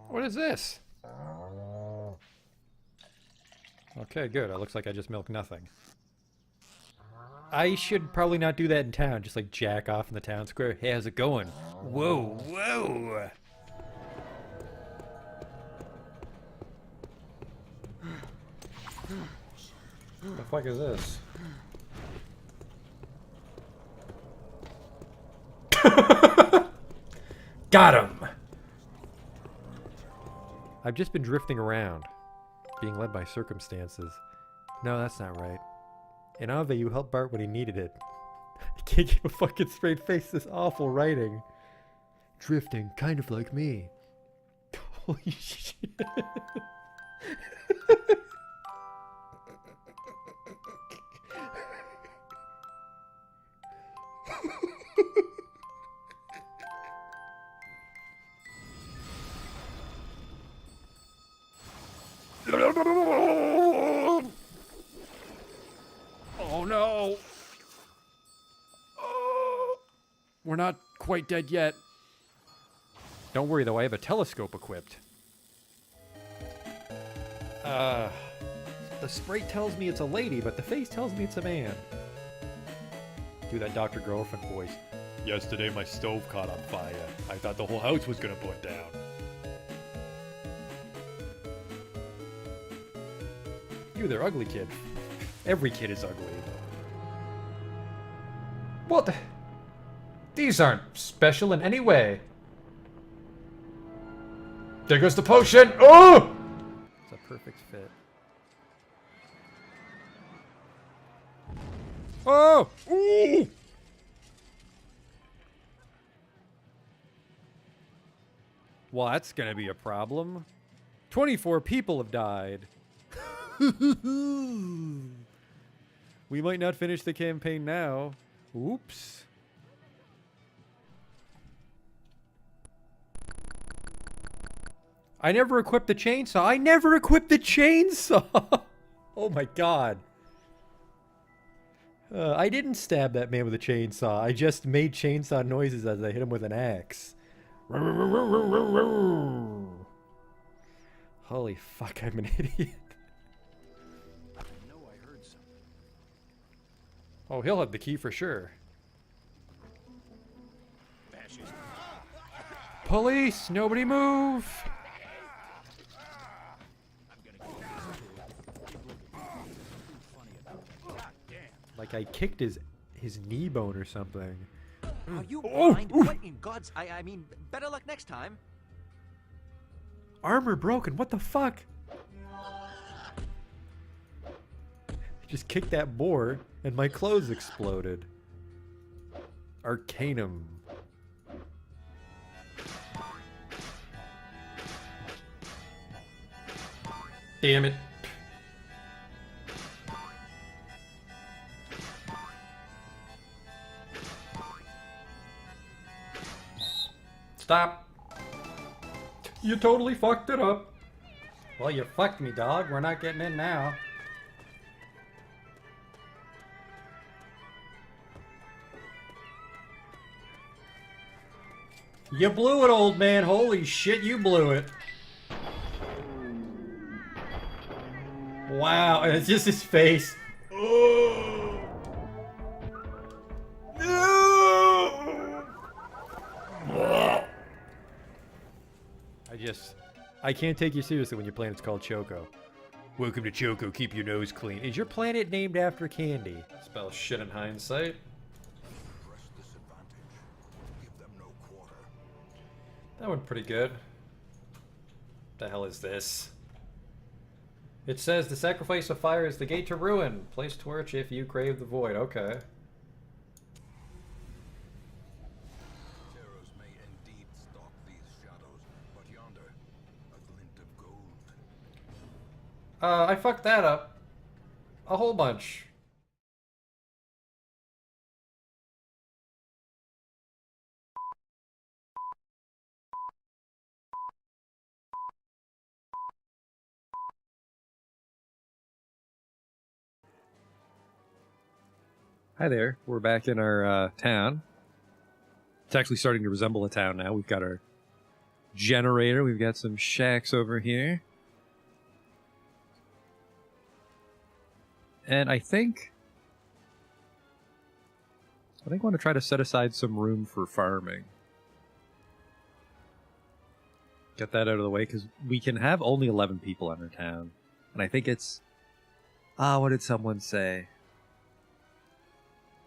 What is this? Okay, good. It looks like I just milked nothing. I should probably not do that in town. Just like jack off in the town square. Hey, how's it going? Whoa, whoa. What the fuck is this? Got him! I've just been drifting around, being led by circumstances. No, that's not right. In Ave, you helped Bart when he needed it. I can't keep a fucking straight face, this awful writing. Drifting, kind of like me. Holy shit. Oh no! Oh, we're not quite dead yet. Don't worry though, I have a telescope equipped. The sprite tells me it's a lady, but the face tells me it's a man. Do that Dr. Girlfriend voice. Yesterday my stove caught on fire. I thought the whole house was gonna burn down. You there, ugly kid. Every kid is ugly. What? These aren't special in any way. There goes the potion! Oh! It's a perfect fit. Oh! Ooh! Well, that's gonna be a problem. 24 people have died. We might not finish the campaign now. Oops. I never equipped the chainsaw. I never equipped the chainsaw. Oh my god. I didn't stab that man with a chainsaw. I just made chainsaw noises as I hit him with an axe. Holy fuck, I'm an idiot. Oh, he'll have the key for sure. Police! Nobody move! Like I kicked his knee bone or something. Are you blind? What in God's... I mean, better luck next time. Armor broken, what the fuck? Just kicked that boar and my clothes exploded. Arcanum. Damn it. Stop. You totally fucked it up. Well, you fucked me, dog. We're not getting in now. You blew it, old man. Holy shit, you blew it. Wow, and it's just his face. Oh. No. I can't take you seriously when your planet's called Choco. Welcome to Choco, keep your nose clean. Is your planet named after candy? Spell shit in hindsight. That went pretty good. The hell is this? It says the sacrifice of fire is the gate to ruin. Place torch if you crave the void. Okay. Terrors may indeed stalk these shadows, but yonder, a glint of gold. I fucked that up. A whole bunch. Hi there. We're back in our town. It's actually starting to resemble a town now. We've got our generator. We've got some shacks over here. And I think I want to try to set aside some room for farming. Get that out of the way, because we can have only 11 people in our town. And I think it's... what did someone say?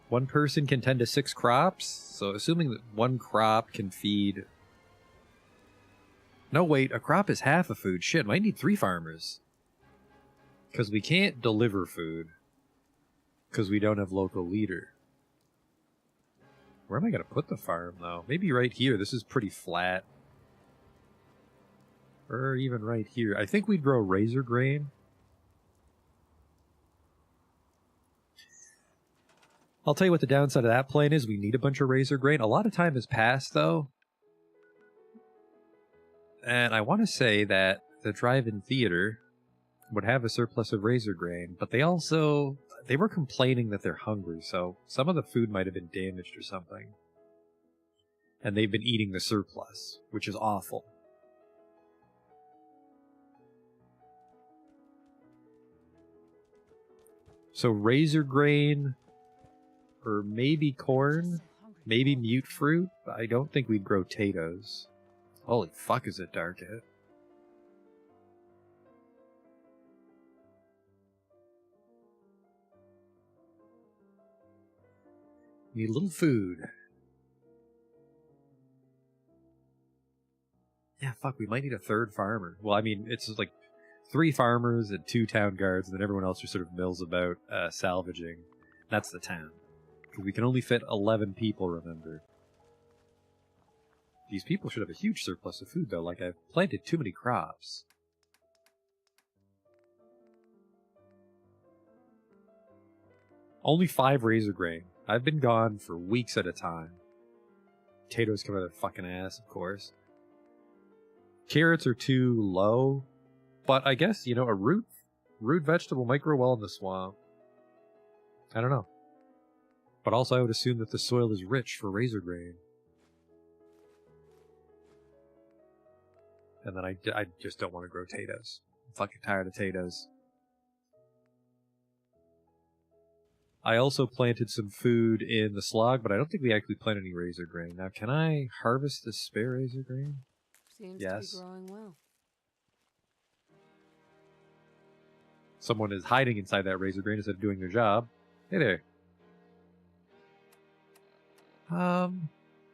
One person can tend to 6 crops, so assuming that one crop can feed... No, wait, a crop is half a food. Shit, might need 3 farmers. Because we can't deliver food. Because we don't have local leader. Where am I going to put the farm, though? Maybe right here. This is pretty flat. Or even right here. I think we'd grow razor grain. I'll tell you what the downside of that plan is. We need a bunch of razor grain. A lot of time has passed, though. And I want to say that the drive-in theater would have a surplus of razor grain, but they were complaining that they're hungry, so some of the food might have been damaged or something. And they've been eating the surplus, which is awful. So razor grain, or maybe corn, maybe mute fruit. I don't think we'd grow potatoes. Holy fuck, is it dark out? Need a little food. Yeah, fuck, we might need a 3rd farmer. Well, I mean, it's like 3 farmers and 2 town guards, and then everyone else just sort of mills about salvaging. That's the town. Because we can only fit 11 people, remember. These people should have a huge surplus of food, though. Like, I've planted too many crops. Only 5 razor grain. I've been gone for weeks at a time. Potatoes come out of their fucking ass, of course. Carrots are too low. But I guess, you know, a root vegetable might grow well in the swamp. I don't know. But also I would assume that the soil is rich for razor grain. And then I just don't want to grow potatoes. I'm fucking tired of potatoes. I also planted some food in the slog, but I don't think we actually planted any razor grain. Now, can I harvest the spare razor grain? Seems Yes. to be growing well. Someone is hiding inside that razor grain instead of doing their job. Hey there.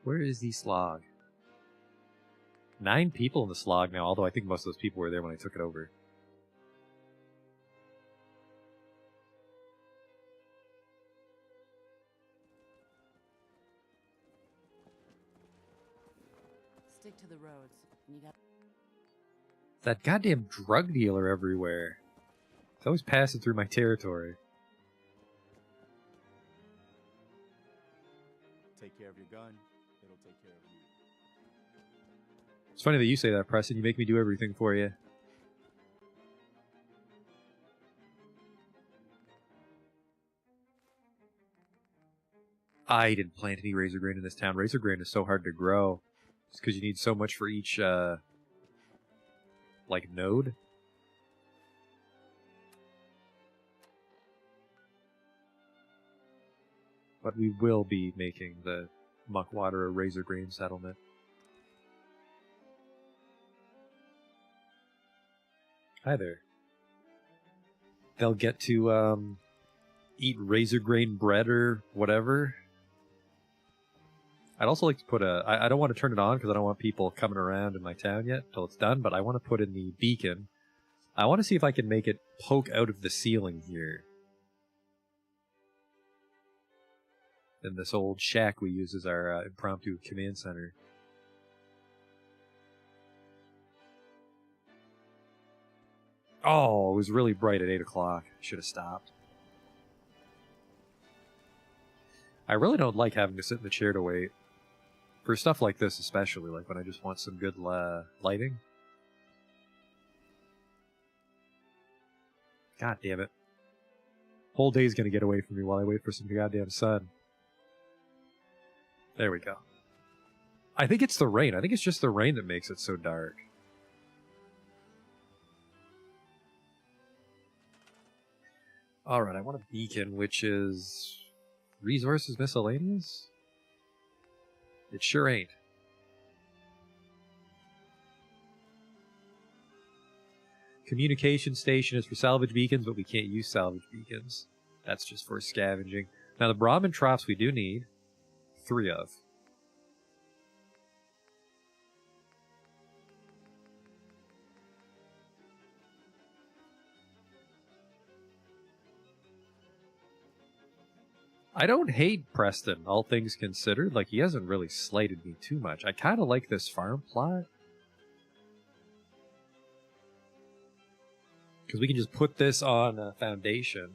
Where is the slog? 9 people in the slog now, although I think most of those people were there when I took it over. Stick to the roads. You got That goddamn drug dealer everywhere. He's always passing through my territory. Take care of your gun, it'll take care of you. It's funny that you say that, Preston. You make me do everything for you. I didn't plant any razor grain in this town. Razor grain is so hard to grow. It's because you need so much for each, like, node. But we will be making the Muckwater a razor grain settlement. Hi there. They'll get to, eat razor grain bread or whatever. I'd also like to put I don't want to turn it on because I don't want people coming around in my town yet until it's done, but I want to put in the beacon. I want to see if I can make it poke out of the ceiling here. In this old shack we use as our impromptu command center. Oh, it was really bright at 8 o'clock. Should have stopped. I really don't like having to sit in the chair to wait. For stuff like this especially, like when I just want some good lighting. God damn it. Whole day's gonna get away from me while I wait for some goddamn sun. There we go. I think it's the rain. I think it's just the rain that makes it so dark. Alright, I want a beacon, which is... Resources miscellaneous? It sure ain't. Communication station is for salvage beacons, but we can't use salvage beacons. That's just for scavenging. Now the Brahmin troughs we do need 3 of. I don't hate Preston, all things considered. Like, he hasn't really slighted me too much. I kind of like this farm plot. Because we can just put this on a foundation.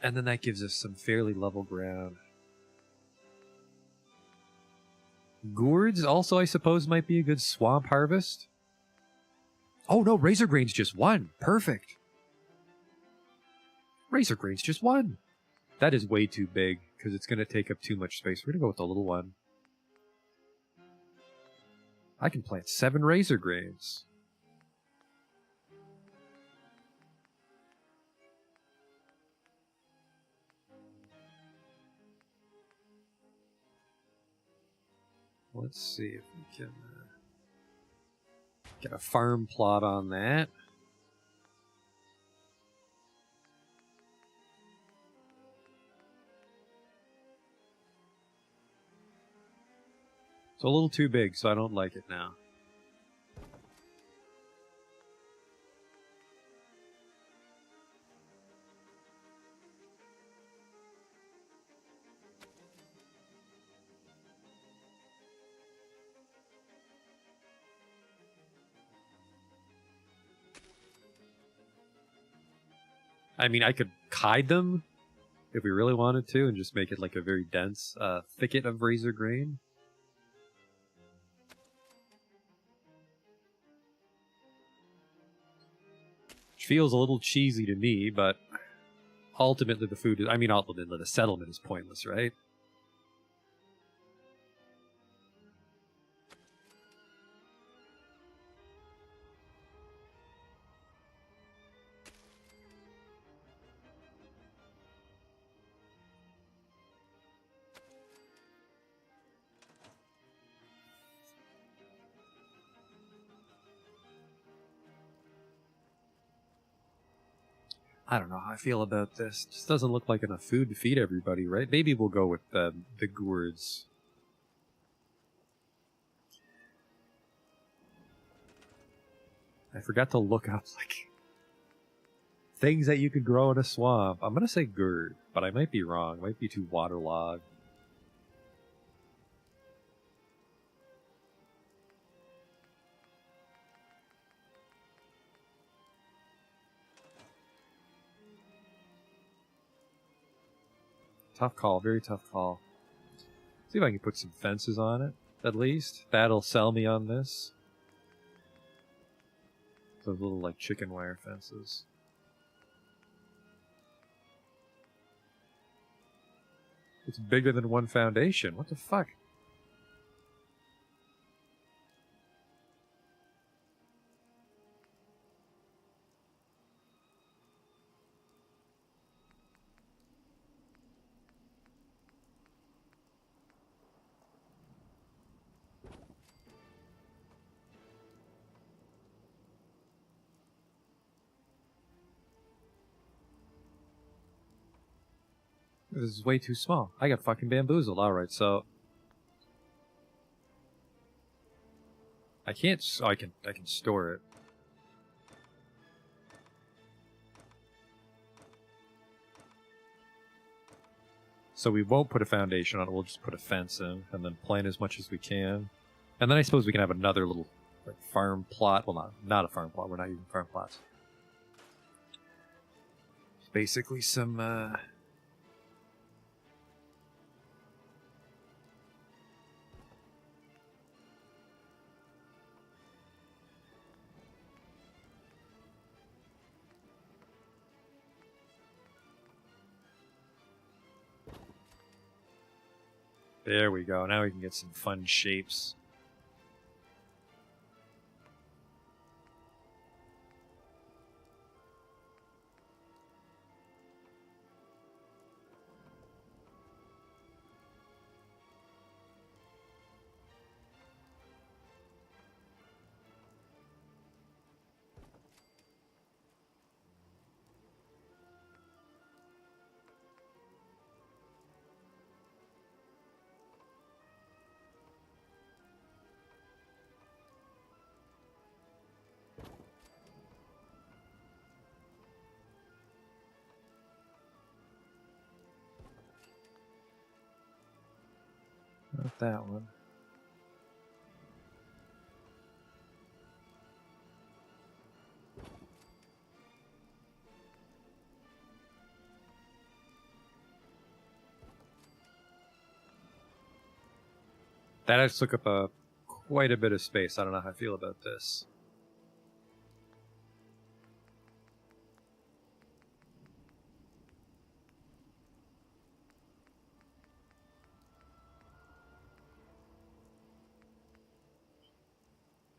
And then that gives us some fairly level ground. Gourds also, I suppose, might be a good swamp harvest. Oh no, Razor Grain's just 1. Perfect. Razor Grain's just 1. That is way too big, because it's going to take up too much space. We're going to go with the little one. I can plant 7 Razor Grains. Let's see if we can get a farm plot on that. It's a little too big, so I don't like it now. I mean, I could hide them if we really wanted to and just make it like a very dense thicket of Razor Grain. Which feels a little cheesy to me, but ultimately the food is, I mean, ultimately the settlement is pointless, right? I don't know how I feel about this. It just doesn't look like enough food to feed everybody, right? Maybe we'll go with the gourds. I forgot to look up, like, things that you could grow in a swamp. I'm going to say gourd, but I might be wrong. It might be too waterlogged. Tough call, very tough call. See if I can put some fences on it, at least. That'll sell me on this. Those little, like, chicken wire fences. It's bigger than 1 foundation. What the fuck? This is way too small. I got fucking bamboozled. Alright, so... I can't... Oh, I can store it. So we won't put a foundation on it. We'll just put a fence in and then plant as much as we can. And then I suppose we can have another little, like, farm plot. Well, not a farm plot. We're not using farm plots. It's basically some... There we go. Now we can get some fun shapes. Not that one. That just took up quite a bit of space. I don't know how I feel about this.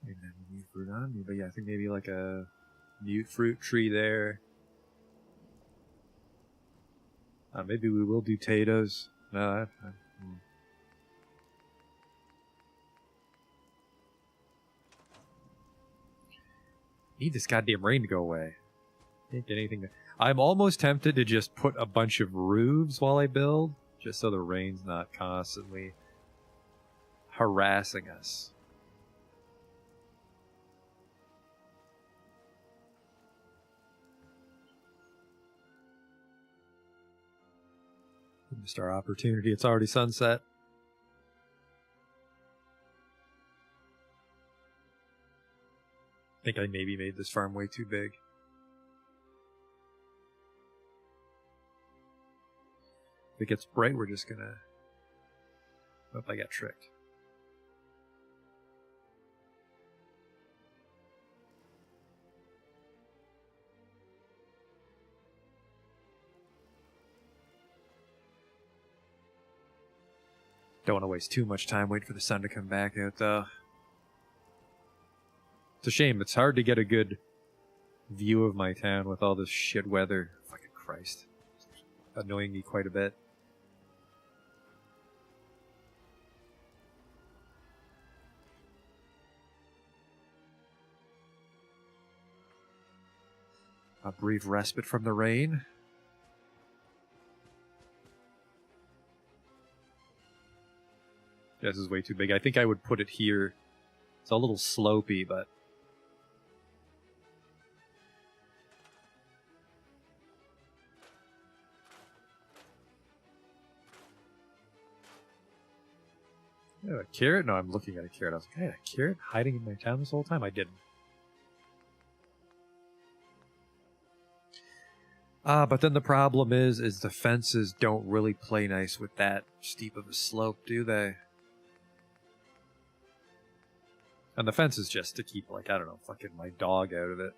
Maybe not a mute fruit on me, but yeah, I think maybe like a mute fruit tree there. Maybe we will do potatoes. No, need this goddamn rain to go away. Can't get anything. I'm almost tempted to just put a bunch of roofs while I build, just so the rain's not constantly harassing us. We missed our opportunity. It's already sunset. I think I maybe made this farm way too big. If it gets bright, we're just gonna... Oh, I got tricked. Don't want to waste too much time waiting for the sun to come back out, though. It's a shame. It's hard to get a good view of my town with all this shit weather. Fucking Christ. It's annoying me quite a bit. A brief respite from the rain. This is way too big. I think I would put it here. It's a little slopey, but... Oh, a carrot? No, I'm looking at a carrot. I was like, I had a carrot hiding in my town this whole time? I didn't. But then the problem is the fences don't really play nice with that steep of a slope, do they? And the fence is just to keep, like, I don't know, fucking my dog out of it.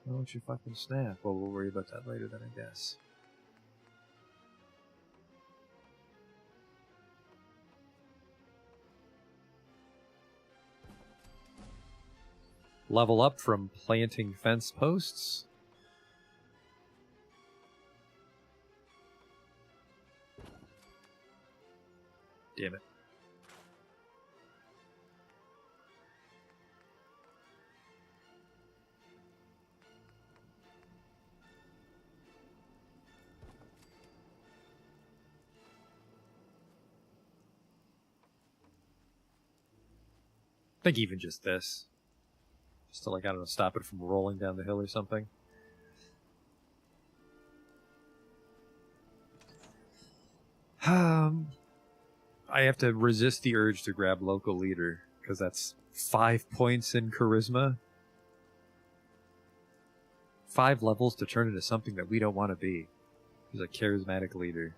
Why don't you fucking snap? Well, we'll worry about that later then, I guess. Level up from planting fence posts. Damn it. I think even just this. Just to, like, I don't know, stop it from rolling down the hill or something. I have to resist the urge to grab local leader, because that's 5 points in charisma. 5 levels to turn into something that we don't want to be. He's a charismatic leader.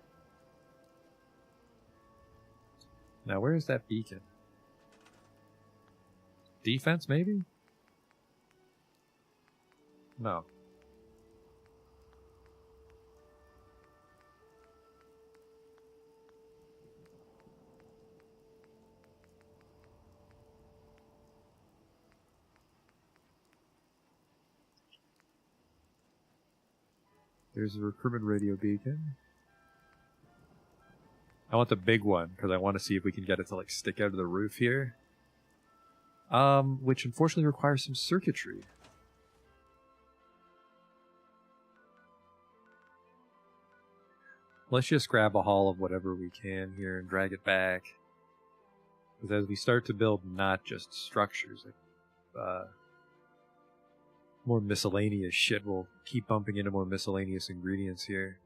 Now, where is that beacon? Defense, maybe? No. There's a recruitment radio beacon. I want the big one because I want to see if we can get it to like stick out of the roof here. Which unfortunately requires some circuitry. Let's just grab a haul of whatever we can here and drag it back. Because as we start to build not just structures, like, more miscellaneous shit, we'll keep bumping into more miscellaneous ingredients here.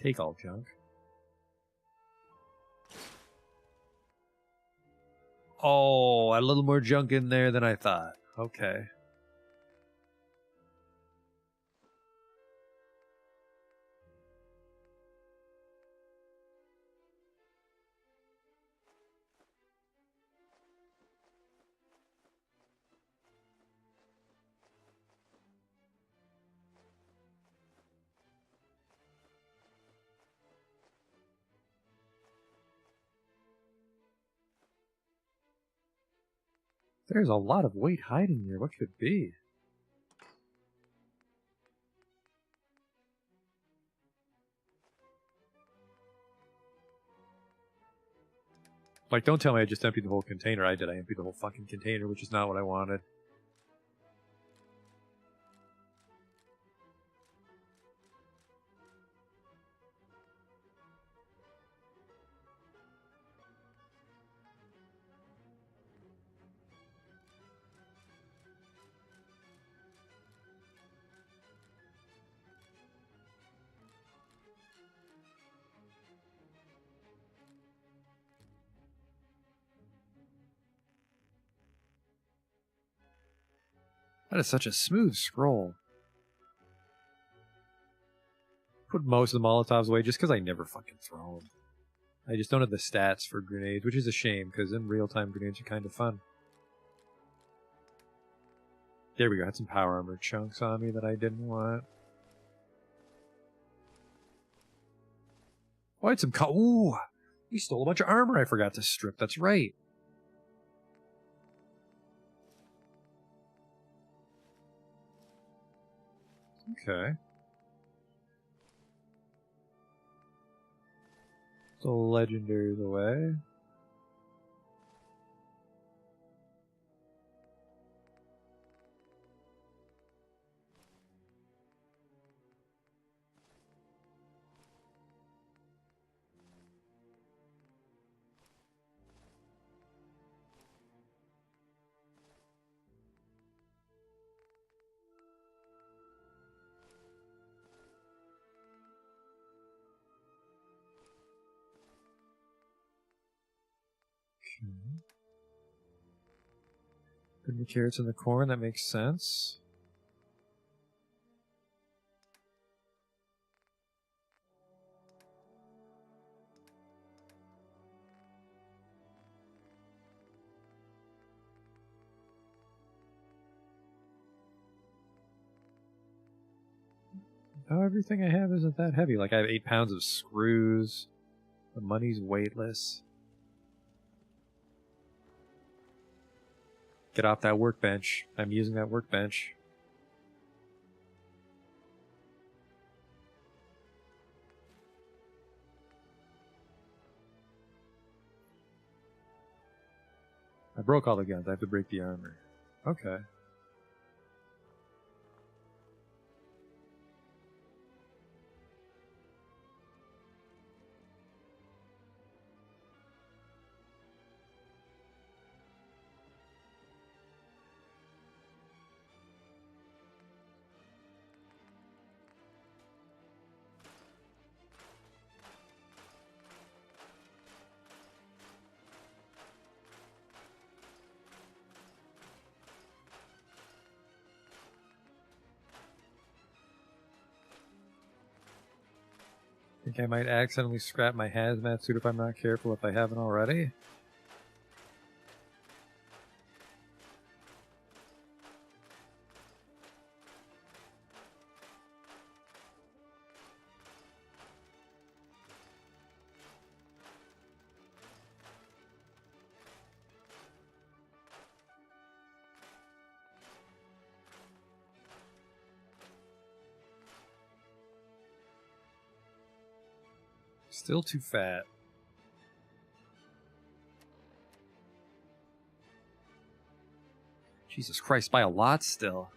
Take all junk. Oh, a little more junk in there than I thought. Okay. There's a lot of weight hiding here. What could it be? Like, don't tell me I just emptied the whole container. I did. I emptied the whole fucking container, which is not what I wanted. That is such a smooth scroll. Put most of the Molotovs away just because I never fucking throw them. I just don't have the stats for grenades, which is a shame because in real-time grenades are kind of fun. There we go. I had some power armor chunks on me that I didn't want. Oh, I had some ooh! We stole a bunch of armor I forgot to strip. That's right. Okay. So legendaries away. Put the carrots in the corn, that makes sense. Oh, everything I have isn't that heavy. Like, I have 8 pounds of screws. The money's weightless. Get off that workbench. I'm using that workbench. I broke all the guns. I have to break the armor. Okay. Think I might accidentally scrap my hazmat suit if I'm not careful if I haven't already. Still too fat. Jesus Christ, by a lot still.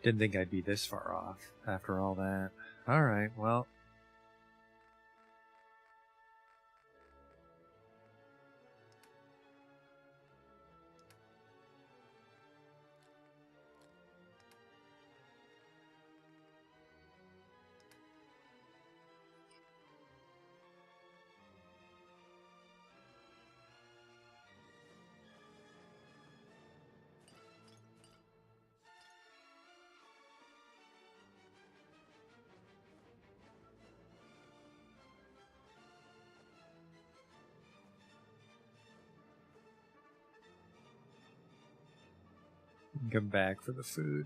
Didn't think I'd be this far off after all that. Alright, well. Come back for the food.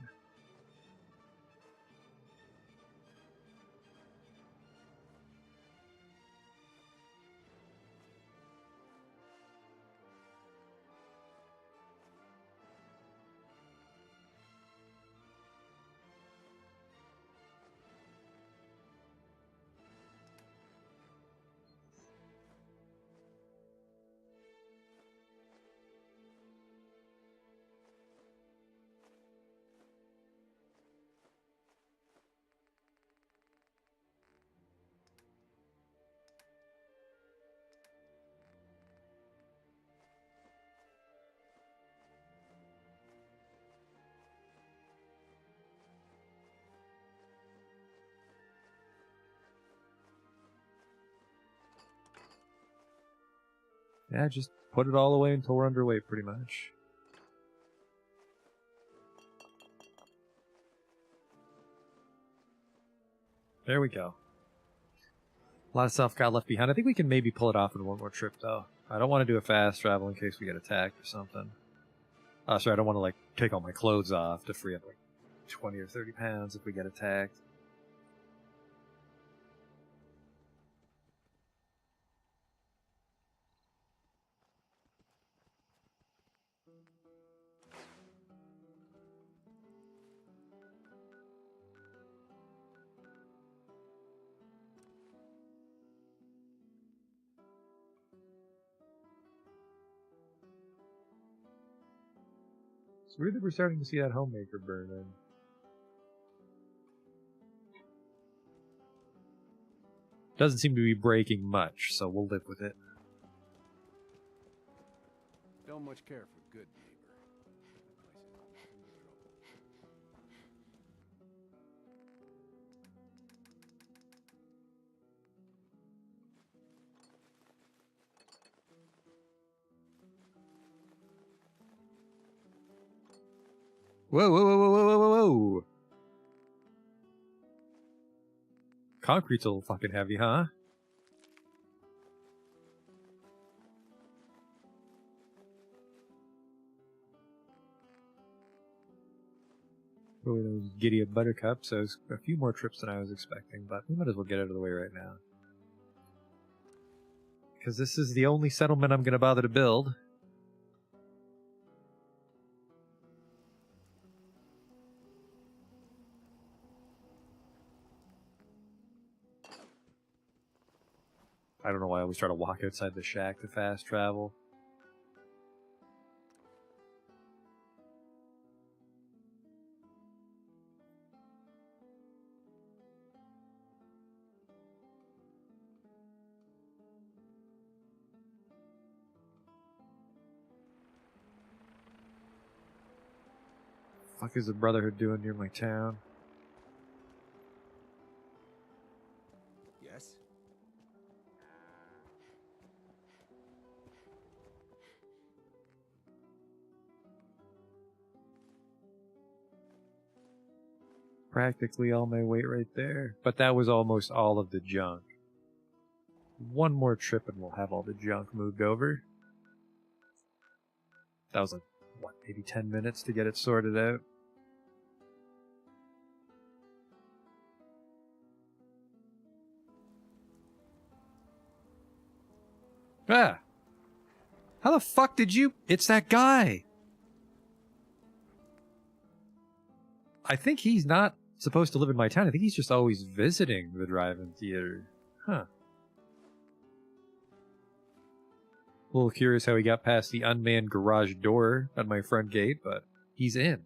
Yeah, just put it all away until we're underweight, pretty much. There we go. A lot of stuff got left behind. I think we can maybe pull it off in one more trip, though. I don't want to do a fast travel in case we get attacked or something. Sorry, I don't want to, like, take all my clothes off to free up, like, 20 or 30 pounds if we get attacked. It's weird that we're starting to see that homemaker burn in. Doesn't seem to be breaking much, so we'll live with it. Don't much care for good neighbor. Place is in trouble. Whoa, whoa, whoa, whoa, whoa, whoa, whoa! Concrete's a little fucking heavy, huh? Oh, those giddy up buttercups. So it's a few more trips than I was expecting, but we might as well get out of the way right now. Because this is the only settlement I'm going to bother to build. I don't know why I always try to walk outside the shack to fast travel. Fuck is the Brotherhood doing near my town? Yes? practically all my weight right there. But that was almost all of the junk. One more trip and we'll have all the junk moved over. That was like, what, maybe 10 minutes to get it sorted out? Ah! How the fuck did you... It's that guy! I think he's not supposed to live in my town. I think he's just always visiting the drive-in theater. Huh. A little curious how he got past the unmanned garage door at my front gate, but he's in.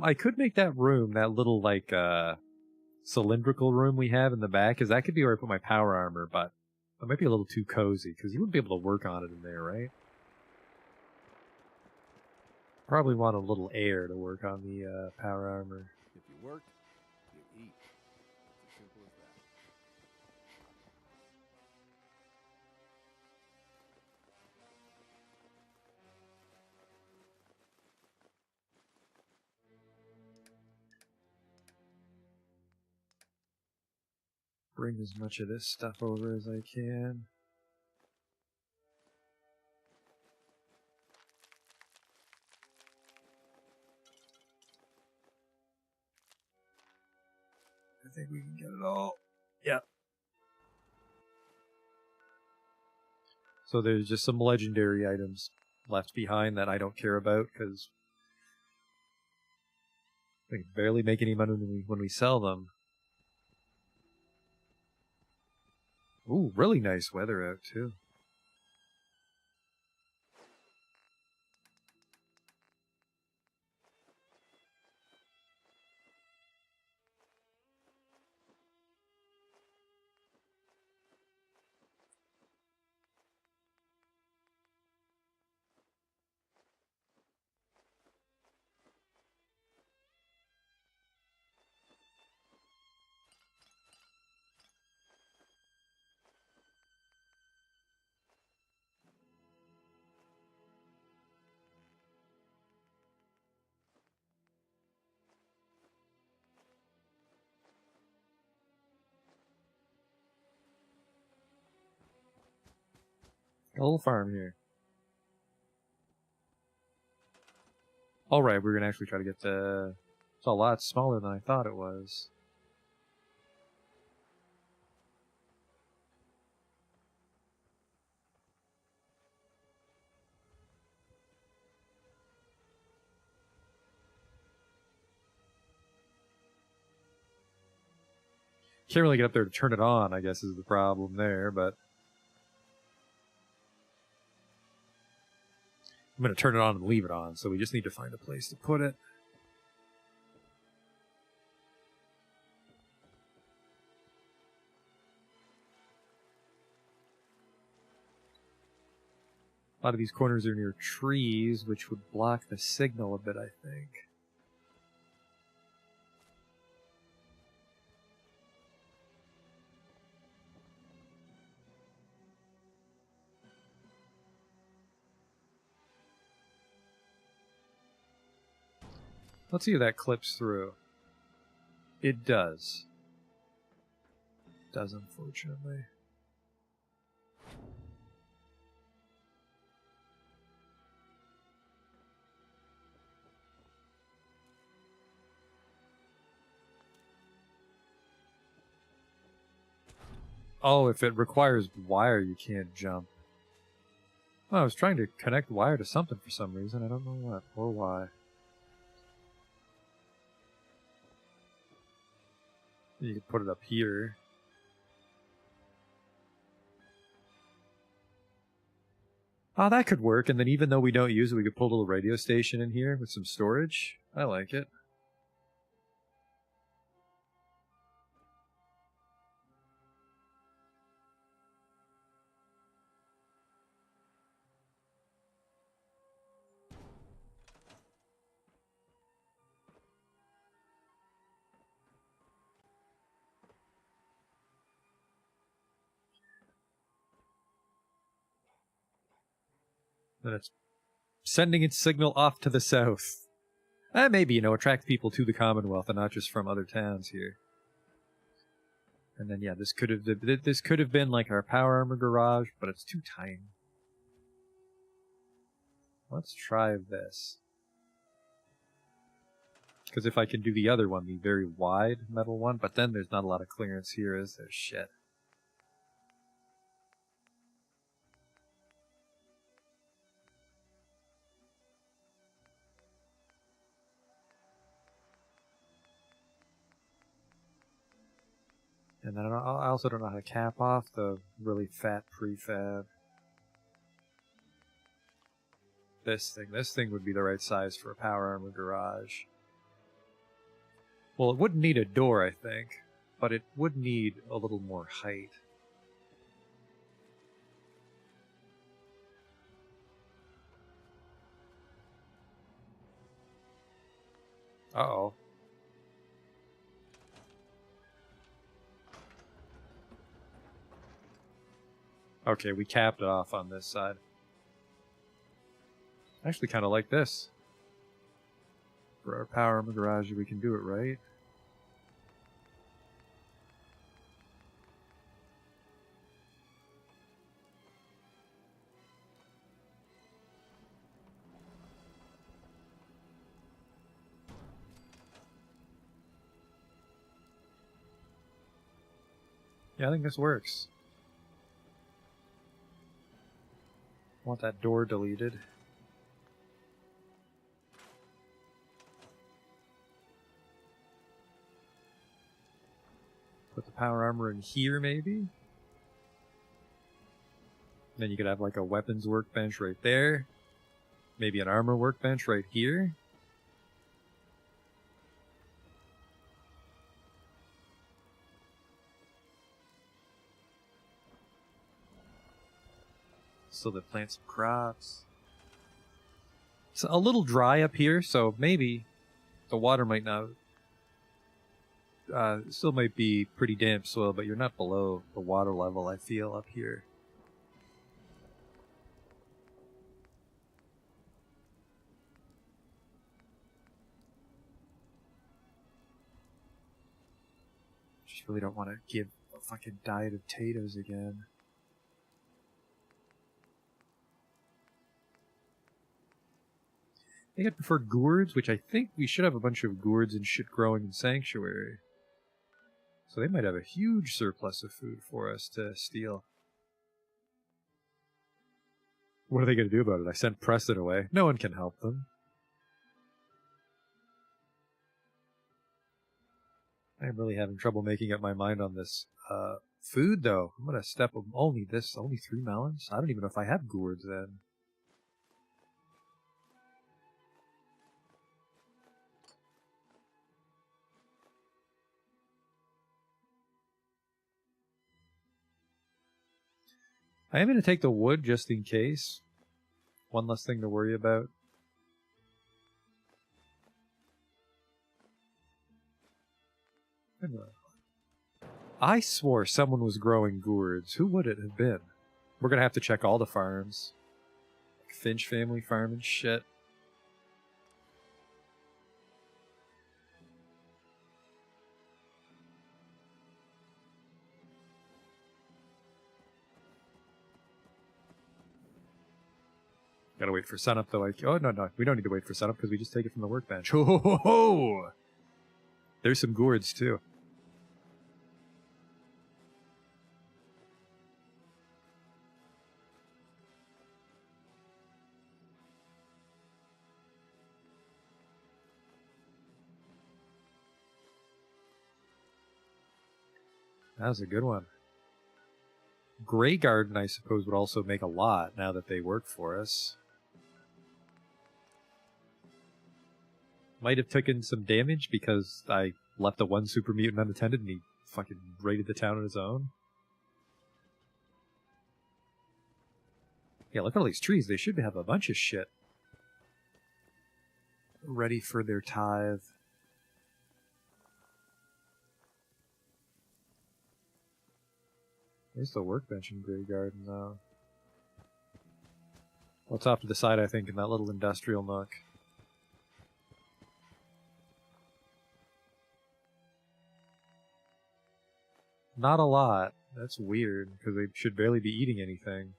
I could make that room, that little, like, cylindrical room we have in the back, because that could be where I put my power armor, but it might be a little too cozy, because you wouldn't be able to work on it in there, right? Probably want a little air to work on the power armor. If you work, you eat. It's as simple as that. Bring as much of this stuff over as I can. I think we can get it all. Yep. So there's just some legendary items left behind that I don't care about because we can barely make any money when we sell them. Ooh, really nice weather out too. A little farm here. Alright, we're gonna actually try to get the... It's a lot smaller than I thought it was. Can't really get up there to turn it on, I guess is the problem there, but... I'm going to turn it on and leave it on, so we just need to find a place to put it. A lot of these corners are near trees, which would block the signal a bit, I think. Let's see if that clips through. It does. It does, unfortunately. Oh, if it requires wire, you can't jump. Oh, I was trying to connect wire to something for some reason. I don't know what or why. You could put it up here. Oh, that could work. And then even though we don't use it, we could put a little radio station in here with some storage. I like it. Then it's sending its signal off to the south. Maybe, attract people to the Commonwealth and not just from other towns here. And then, yeah, this could have been like our power armor garage, but it's too tiny. Let's try this. Because if I can do the other one, the very wide metal one, but then there's not a lot of clearance here, is there? Shit. And then I also don't know how to cap off the really fat prefab. This thing would be the right size for a power armor garage. Well, it wouldn't need a door, I think, but it would need a little more height. Uh-oh. Okay, we capped it off on this side. I actually kind of like this. For our power armor garage, we can do it right. Yeah, I think this works. Want that door deleted. Put the power armor in here, maybe? Then you could have like a weapons workbench right there. Maybe an armor workbench right here. So they plant some crops. It's a little dry up here, so maybe the water might not... still might be pretty damp soil, but you're not below the water level, I feel, up here. Just really don't want to give a fucking diet of potatoes again. I think I'd prefer gourds, which I think we should have a bunch of gourds and shit growing in Sanctuary. So they might have a huge surplus of food for us to steal. What are they going to do about it? I sent Preston away. No one can help them. I'm really having trouble making up my mind on this food, though. I'm going to step on only 3 melons? I don't even know if I have gourds then. I am going to take the wood just in case. One less thing to worry about. I swore someone was growing gourds. Who would it have been? We're going to have to check all the farms. Finch family farm and shit. Gotta wait for sunup though. Oh, no. We don't need to wait for sunup because we just take it from the workbench. Ho ho ho ho! There's some gourds too. That was a good one. Grey Garden, I suppose, would also make a lot now that they work for us. Might have taken some damage because I left the one super mutant unattended and he fucking raided the town on his own. Yeah, look at all these trees. They should have a bunch of shit ready for their tithe. There's the workbench in Grey Garden, though. What's off to the side, I think, in that little industrial nook? Not a lot. That's weird, because they should barely be eating anything.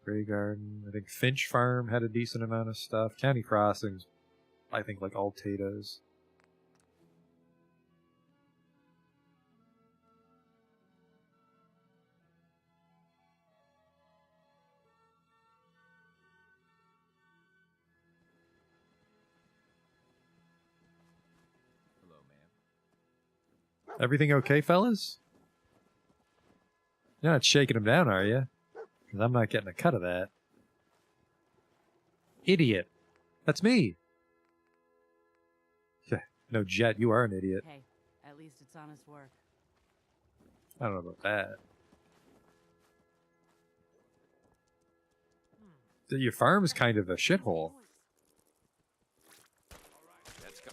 Grey Garden. I think Finch Farm had a decent amount of stuff. County Crossings, I think, like all Tato's. Hello, ma'am. Everything okay, fellas? You're not shaking him down, are you? Because I'm not getting a cut of that. Idiot. That's me. Yeah, no, Jet, you are an idiot. Hey, at least it's honest work. I don't know about that. Your farm's kind of a shithole. Let's go.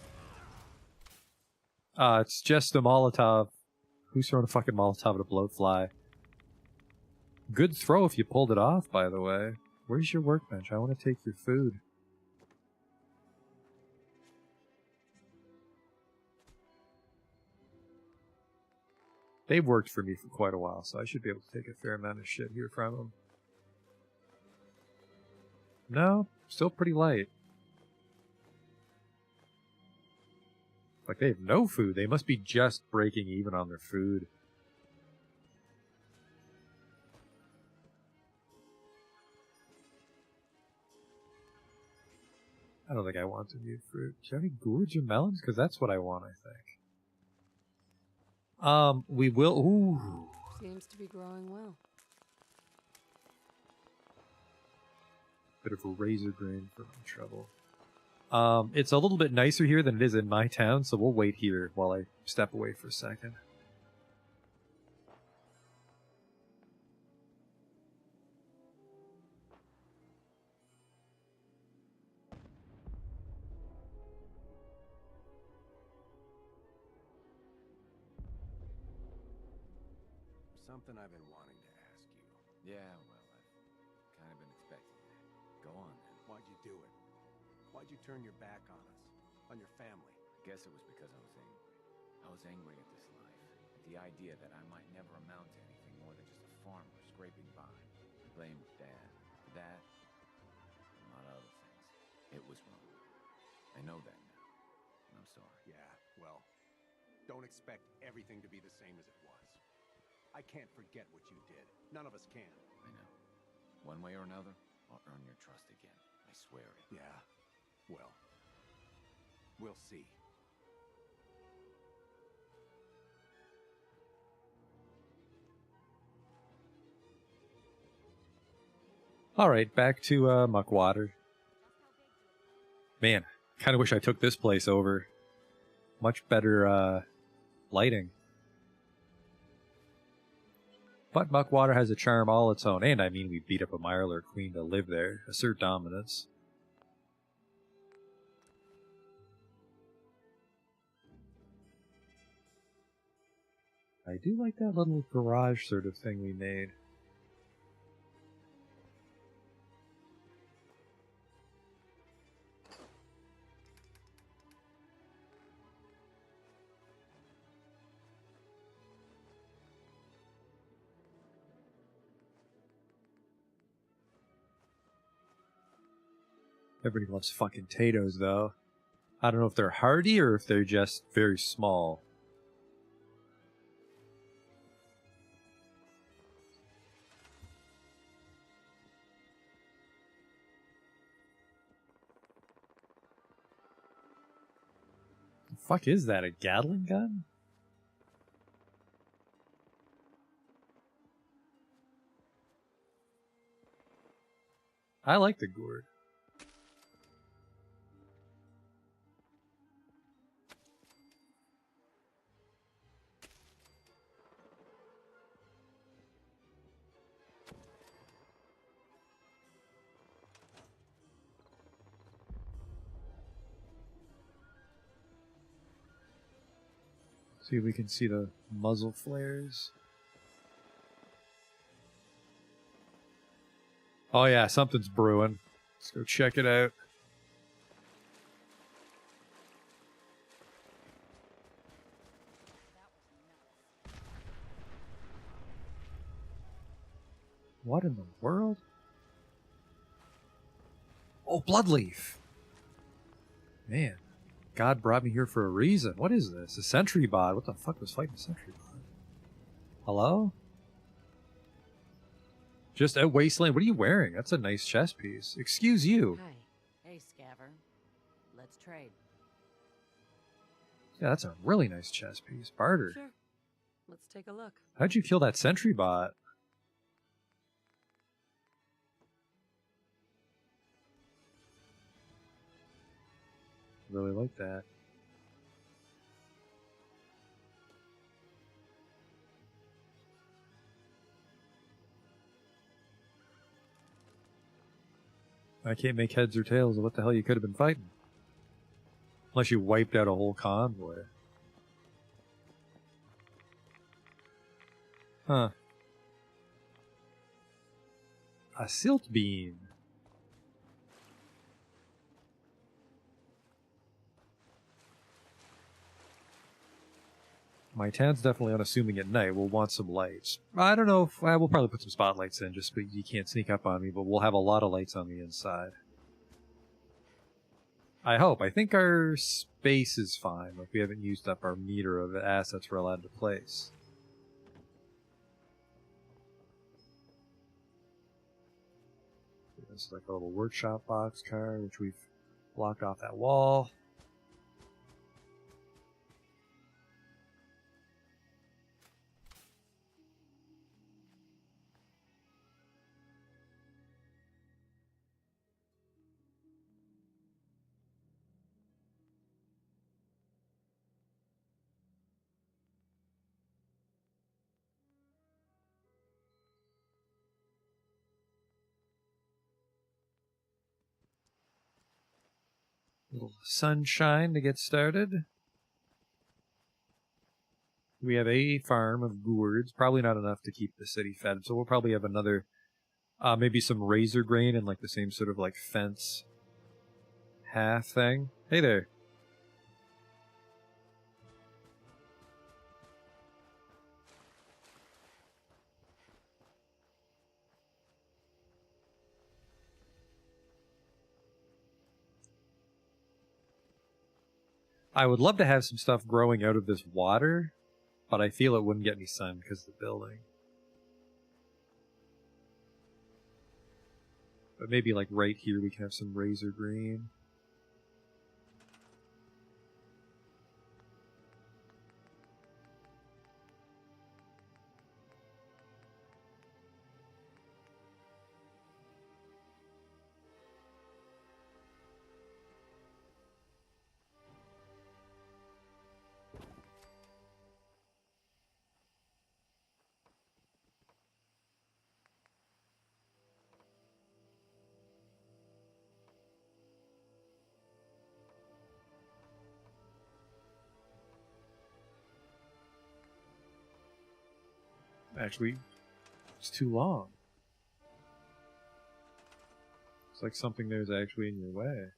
It's just a Molotov. Who's throwing a fucking Molotov at a blowfly? Good throw if you pulled it off, by the way. Where's your workbench? I want to take your food. They've worked for me for quite a while, so I should be able to take a fair amount of shit here from them. No, still pretty light. Like, they have no food. They must be just breaking even on their food. I don't think I want to eat fruit. Do you have any gourds or melons? Because that's what I want, I think. We will... Ooh. Seems to be growing well. Bit of a razor grain for my trouble. It's a little bit nicer here than it is in my town, so we'll wait here while I step away for a second. Something I've been wanting to ask you. Yeah, well, I've kind of been expecting that. Go on, then. Why'd you do it? Why'd you turn your back on us? On your family? I guess it was because I was angry. I was angry at this life. At the idea that I might never amount to anything more than just a farmer scraping by. I blamed Dad for that, and a lot of other things. It was wrong. I know that now, and I'm sorry. Yeah, well, don't expect everything to be the same as it was. I can't forget what you did. None of us can. I know. One way or another, I'll earn your trust again. I swear it. Yeah, well, we'll see. Alright, back to Muckwater. Man, kind of wish I took this place over. Much better lighting. But Muckwater has a charm all its own, and I mean we beat up a Mirelurk queen to live there, assert dominance. I do like that little garage sort of thing we made. Everybody loves fucking potatoes, though. I don't know if they're hardy or if they're just very small. The fuck is that, a Gatling gun? I like the gourd. See if we can see the muzzle flares. Oh yeah, something's brewing. Let's go check it out. What in the world? Oh, Bloodleaf. Man, God brought me here for a reason. What is this? A sentry bot. What the fuck was fighting a sentry bot? Hello? Just a wasteland. What are you wearing? That's a nice chest piece. Excuse you. Hi. Hey, Scaver. Let's trade. Yeah, that's a really nice chest piece. Barter. Sure. Let's take a look. How'd you kill that sentry bot? Really like that. I can't make heads or tails of what the hell you could have been fighting. Unless you wiped out a whole convoy. Huh. A silt beam. My town's definitely unassuming at night. We'll want some lights. I don't know if we'll probably put some spotlights in just so you can't sneak up on me, but we'll have a lot of lights on the inside. I hope. I think our space is fine. Like, we haven't used up our meter of assets we're allowed to place. This is like a little workshop box car, which we've blocked off that wall. Little sunshine to get started. We have a farm of gourds. Probably not enough to keep the city fed, so we'll probably have another, maybe some razor grain and like the same sort of like fence half thing. Hey there. I would love to have some stuff growing out of this water, but I feel it wouldn't get any sun because of the building. But maybe like right here we can have some razor green. Actually, it's too long. It's like something there's actually in your way.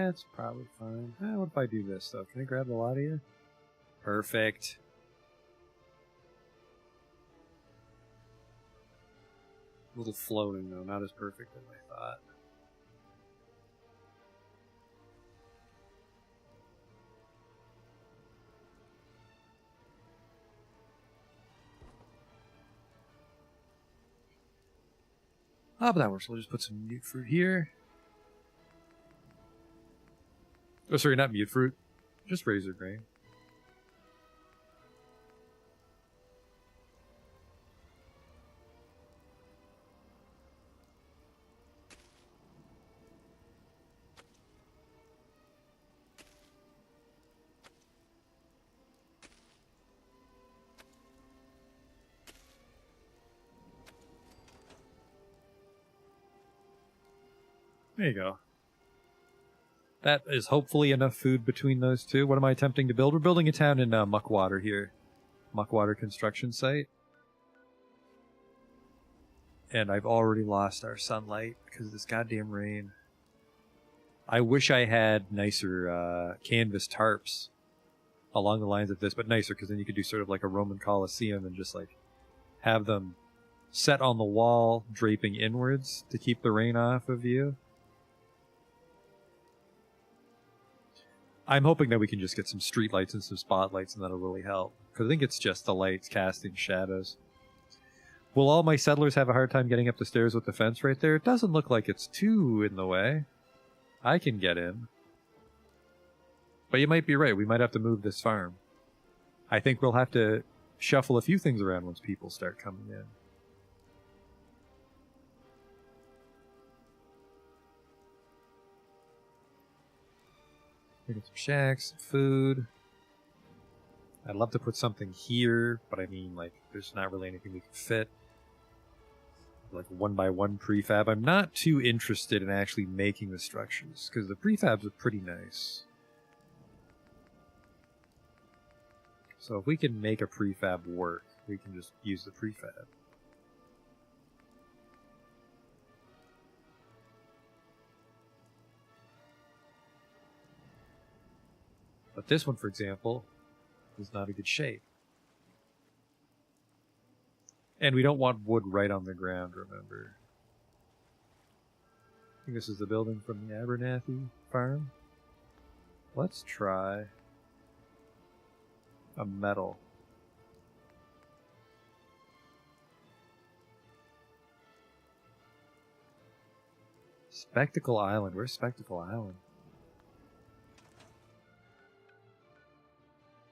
Yeah, it's probably fine. What if I do this, though? Can I grab a lot of you? Perfect. A little floating, though. Not as perfect as I thought. Oh, but that works. We'll just put some mute fruit here. Oh, sorry, not mute fruit. Just razor grain. There you go. That is hopefully enough food between those two. What am I attempting to build? We're building a town in Muckwater here. Muckwater construction site. And I've already lost our sunlight because of this goddamn rain. I wish I had nicer canvas tarps along the lines of this, but nicer, because then you could do sort of like a Roman Colosseum and just like have them set on the wall, draping inwards to keep the rain off of you. I'm hoping that we can just get some street lights and some spotlights, and that'll really help. Because I think it's just the lights casting shadows. Will all my settlers have a hard time getting up the stairs with the fence right there? It doesn't look like it's too in the way. I can get in. But you might be right. We might have to move this farm. I think we'll have to shuffle a few things around once people start coming in. We got some shacks, some food. I'd love to put something here, but I mean, like, there's not really anything we can fit. Like 1x1 prefab. I'm not too interested in actually making the structures, because the prefabs are pretty nice. So if we can make a prefab work, we can just use the prefab. But this one, for example, is not a good shape. And we don't want wood right on the ground, remember. I think this is the building from the Abernathy farm. Let's try a metal. Spectacle Island. Where's Spectacle Island?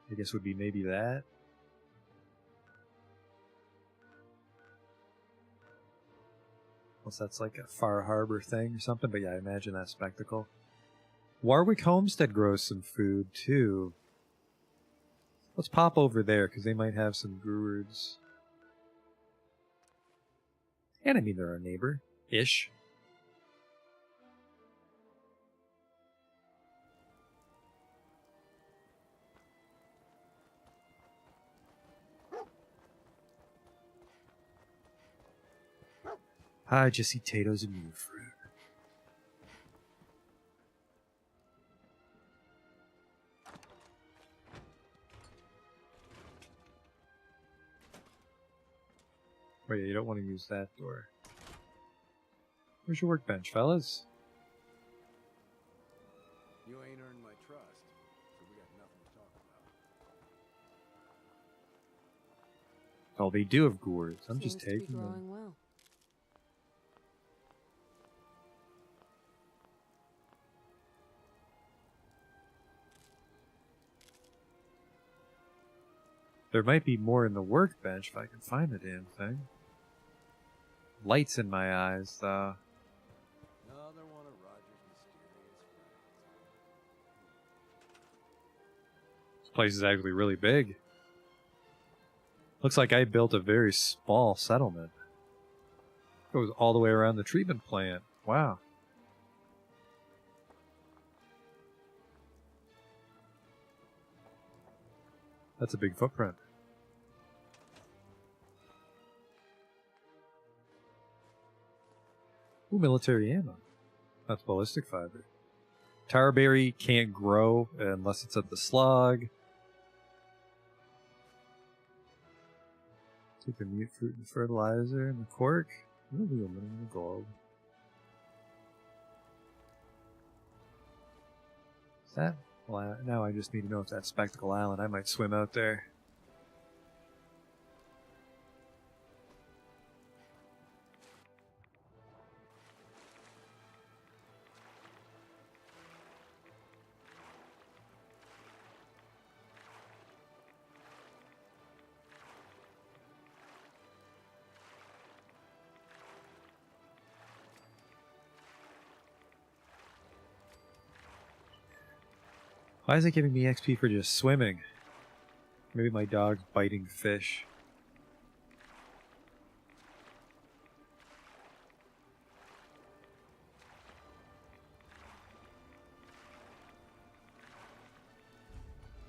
I guess would be maybe that. Unless that's like a Far Harbor thing or something, but yeah, I imagine that Spectacle. Warwick Homestead grows some food too. Let's pop over there because they might have some gourds. And I mean, they're our neighbor-ish. I just eat potatoes and mute fruit. Wait, you don't want to use that door. Where's your workbench, fellas? You ain't earned my trust, so we got nothing to talk about. Oh, they do have gourds. I'm just Seems to be taking them. growing well. There might be more in the workbench if I can find the damn thing. Lights in my eyes, though. Another one of Roger's mysterious friends. This place is actually really big. Looks like I built a very small settlement. Goes all the way around the treatment plant. Wow. That's a big footprint. Ooh, military ammo. That's ballistic fiber. Tarberry can't grow unless it's at the slug. Take the mute fruit and fertilizer and the cork. Remove the aluminum gold. Is that? Well, now I just need to know if that's Spectacle Island. I might swim out there. Why is it giving me XP for just swimming? Maybe my dog's biting fish.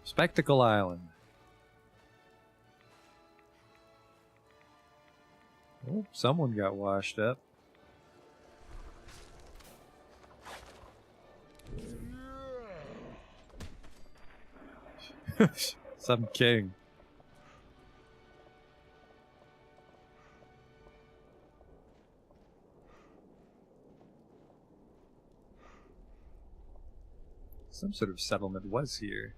Spectacle Island. Oh, someone got washed up. Some king. Some sort of settlement was here.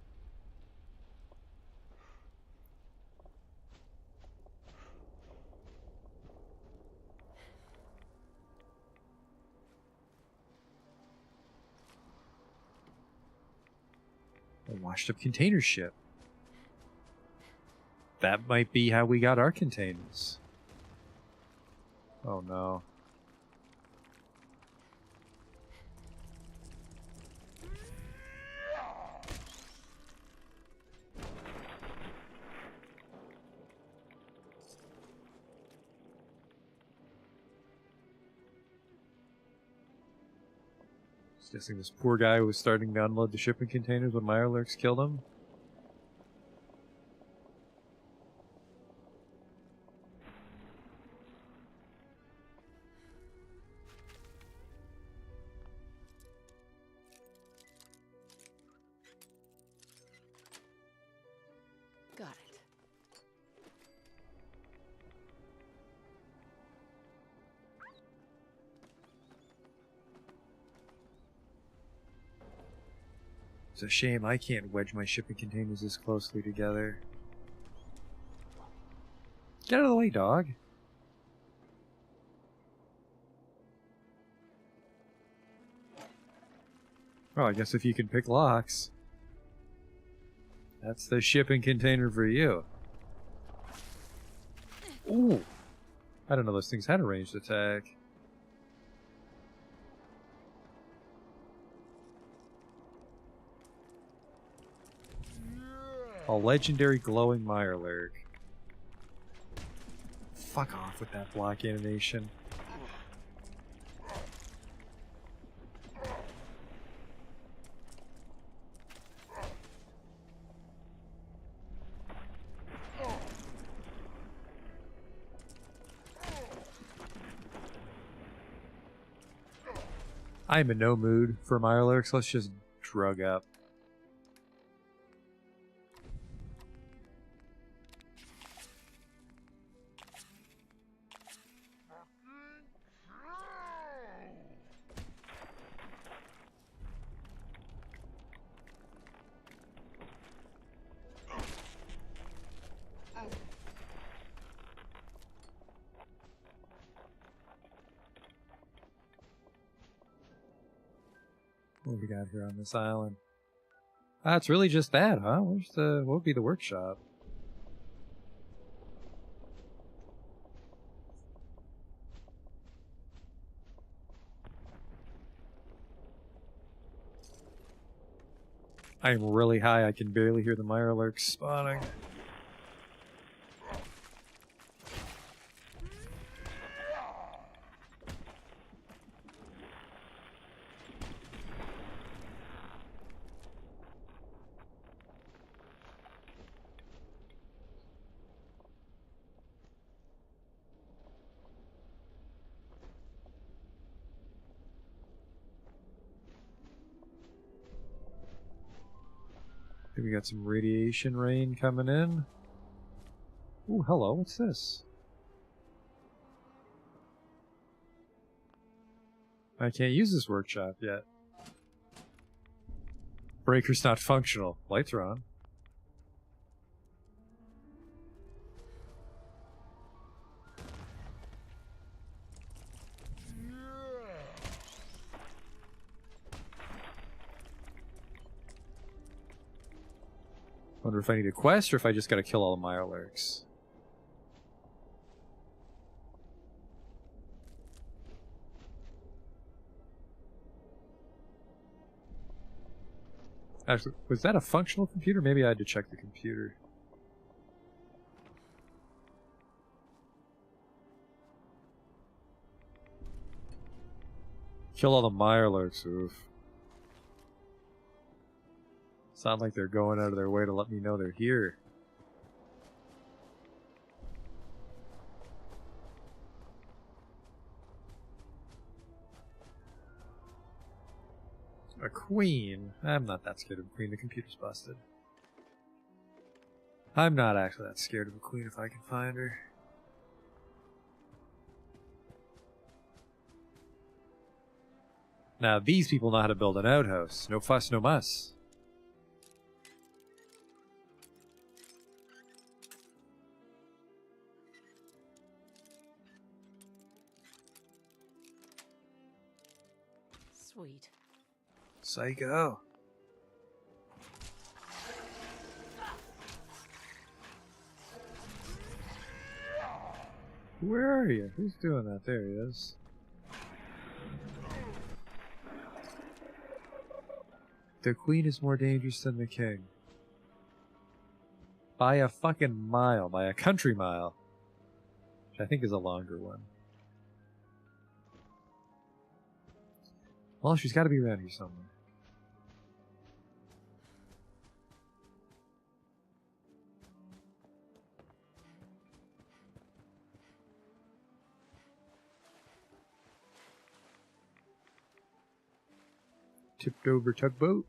A washed up container ship. That might be how we got our containers. Oh no. Just guessing this poor guy was starting to unload the shipping containers when Mirelurks killed him. Got it. It's a shame I can't wedge my shipping containers this closely together. Get out of the way, dog. Oh, I guess if you can pick locks. That's the shipping container for you. Ooh. I don't know those things had a ranged attack. A legendary glowing Mirelurk. Fuck off with that block animation. I'm in no mood for Mirelurks. Let's just drug up. What do we got here on this island? Ah, it's really just that, huh? Where's the... what would be the workshop? I'm really high. I can barely hear the Mirelurks spawning. Okay, we got some radiation rain coming in. Ooh, hello, what's this? I can't use this workshop yet. Breaker's not functional. Lights are on. Wonder if I need a quest or if I just gotta kill all the Mirelurks. Actually, was that a functional computer? Maybe I had to check the computer. Kill all the Mirelurks, oof. Sound like they're going out of their way to let me know they're here. A queen? I'm not that scared of a queen. The computer's busted. I'm not actually that scared of a queen if I can find her. Now these people know how to build an outhouse. No fuss, no muss. Sweet. Psycho. Where are you? Who's doing that? There he is. The queen is more dangerous than the king. By a fucking mile. By a country mile. Which I think is a longer one. Well, she's got to be around here somewhere. Tipped over tugboat.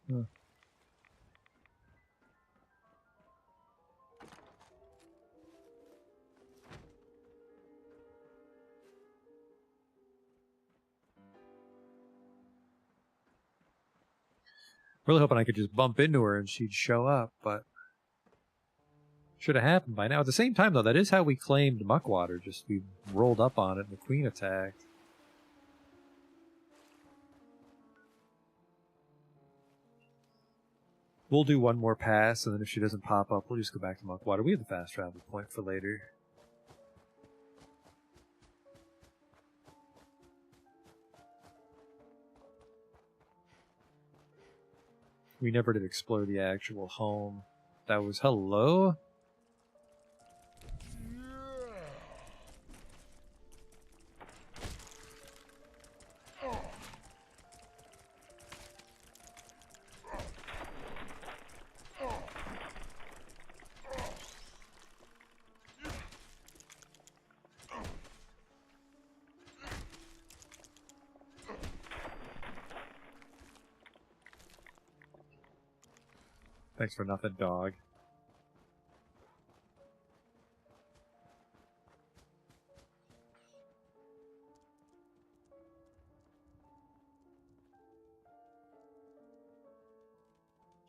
Huh. Really hoping I could just bump into her and she'd show up, but should have happened by now. At the same time, though, that is how we claimed Muckwater. Just we rolled up on it and the queen attacked. We'll do one more pass, and then if she doesn't pop up, we'll just go back to Muckwater. We have the fast travel point for later. We never did explore the actual home. That was hello? Thanks for nothing, dog.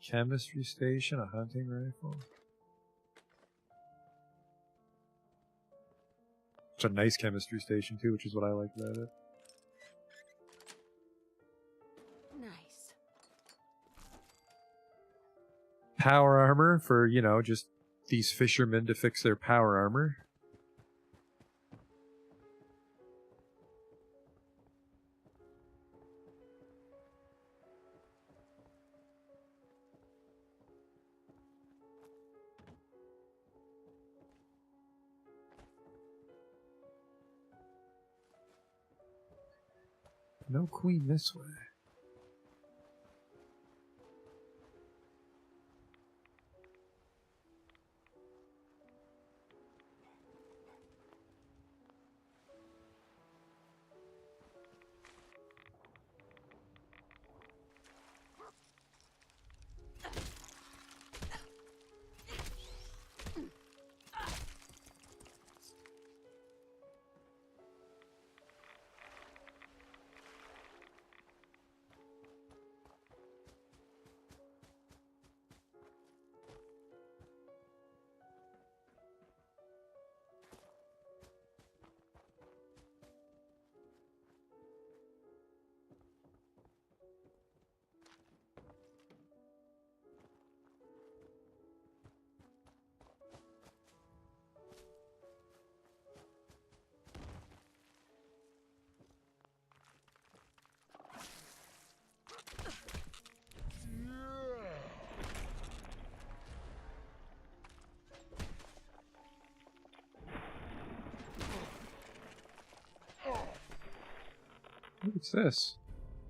Chemistry station, a hunting rifle. It's a nice chemistry station too, which is what I like about it. Nice. Power armor for, you know, just these fishermen to fix their power armor. No queen this way. What's this?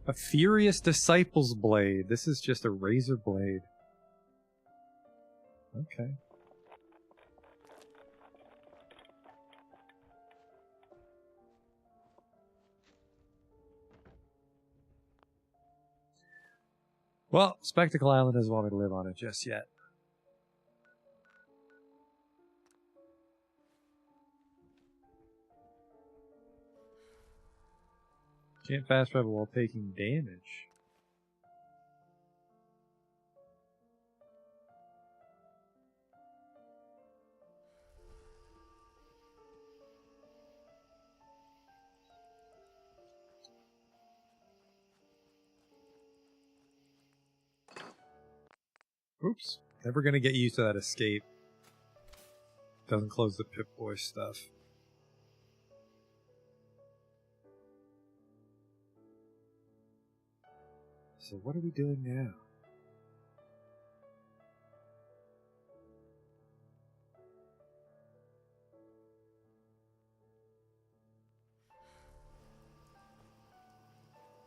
A Furious Disciples Blade. This is just a razor blade. Okay. Well, Spectacle Island doesn't want me to live on it just yet. Can't fast travel while taking damage. Oops. Never gonna get used to that escape. Doesn't close the Pip-Boy stuff. So what are we doing now?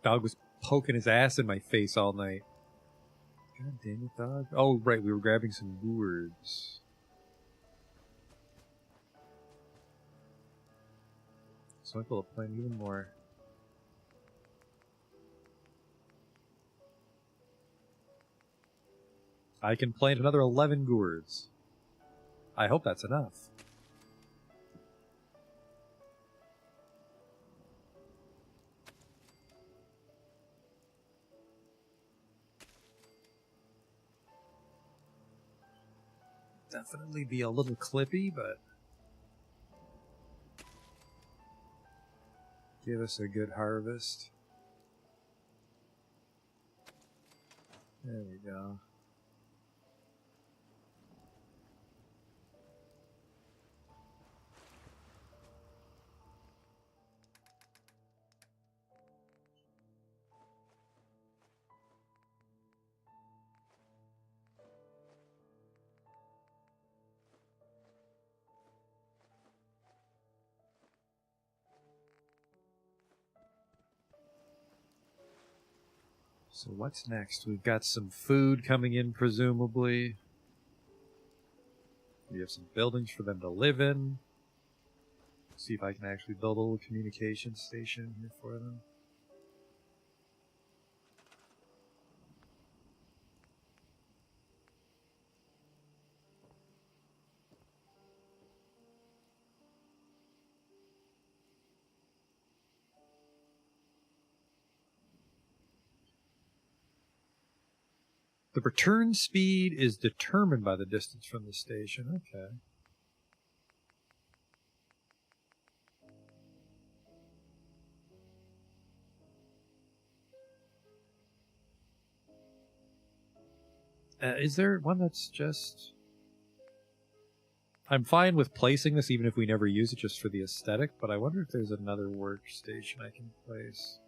Dog was poking his ass in my face all night. God damn it, dog. Oh, right, we were grabbing some gourds. So I'm able to plant even more. I can plant another 11 gourds. I hope that's enough. Definitely be a little clippy, but give us a good harvest. There we go. So what's next? We've got some food coming in, presumably. We have some buildings for them to live in. See if I can actually build a little communication station here for them. The return speed is determined by the distance from the station. Okay. Is there one that's just... I'm fine with placing this even if we never use it just for the aesthetic, but I wonder if there's another workstation I can place.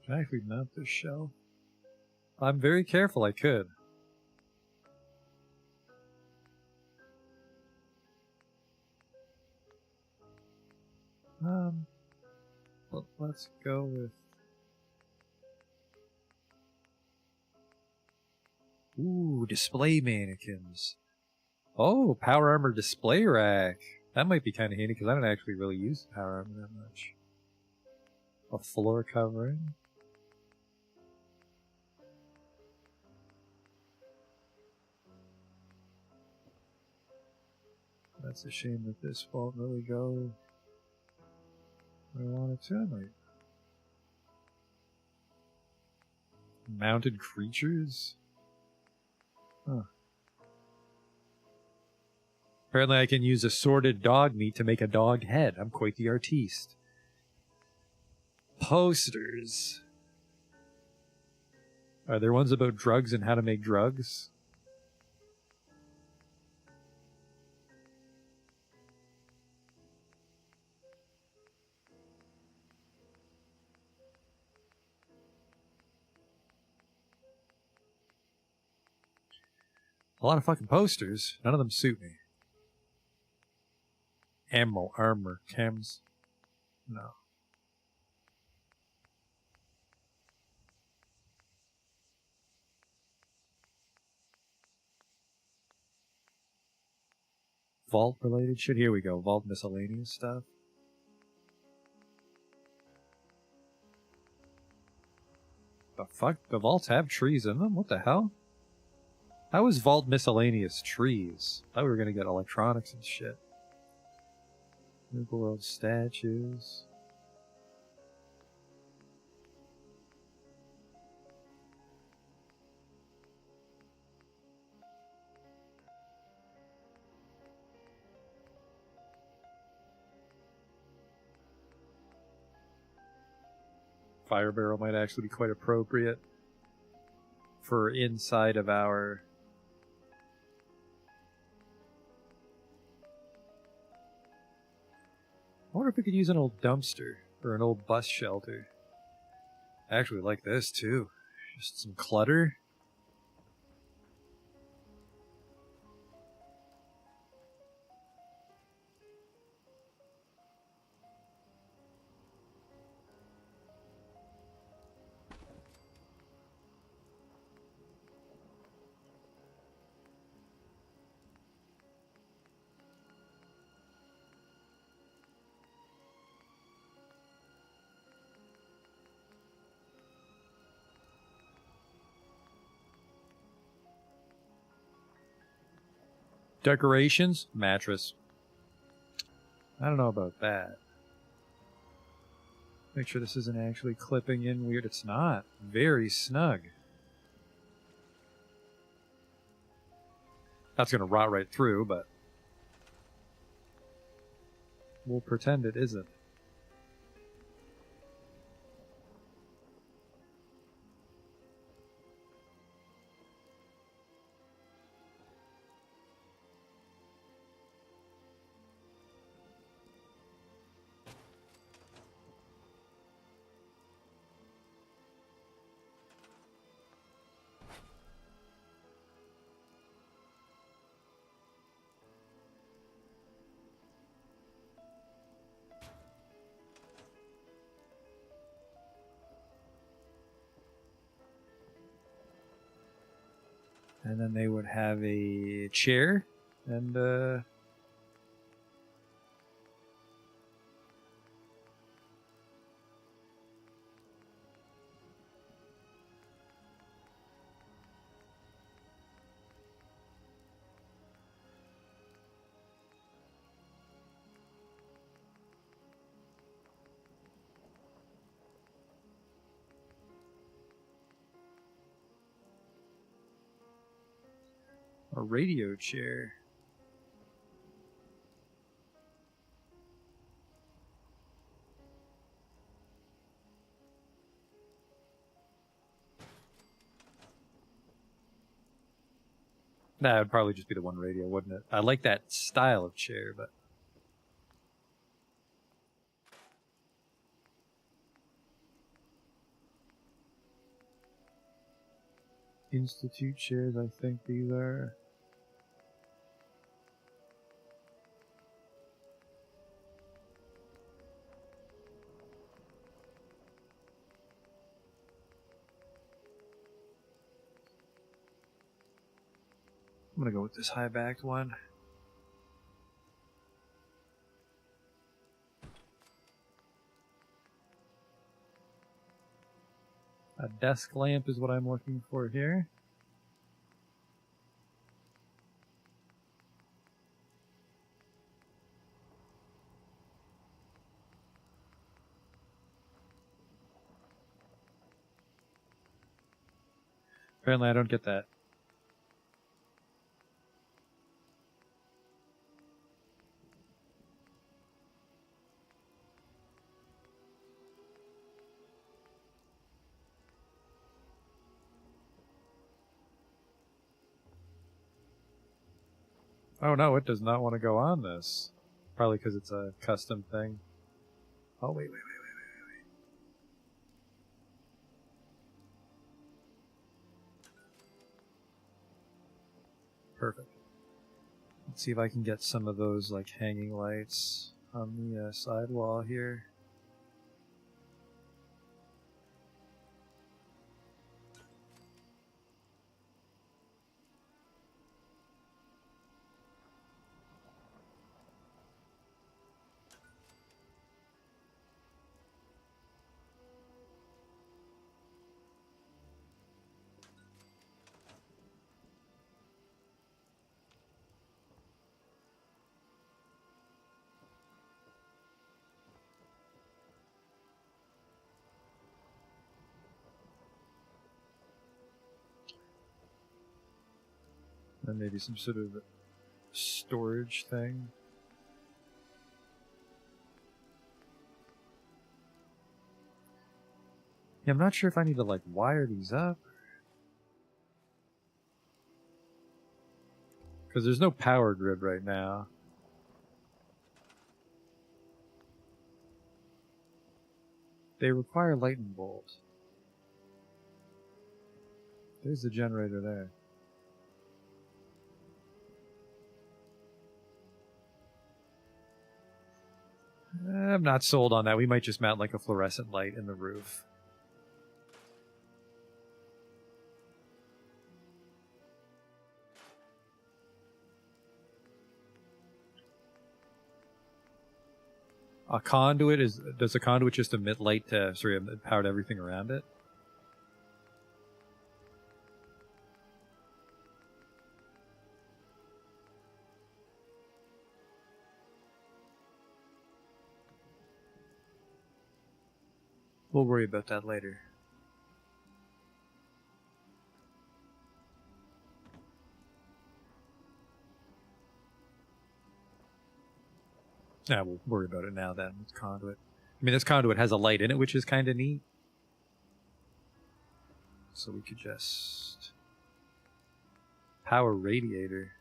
Can I actually mount this shell? I'm very careful I could. Let's go with... Ooh, display mannequins. Oh, power armor display rack. That might be kind of handy because I don't actually really use the power armor that much. A floor covering. That's a shame that this won't really go where I want it to. I might. Mounted creatures? Huh. Apparently I can use assorted dog meat to make a dog head. I'm quite the artiste. Posters. Are there ones about drugs and how to make drugs? A lot of fucking posters. None of them suit me. Ammo, armor, chems. No. Vault related shit. Here we go. Vault miscellaneous stuff. The fuck? The vaults have trees in them? What the hell? How is vault miscellaneous trees? I thought we were gonna get electronics and shit. Nuka World statues. Fire barrel might actually be quite appropriate for inside of our... I wonder if we could use an old dumpster or an old bus shelter. I actually like this too. Just some clutter. Decorations, mattress. I don't know about that. Make sure this isn't actually clipping in weird. It's not. Very snug. That's going to rot right through, but we'll pretend it isn't. And then they would have a chair and a radio chair. That would probably just be the one radio, wouldn't it? I like that style of chair, but... Institute chairs, I think these are... I'm gonna go with this high-backed one. A desk lamp is what I'm looking for here. Apparently I don't get that. Oh no, it does not want to go on this. Probably because it's a custom thing. Oh, wait. Perfect. Let's see if I can get some of those like hanging lights on the side wall here. And maybe some sort of storage thing. Yeah, I'm not sure if I need to like wire these up. Because there's no power grid right now. They require lightning bolt. There's the generator there. I'm not sold on that. We might just mount like a fluorescent light in the roof. A conduit is... Does a conduit just emit light to power everything around it? We'll worry about that later. Yeah, we'll worry about it now then. It's conduit. I mean, this conduit has a light in it, which is kind of neat. So we could just... Power radiator.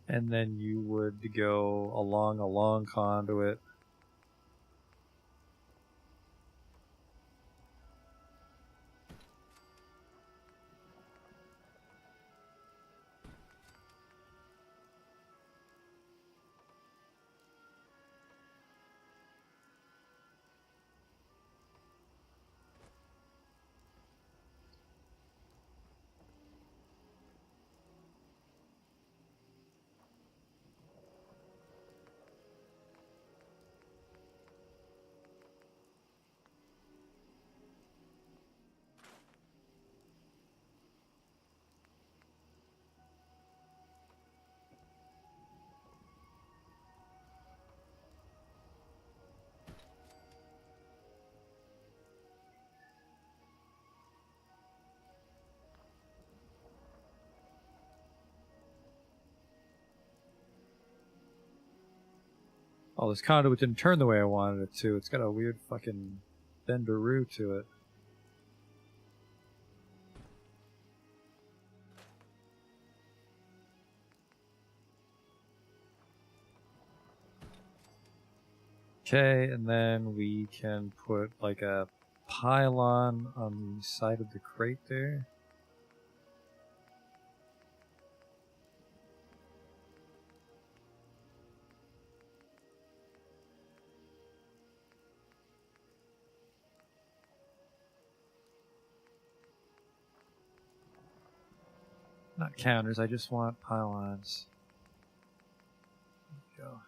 And then you would go along a long conduit. Oh, this conduit didn't turn the way I wanted it to. It's got a weird fucking benderoo to it. Okay, and then we can put like a pylon on the side of the crate there. Not counters, I just want pylons. There we go.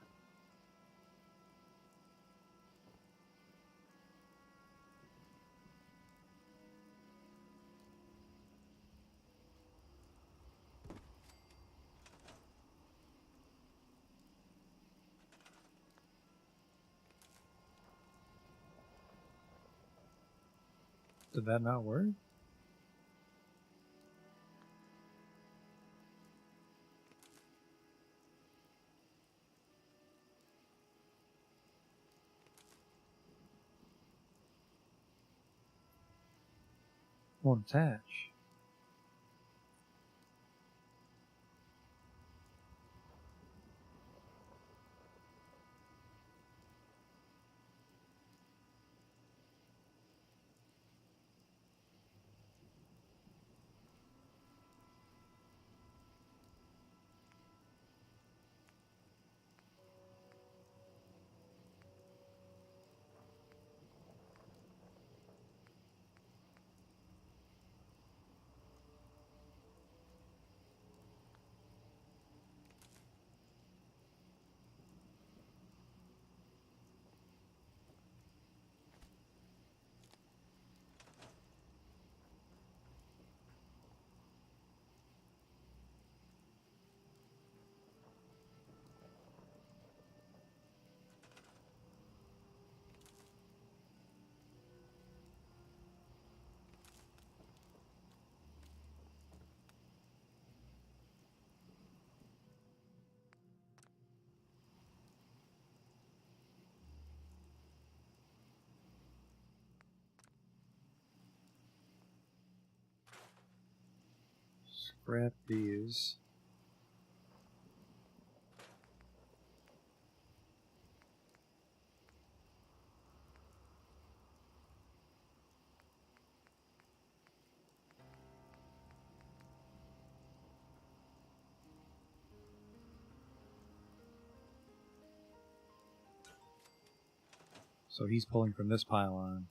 Did that not work? Won't attach. Scrap these. So he's pulling from this pylon.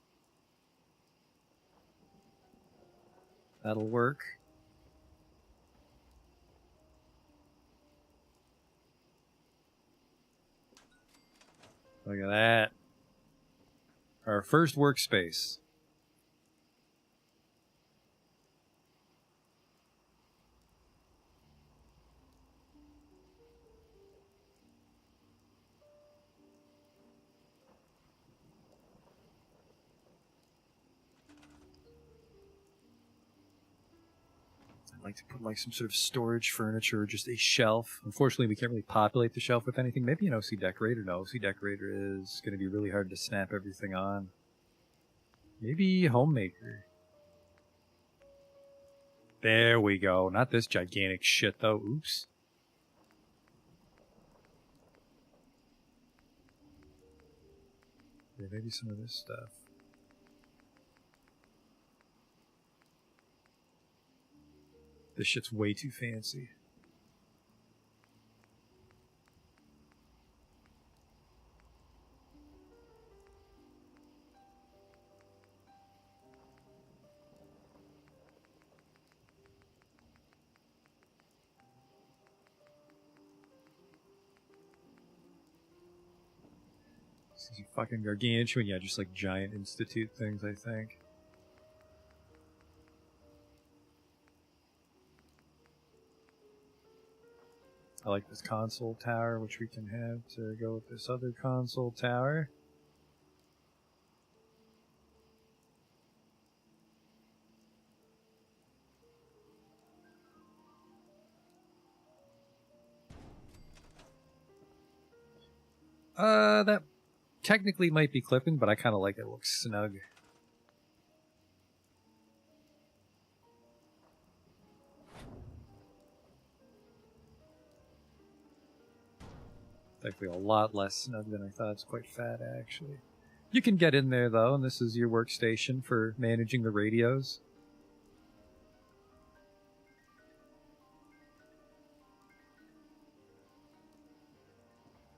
That'll work. Look at that. Our first workspace. I'd like to put like some sort of storage furniture or just a shelf. Unfortunately, we can't really populate the shelf with anything. Maybe an OC decorator. No, OC decorator is going to be really hard to snap everything on. Maybe homemaker. There we go. Not this gigantic shit, though. Oops. Yeah, maybe some of this stuff. This shit's way too fancy. This is fucking gargantuan. Yeah, just like giant institute things, I think. I like this console tower, which we can have to go with this other console tower. That technically might be clipping, but I kind of like it. It looks snug. Actually a lot less snug than I thought. It's quite fat, actually. You can get in there, though, and this is your workstation for managing the radios.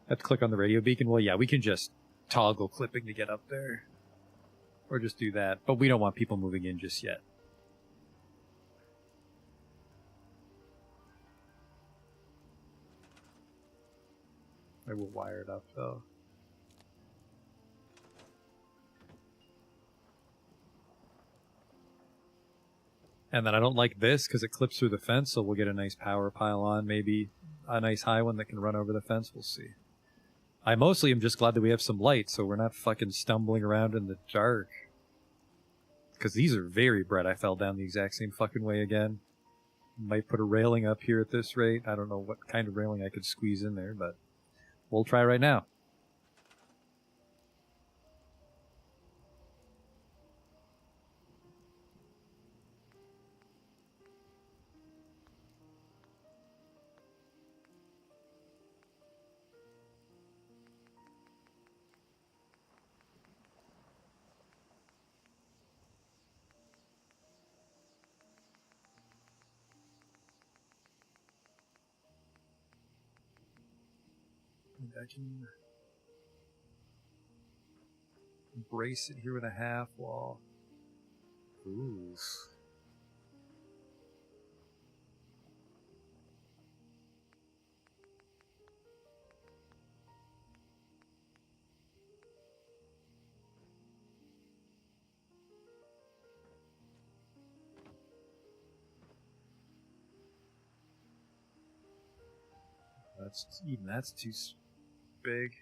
Have to click on the radio beacon. Well, yeah, we can just toggle clipping to get up there. Or just do that. But we don't want people moving in just yet. I will wire it up, though. And then I don't like this because it clips through the fence, so we'll get a nice power pylon, maybe a nice high one that can run over the fence. We'll see. I mostly am just glad that we have some light, so we're not fucking stumbling around in the dark. Because these are very bright. I fell down the exact same fucking way again. Might put a railing up here at this rate. I don't know what kind of railing I could squeeze in there, but we'll try right now. I can brace it here with a half wall. Ooh. That's too big.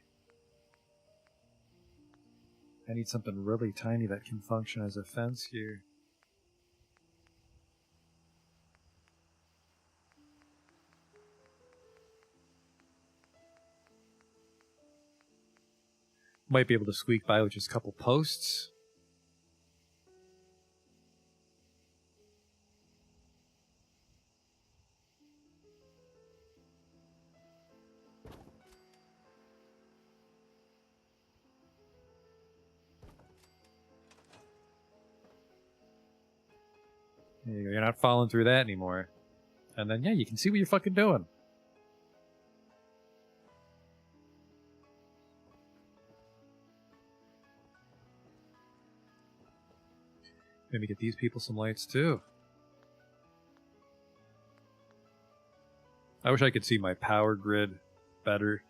I need something really tiny that can function as a fence here. Might be able to squeak by with just a couple posts. There you go. You're not falling through that anymore. And then, yeah, you can see what you're fucking doing. Maybe get these people some lights too. I wish I could see my power grid better.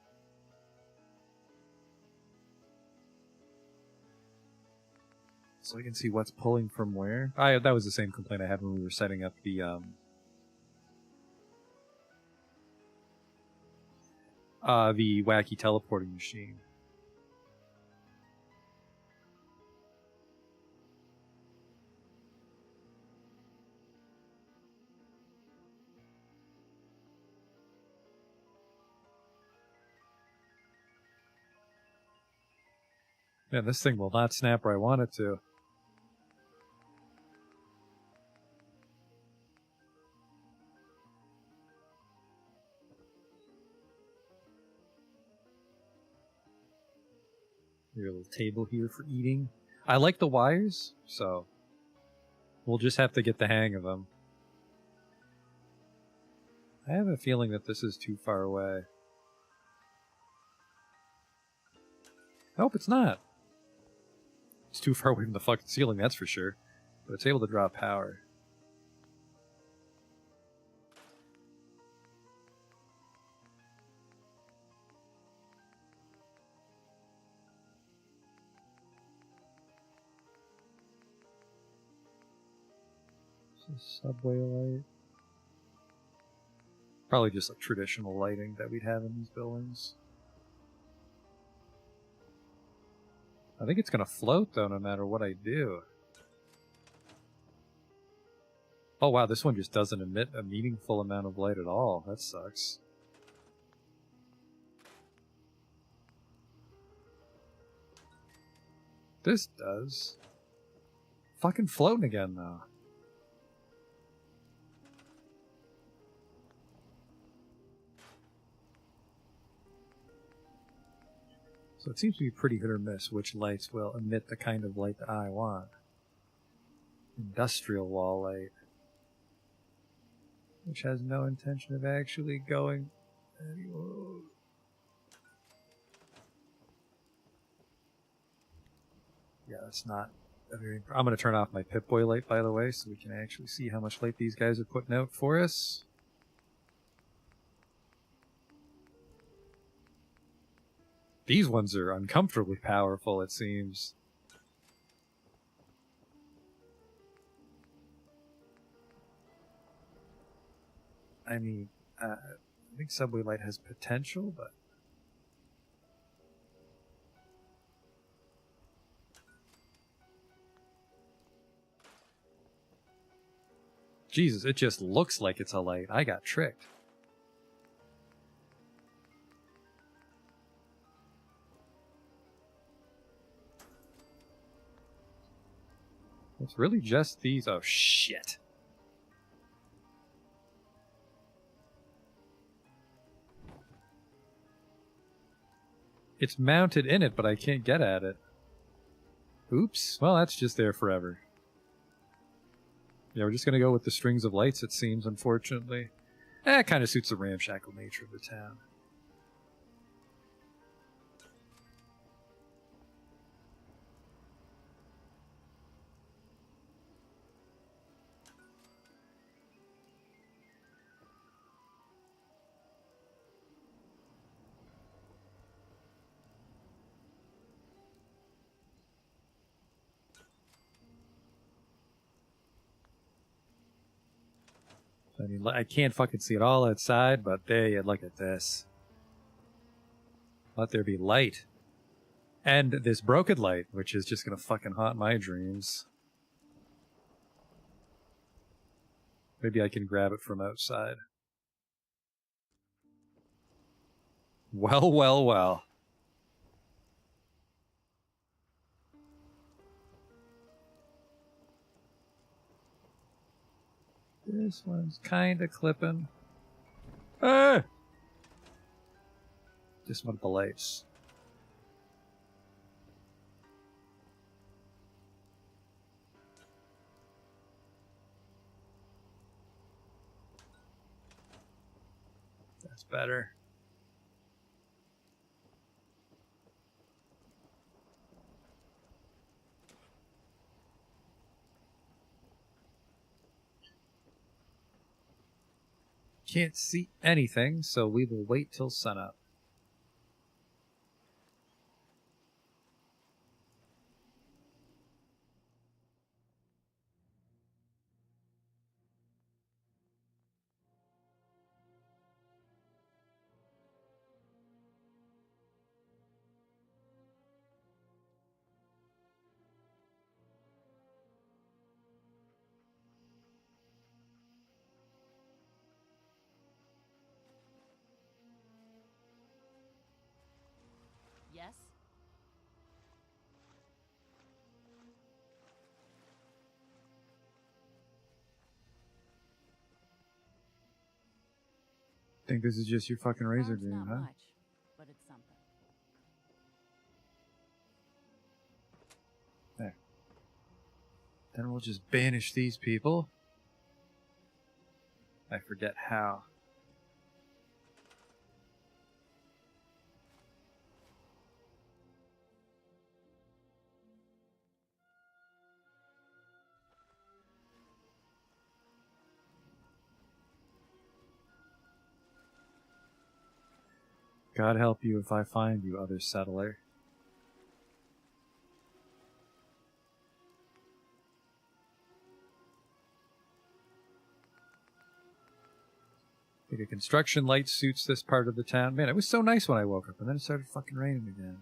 So I can see what's pulling from where. That was the same complaint I had when we were setting up the wacky teleporting machine. Man, this thing will not snap where I want it to. Your little table here for eating. I like the wires, so we'll just have to get the hang of them. I have a feeling that this is too far away. Nope, it's not. It's too far away from the fucking ceiling, that's for sure. But it's able to draw power. Subway light. Probably just like traditional lighting that we'd have in these buildings. I think it's gonna float though, no matter what I do. Oh wow, this one just doesn't emit a meaningful amount of light at all. That sucks. This does. Fucking floating again though. So it seems to be pretty hit or miss which lights will emit the kind of light that I want. Industrial wall light. Which has no intention of actually going anywhere. Yeah, that's not a very... I'm going to turn off my Pip-Boy light, by the way, so we can actually see how much light these guys are putting out for us. These ones are uncomfortably powerful, it seems. I mean, I think Subway Light has potential, but... Jesus, it just looks like it's a light. I got tricked. It's really just these. Oh, shit. It's mounted in it, but I can't get at it. Oops. Well, that's just there forever. Yeah, we're just going to go with the strings of lights, it seems, unfortunately. It kind of suits the ramshackle nature of the town. I mean, I can't fucking see it all outside, but there you look at this. Let there be light. And this broken light, which is just gonna fucking haunt my dreams. Maybe I can grab it from outside. Well, well, well. This one's kind of clipping. Ah! Just one of the lights. That's better. Can't see anything, so we will wait till sunup. Yes? Think this is just your fucking razor Farm's green, not huh? much, but it's something. There. Then we'll just banish these people. I forget how. God help you if I find you, other settler. Think a construction light suits this part of the town. Man, it was so nice when I woke up, and then it started fucking raining again.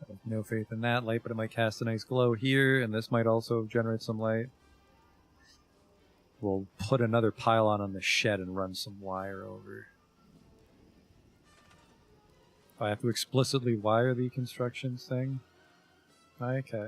I have no faith in that light, but it might cast a nice glow here, and this might also generate some light. We'll put another pylon on the shed and run some wire over. I have to explicitly wire the constructions thing? Okay.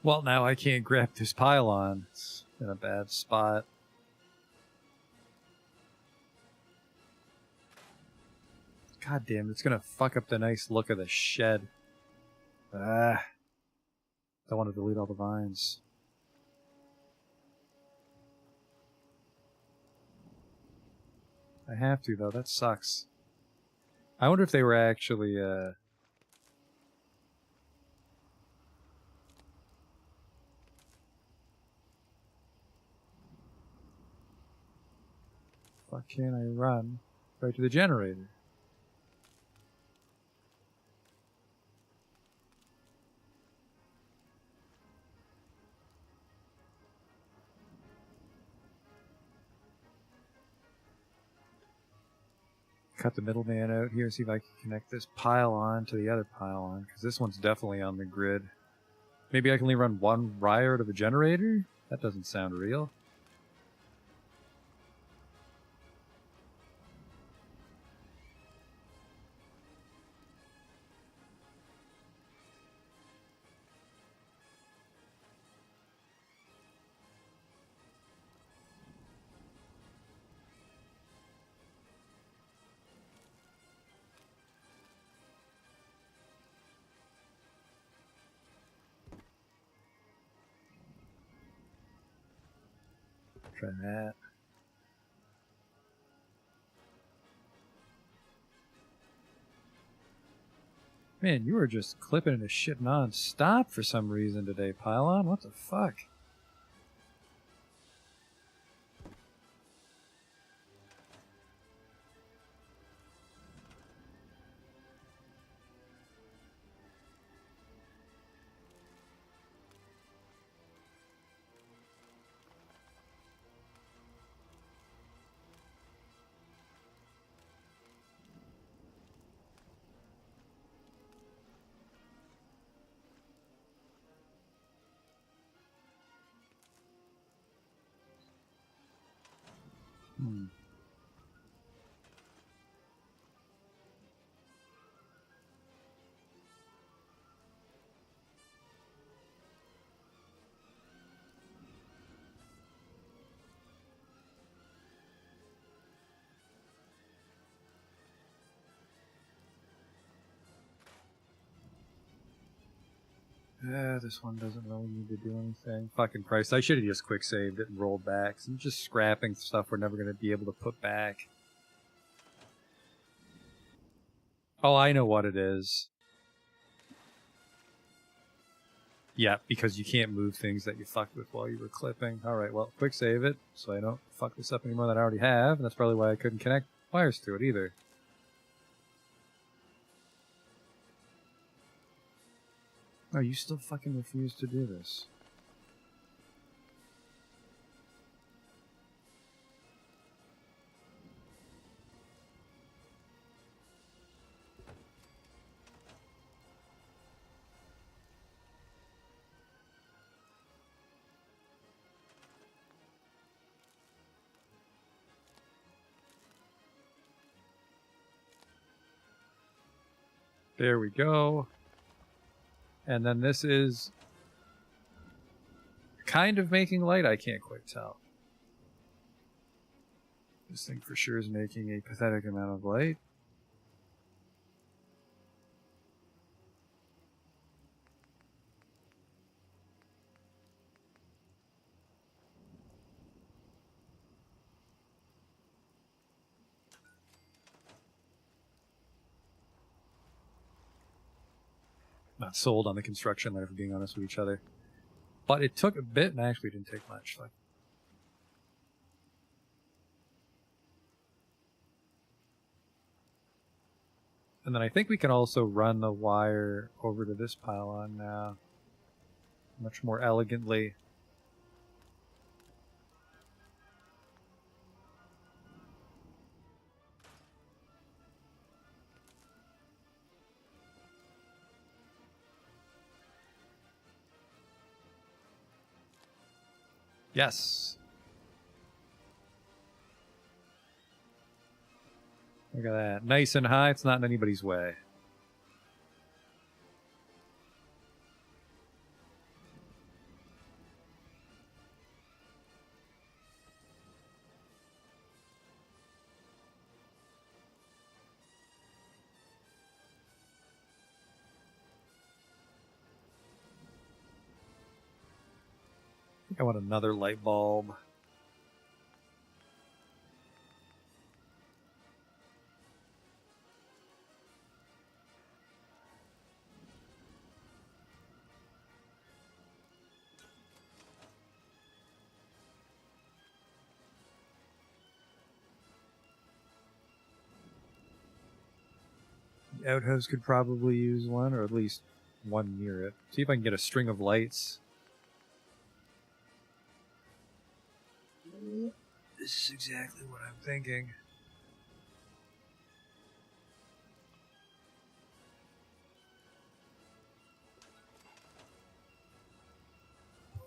Well, now I can't grab this pylon. It's in a bad spot. God damn, it's gonna fuck up the nice look of the shed. Ah. Don't want to delete all the vines. I have to, though. That sucks. I wonder if they were actually, fuck can I run? Right to the generator. Cut the middleman out here, see if I can connect this pylon to the other pylon, because this one's definitely on the grid. Maybe I can only run one wire out of a generator? That doesn't sound real. Try that. Man, you were just clipping into shit non-stop for some reason today, Pylon. What the fuck? This one doesn't really need to do anything. Fucking Christ, I should have just quick saved it and rolled back. I'm just scrapping stuff we're never going to be able to put back. Oh, I know what it is. Yeah, because you can't move things that you fucked with while you were clipping. Alright, well, quick save it, so I don't fuck this up anymore that I already have, and that's probably why I couldn't connect wires to it either. Oh, you still fucking refuse to do this. There we go. And then this is kind of making light. I can't quite tell. This thing for sure is making a pathetic amount of light. Not sold on the construction there, for being honest with each other. But it took a bit, and actually didn't take much. Like, and then I think we can also run the wire over to this pylon now. Much more elegantly. Yes. Look at that. Nice and high. It's not in anybody's way. I want another light bulb. The outhouse could probably use one, or at least one near it. See if I can get a string of lights. This is exactly what I'm thinking.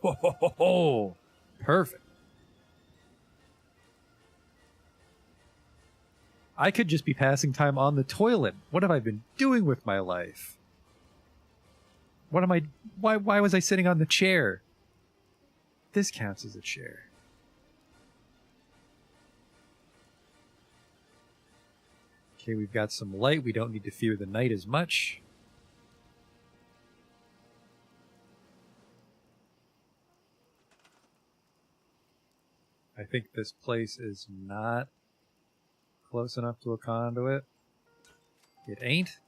Ho, ho, ho, ho. Perfect. I could just be passing time on the toilet. What have I been doing with my life? What am I... Why was I sitting on the chair? This counts as a chair. Okay, we've got some light. We don't need to fear the night as much. I think this place is not close enough to a conduit. It ain't.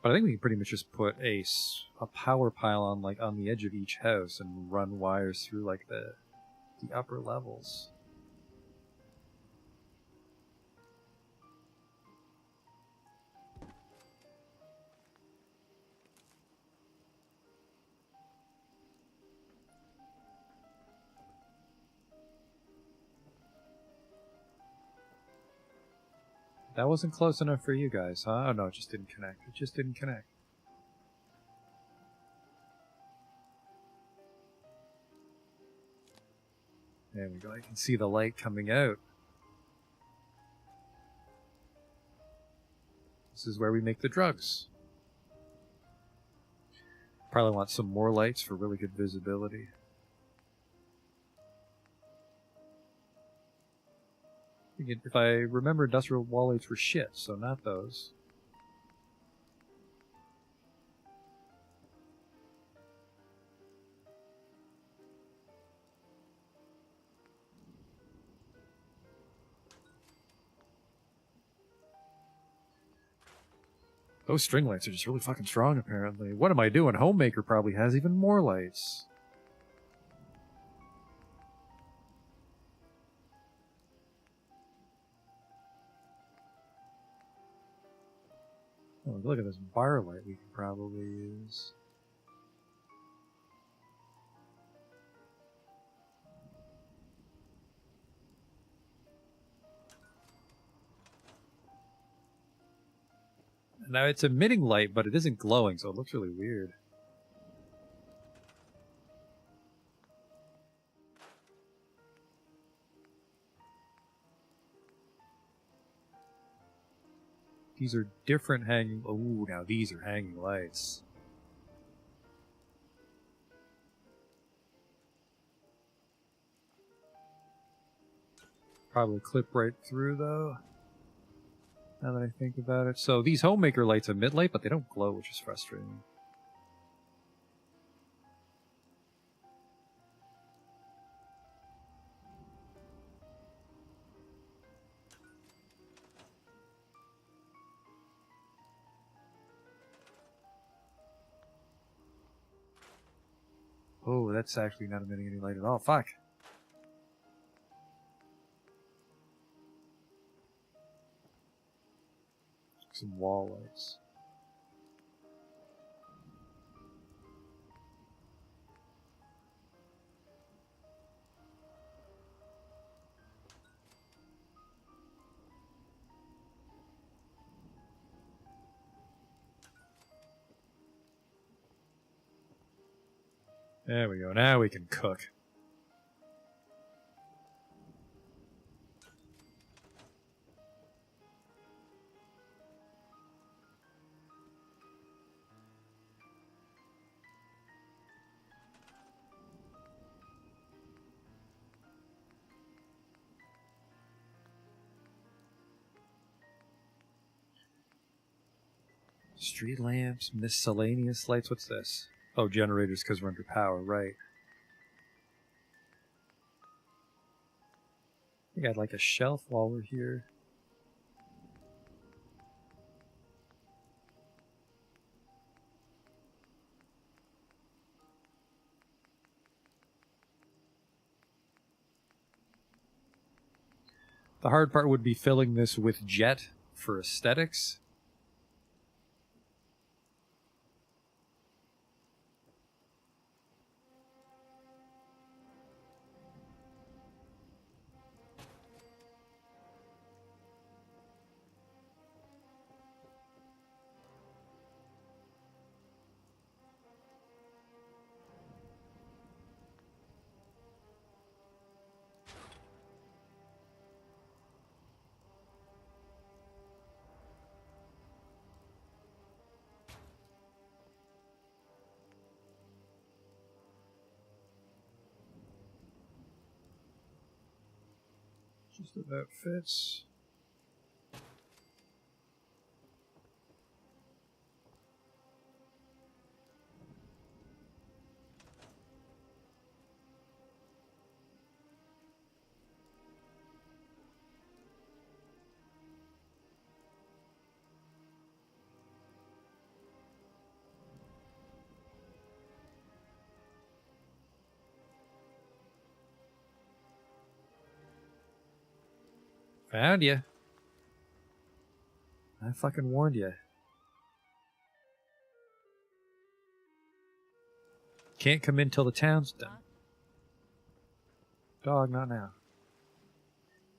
But I think we can pretty much just put a power pylon like on the edge of each house and run wires through like the upper levels. That wasn't close enough for you guys, huh? Oh no, it just didn't connect. It just didn't connect. There we go. I can see the light coming out. This is where we make the drugs. Probably want some more lights for really good visibility. If I remember, industrial wall lights were shit, so not those. Those string lights are just really fucking strong, apparently. What am I doing? Homemaker probably has even more lights. Oh, look at this bar light we can probably use. Now it's emitting light, but it isn't glowing, so it looks really weird. These are different hanging... Ooh, now these are hanging lights. Probably clip right through, though. Now that I think about it. So these homemaker lights emit light, but they don't glow, which is frustrating. Oh, that's actually not emitting any light at all. Fuck. Some wall lights. There we go. Now we can cook. Street lamps, miscellaneous lights. What's this? Oh, generators because we're under power, right. I think I'd like a shelf while we're here. The hard part would be filling this with jet for aesthetics. Just about fits. Found you. I fucking warned you. Can't come in till the town's done. Dog, not now.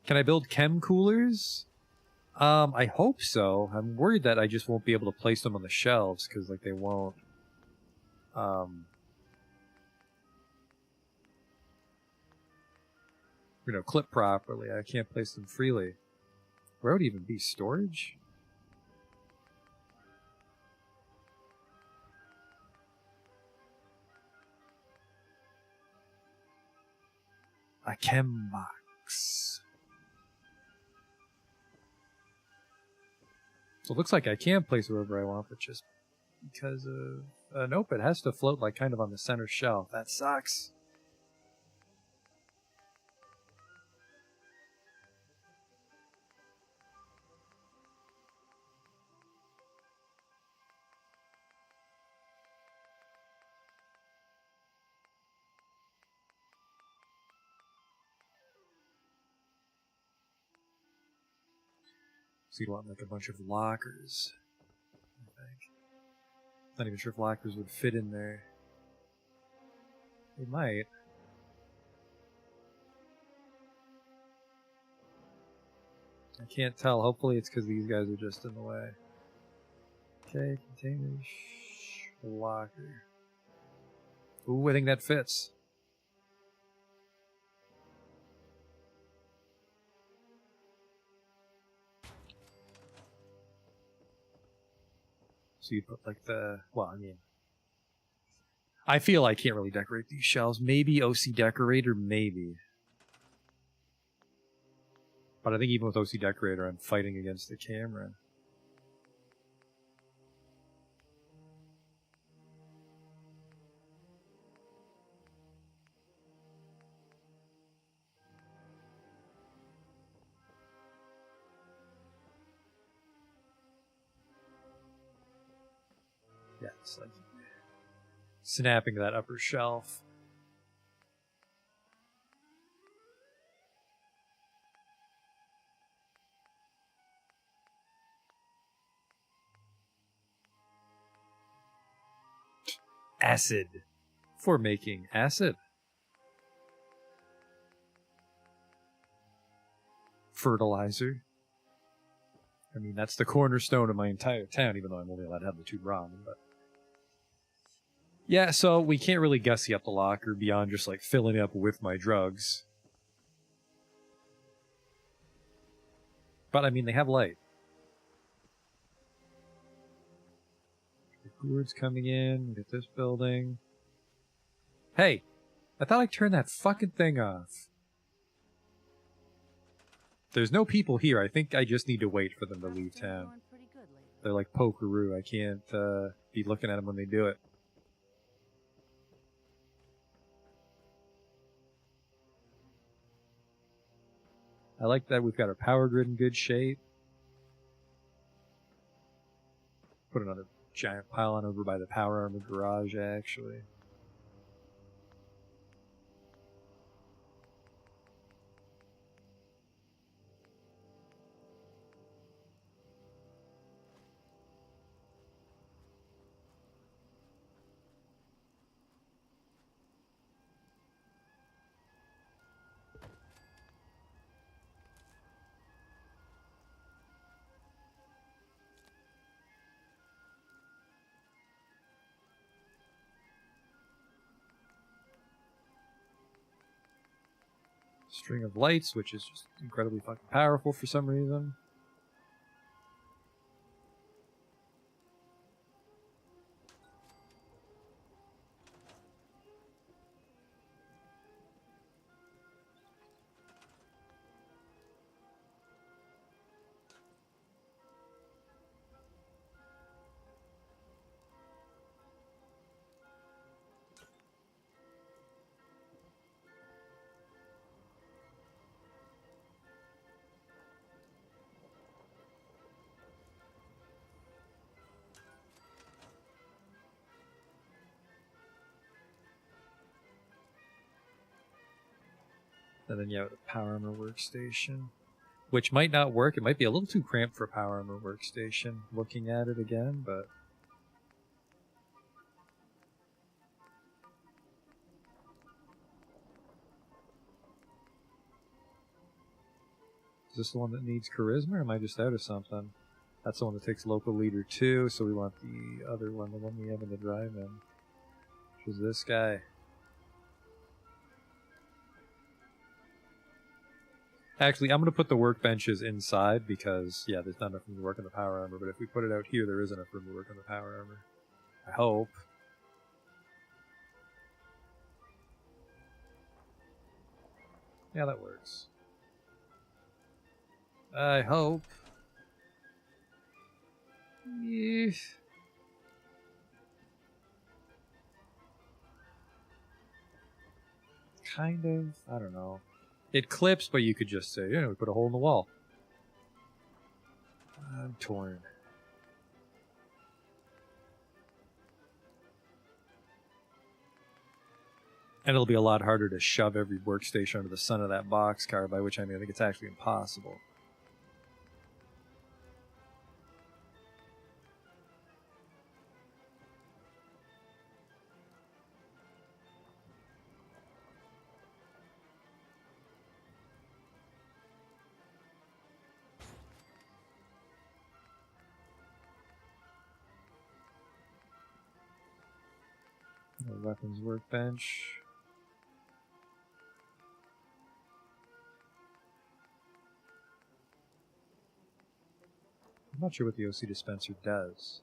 Can I build chem coolers? I hope so. I'm worried that I just won't be able to place them on the shelves because, like, they won't. Clip properly. I can't place them freely. Where would even be storage? A chem box. So it looks like I can place wherever I want, but just because of... nope, it has to float like kind of on the center shelf. That sucks. So you'd want like a bunch of lockers, I think. Not even sure if lockers would fit in there. They might. I can't tell. Hopefully it's because these guys are just in the way. Okay, containers, locker. Ooh, I think that fits. So you put like the, well, I mean, I feel I can't really decorate these shelves. Maybe OC Decorator, maybe. But I think even with OC Decorator, I'm fighting against the camera. Yeah, it's like snapping that upper shelf. Acid. For making acid. Fertilizer. I mean, that's the cornerstone of my entire town, even though I'm only allowed to have the 2 ramen, but... Yeah, so we can't really gussy up the locker beyond just, like, filling it up with my drugs. But, I mean, they have light. The gourds coming in, get this building. Hey! I thought I turned that fucking thing off. There's no people here. I think I just need to wait for them to leave town. They're like pokeroo. I can't be looking at them when they do it. I like that we've got our power grid in good shape. Put another giant pylon over by the power armor garage, actually. String of lights, which is just incredibly fucking powerful for some reason. And then, yeah, the power armor workstation, which might not work. It might be a little too cramped for a power armor workstation, looking at it again, but... Is this the one that needs charisma, or am I just out of something? That's the one that takes local leader 2, so we want the other one, the one we have in the drive-in, which is this guy. Actually, I'm going to put the workbenches inside because, yeah, there's not enough room to work on the power armor, but if we put it out here, there is enough room to work on the power armor. I hope. Yeah, that works. I hope. Yeesh. Kind of. I don't know. It clips, but you could just say, you know, we put a hole in the wall. I'm torn. And it'll be a lot harder to shove every workstation under the sun of that boxcar, by which I mean I think it's actually impossible. The weapons workbench. I'm not sure what the OC dispenser does.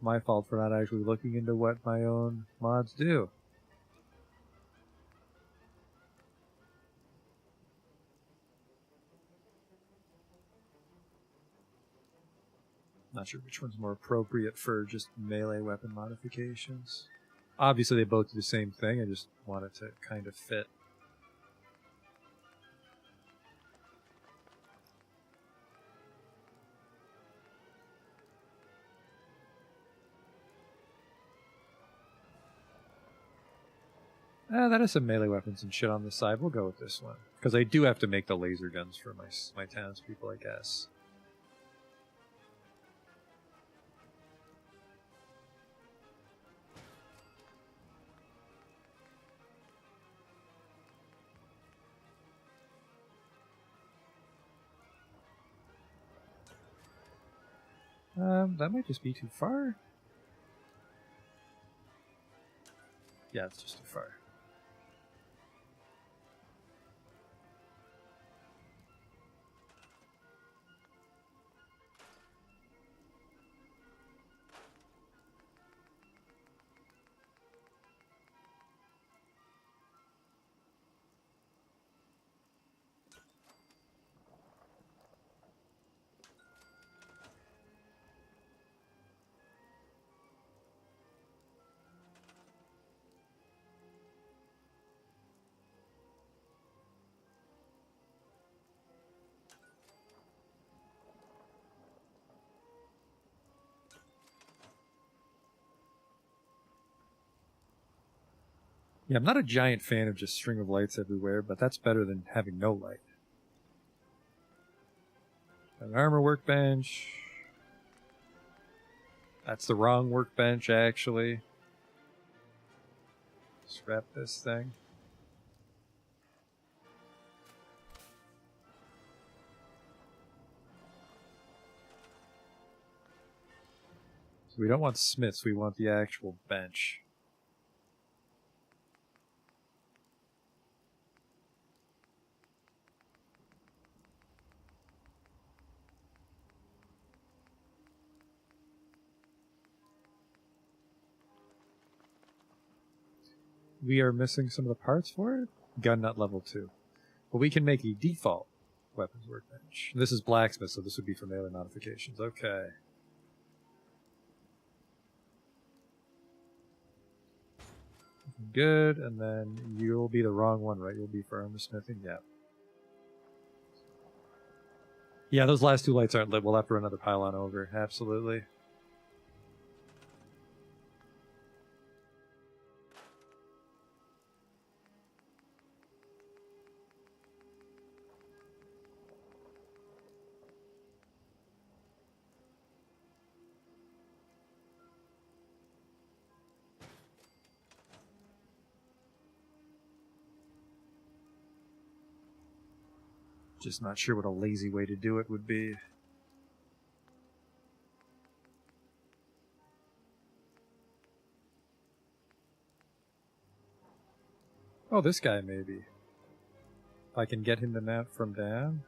My fault for not actually looking into what my own mods do. Not sure which one's more appropriate for just melee weapon modifications. Obviously they both do the same thing, I just want it to kind of fit. That has some melee weapons and shit on the side. We'll go with this one. Because I do have to make the laser guns for my townspeople, I guess. That might just be too far. Yeah, it's just too far. Yeah, I'm not a giant fan of just string of lights everywhere, but that's better than having no light. An armor workbench. That's the wrong workbench, actually. Scrap this thing. So we don't want smiths, we want the actual bench. We are missing some of the parts for it. Gun nut level 2. But we can make a default weapons workbench. This is blacksmith, so this would be for melee modifications. Okay. Good, and then you'll be the wrong one, right? You'll be for armor smithing? Yeah. Yeah, those last 2 lights aren't lit. We'll have to run another pylon over. Absolutely. Just not sure what a lazy way to do it would be. Oh, this guy maybe. If I can get him to mount from down.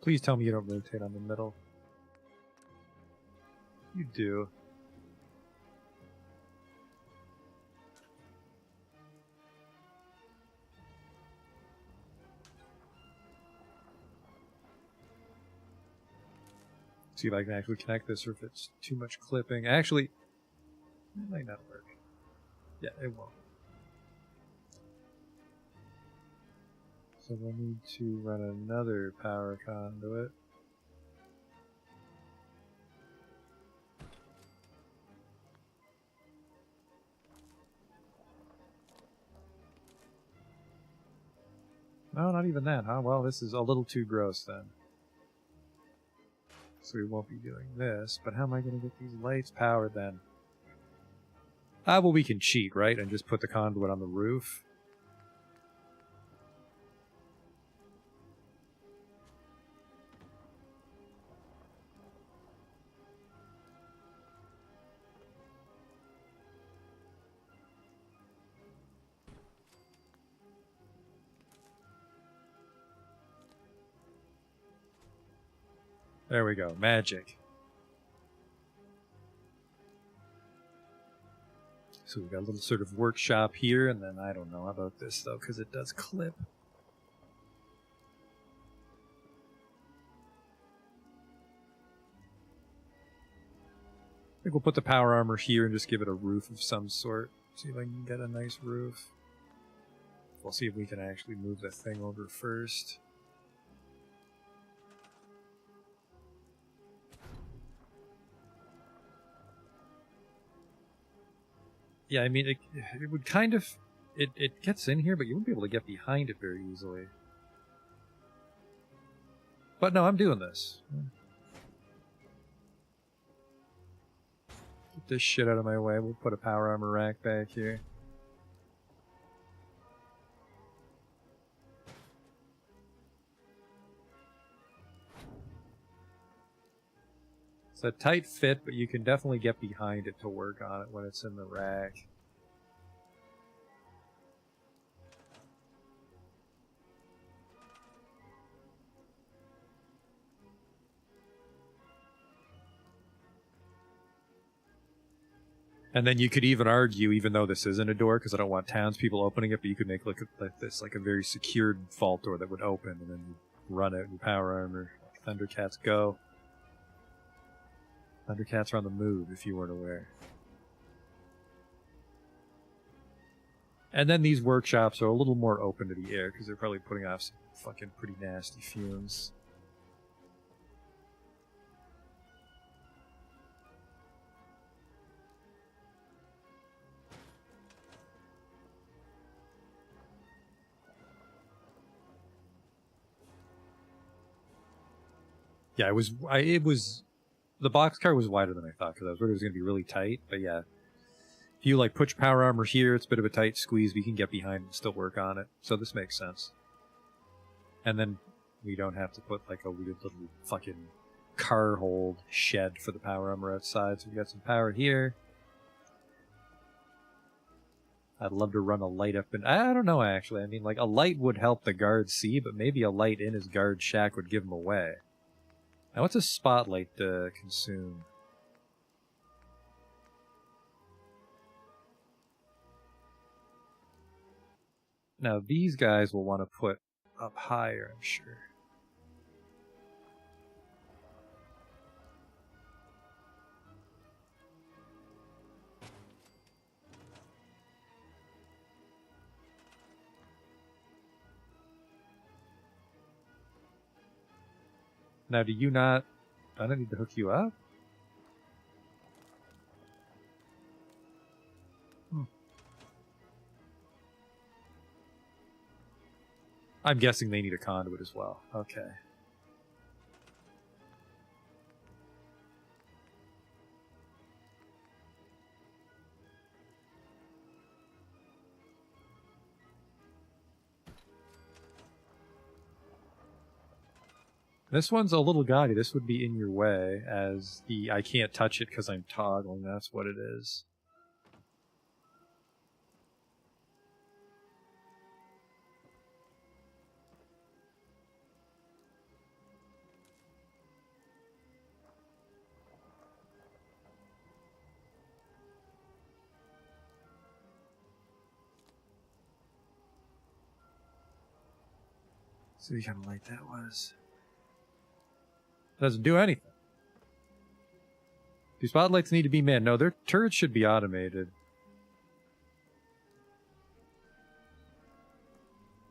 Please tell me you don't rotate on the middle. You do. See if I can actually connect this or if it's too much clipping. Actually, it might not work. Yeah, it won't. So we'll need to run another power conduit. No, not even that, huh? Well, this is a little too gross then. So we won't be doing this, but how am I going to get these lights powered then? Ah, well, we can cheat, right? And just put the conduit on the roof. There we go. Magic. So we've got a little sort of workshop here, and then I don't know about this, though, because it does clip. I think we'll put the power armor here and just give it a roof of some sort. See if I can get a nice roof. We'll see if we can actually move the thing over first. Yeah, I mean, it would kind of... It gets in here, but you wouldn't be able to get behind it very easily. But no, I'm doing this. Get this shit out of my way. We'll put a power armor rack back here. It's a tight fit, but you can definitely get behind it to work on it when it's in the rack. And then you could even argue, even though this isn't a door, because I don't want townspeople opening it, but you could make like this, like a very secured vault door that would open, and then you run it in power armor. Like Thundercats go. Thundercats are on the move, if you weren't aware. And then these workshops are a little more open to the air, because they're probably putting off some fucking pretty nasty fumes. Yeah, it was the boxcar was wider than I thought, because I was worried it was going to be really tight. But yeah, if you like put your power armor here, it's a bit of a tight squeeze, but you can get behind and still work on it. So this makes sense. And then we don't have to put like a weird little fucking car hold shed for the power armor outside. So we got some power here. I'd love to run a light up, and I don't know actually. I mean, like a light would help the guard see, but maybe a light in his guard shack would give him away. Now, what's a spotlight consume? Now, these guys will want to put up higher, I'm sure. Now, do you not... I don't need to hook you up? I'm guessing they need a conduit as well. Okay. This one's a little gaudy. This would be in your way as the I can't touch it because I'm toggling. That's what it is. See what kind of light that was. Doesn't do anything. Do spotlights need to be manned? No, their turrets should be automated.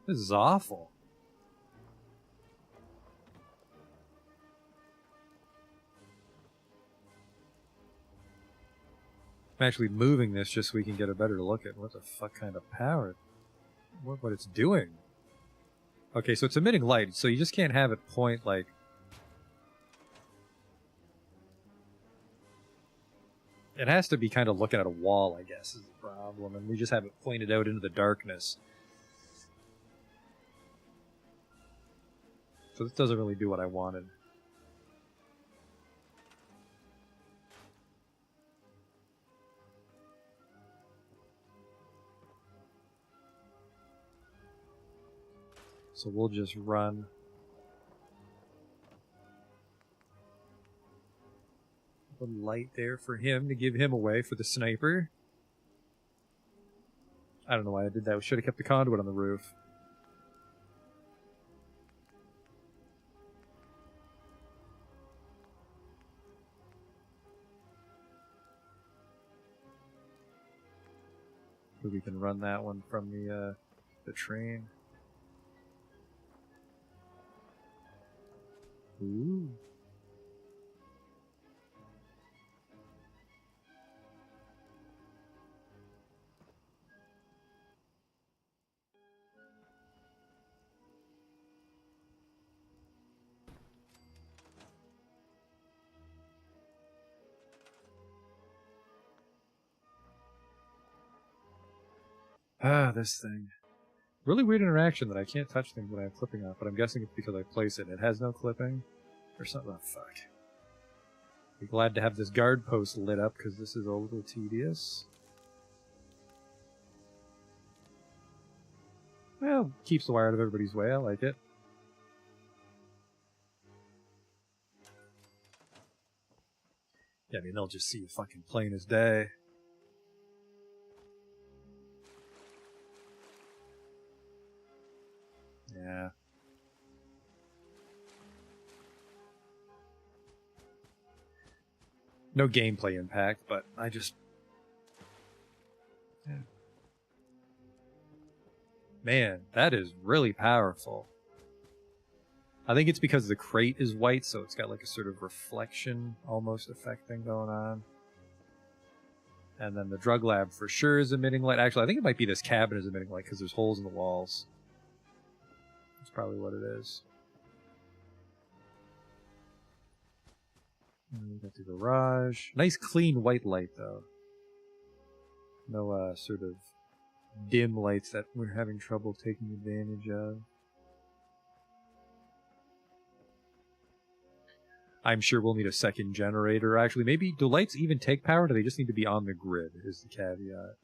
This is awful. I'm actually moving this just so we can get a better look at what the fuck kind of power, what it's doing. Okay, so it's emitting light, so you just can't have it point like... It has to be kind of looking at a wall, I guess, is the problem, and we just have it pointed out into the darkness. So this doesn't really do what I wanted. So we'll just run. A light there for him to give him away for the sniper. I don't know why I did that. We should have kept the conduit on the roof. So we can run that one from the train. Ooh. Ah, this thing. Really weird interaction that I can't touch things when I'm clipping off, but I'm guessing it's because I place it and it has no clipping. Or something. Oh, fuck. Be glad to have this guard post lit up because this is a little tedious. Well, keeps the wire out of everybody's way. I like it. Yeah, I mean, they'll just see you fucking plain as day. Yeah. No gameplay impact, but I just... Yeah. Man, that is really powerful. I think it's because the crate is white, so it's got like a sort of reflection almost effect thing going on. And then the drug lab for sure is emitting light. Actually, I think it might be this cabin is emitting light because there's holes in the walls. That's probably what it is. And we got the garage. Nice clean white light though. No sort of dim lights that we're having trouble taking advantage of. I'm sure we'll need a second generator. Actually, maybe do lights even take power? Or do they just need to be on the grid? Is the caveat.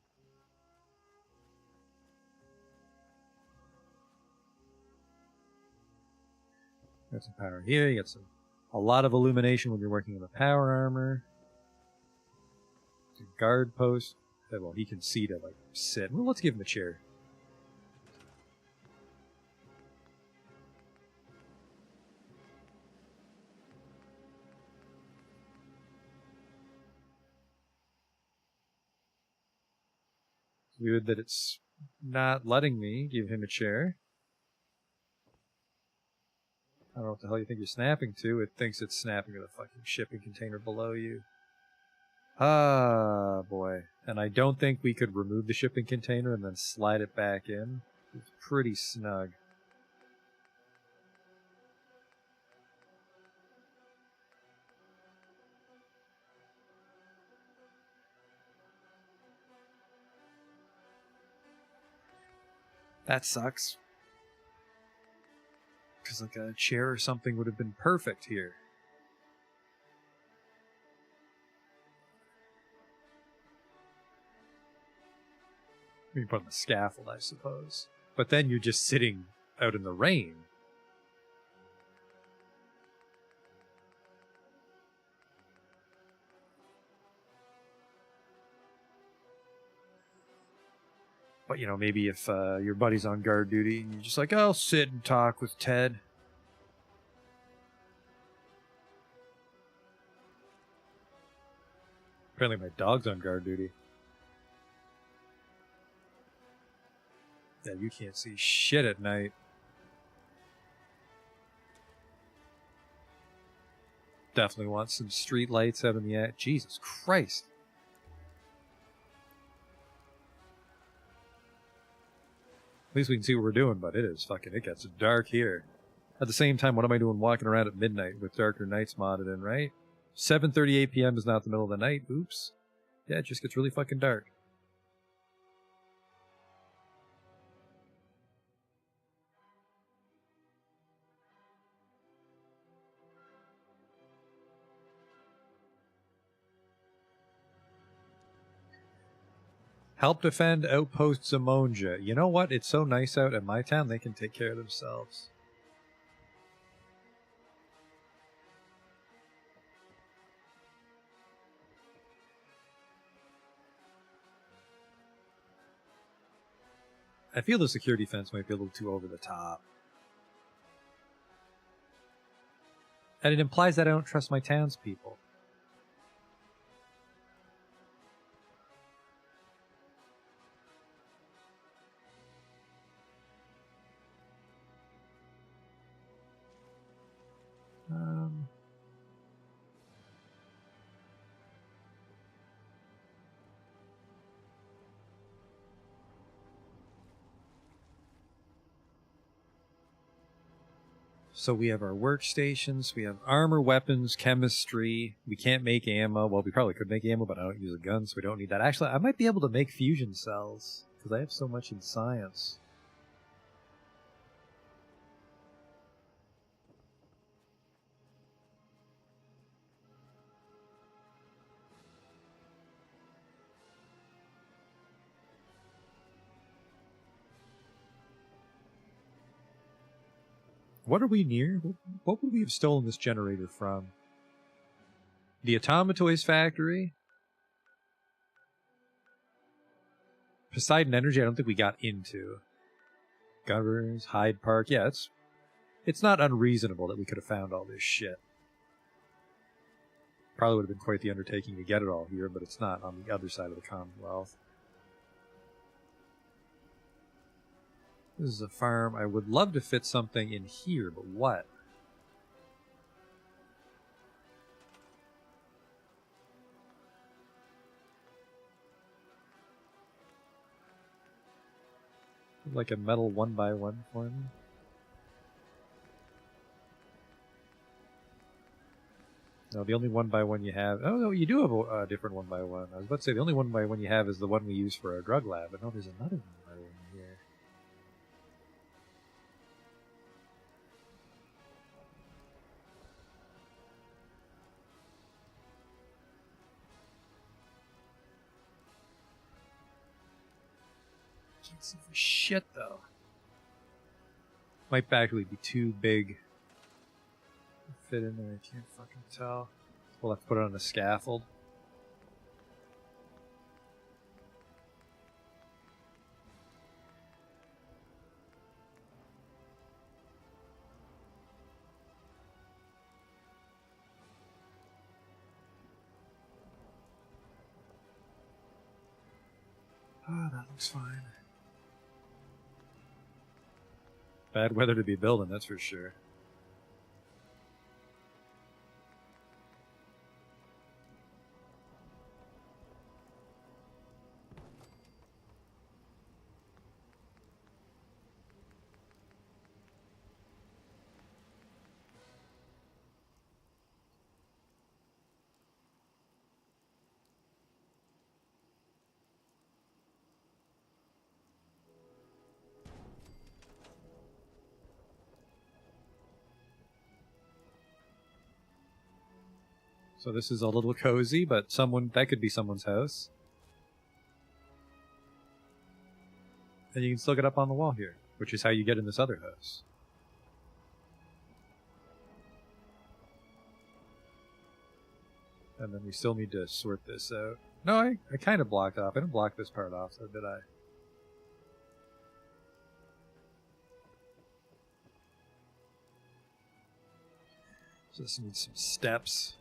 Got some power here. You got a lot of illumination when you're working on the power armor. Guard post. Well, he can see to like sit. Well, let's give him a chair. It's weird that it's not letting me give him a chair. I don't know what the hell you think you're snapping to. It thinks it's snapping to the fucking shipping container below you. Ah, boy. And I don't think we could remove the shipping container and then slide it back in. It's pretty snug. That sucks. Because like a chair or something would have been perfect here. You put on the scaffold, I suppose. But then you're just sitting out in the rain. But, you know, maybe if your buddy's on guard duty and you're just like, I'll sit and talk with Ted. Apparently my dog's on guard duty. Yeah, you can't see shit at night. Definitely want some street lights out in the air. Jesus Christ. At least we can see what we're doing, but it gets dark here. At the same time, what am I doing walking around at midnight with Darker Nights modded in, right? 7:38 p.m. is not the middle of the night. Oops. Yeah, it just gets really fucking dark. Help defend Outpost Zamonja. You know what? It's so nice out in my town, they can take care of themselves. I feel the security fence might be a little too over the top. And it implies that I don't trust my townspeople. So we have our workstations, we have armor, weapons, chemistry. We can't make ammo. Well, we probably could make ammo, but I don't use a gun, so we don't need that. Actually, I might be able to make fusion cells, because I have so much in science. What are we near? What would we have stolen this generator from? The Automatoys factory? Poseidon Energy, I don't think we got into. Governors, Hyde Park. Yeah, it's not unreasonable that we could have found all this shit. Probably would have been quite the undertaking to get it all here, but it's not on the other side of the Commonwealth. This is a farm. I would love to fit something in here, but what? Like a metal 1x1 for me? No, the only 1x1 you have... Oh, no, you do have a different 1x1. I was about to say, the only 1x1 you have is the one we use for our drug lab, but no, there's another 1x1 here. Can't see for shit, though. Might actually be too big to fit in there. I can't fucking tell. We'll have to put it on a scaffold. Ah, that looks fine. Bad weather to be building, that's for sure. So this is a little cozy, but that could be someone's house. And you can still get up on the wall here, which is how you get in this other house. And then we still need to sort this out. No, I kind of blocked off. I didn't block this part off, so did I? So this needs some steps.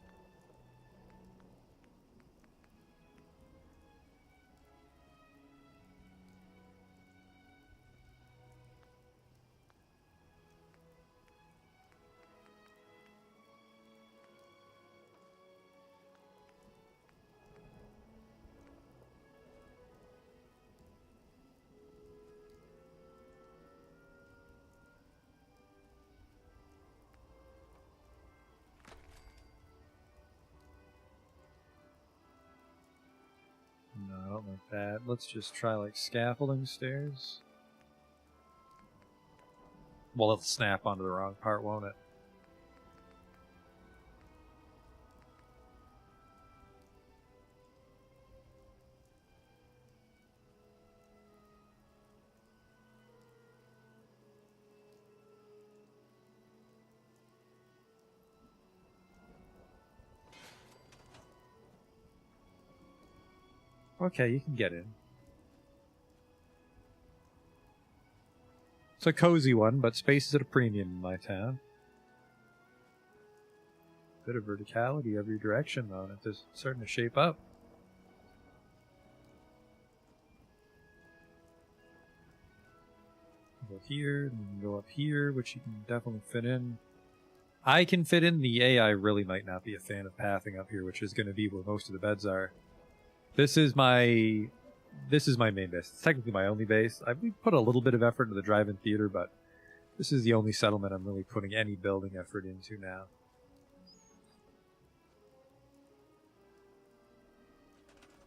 No, I don't like that. Let's just try like scaffolding stairs. Well, it'll snap onto the wrong part, won't it? Okay, you can get in. It's a cozy one, but space is at a premium in my town. Bit of verticality every direction on it. It's starting to shape up. Go here, and then go up here, which you can definitely fit in. I can fit in. The AI really might not be a fan of pathing up here, which is going to be where most of the beds are. This is my main base. It's technically my only base. I've put a little bit of effort into the drive-in theater, but this is the only settlement I'm really putting any building effort into now.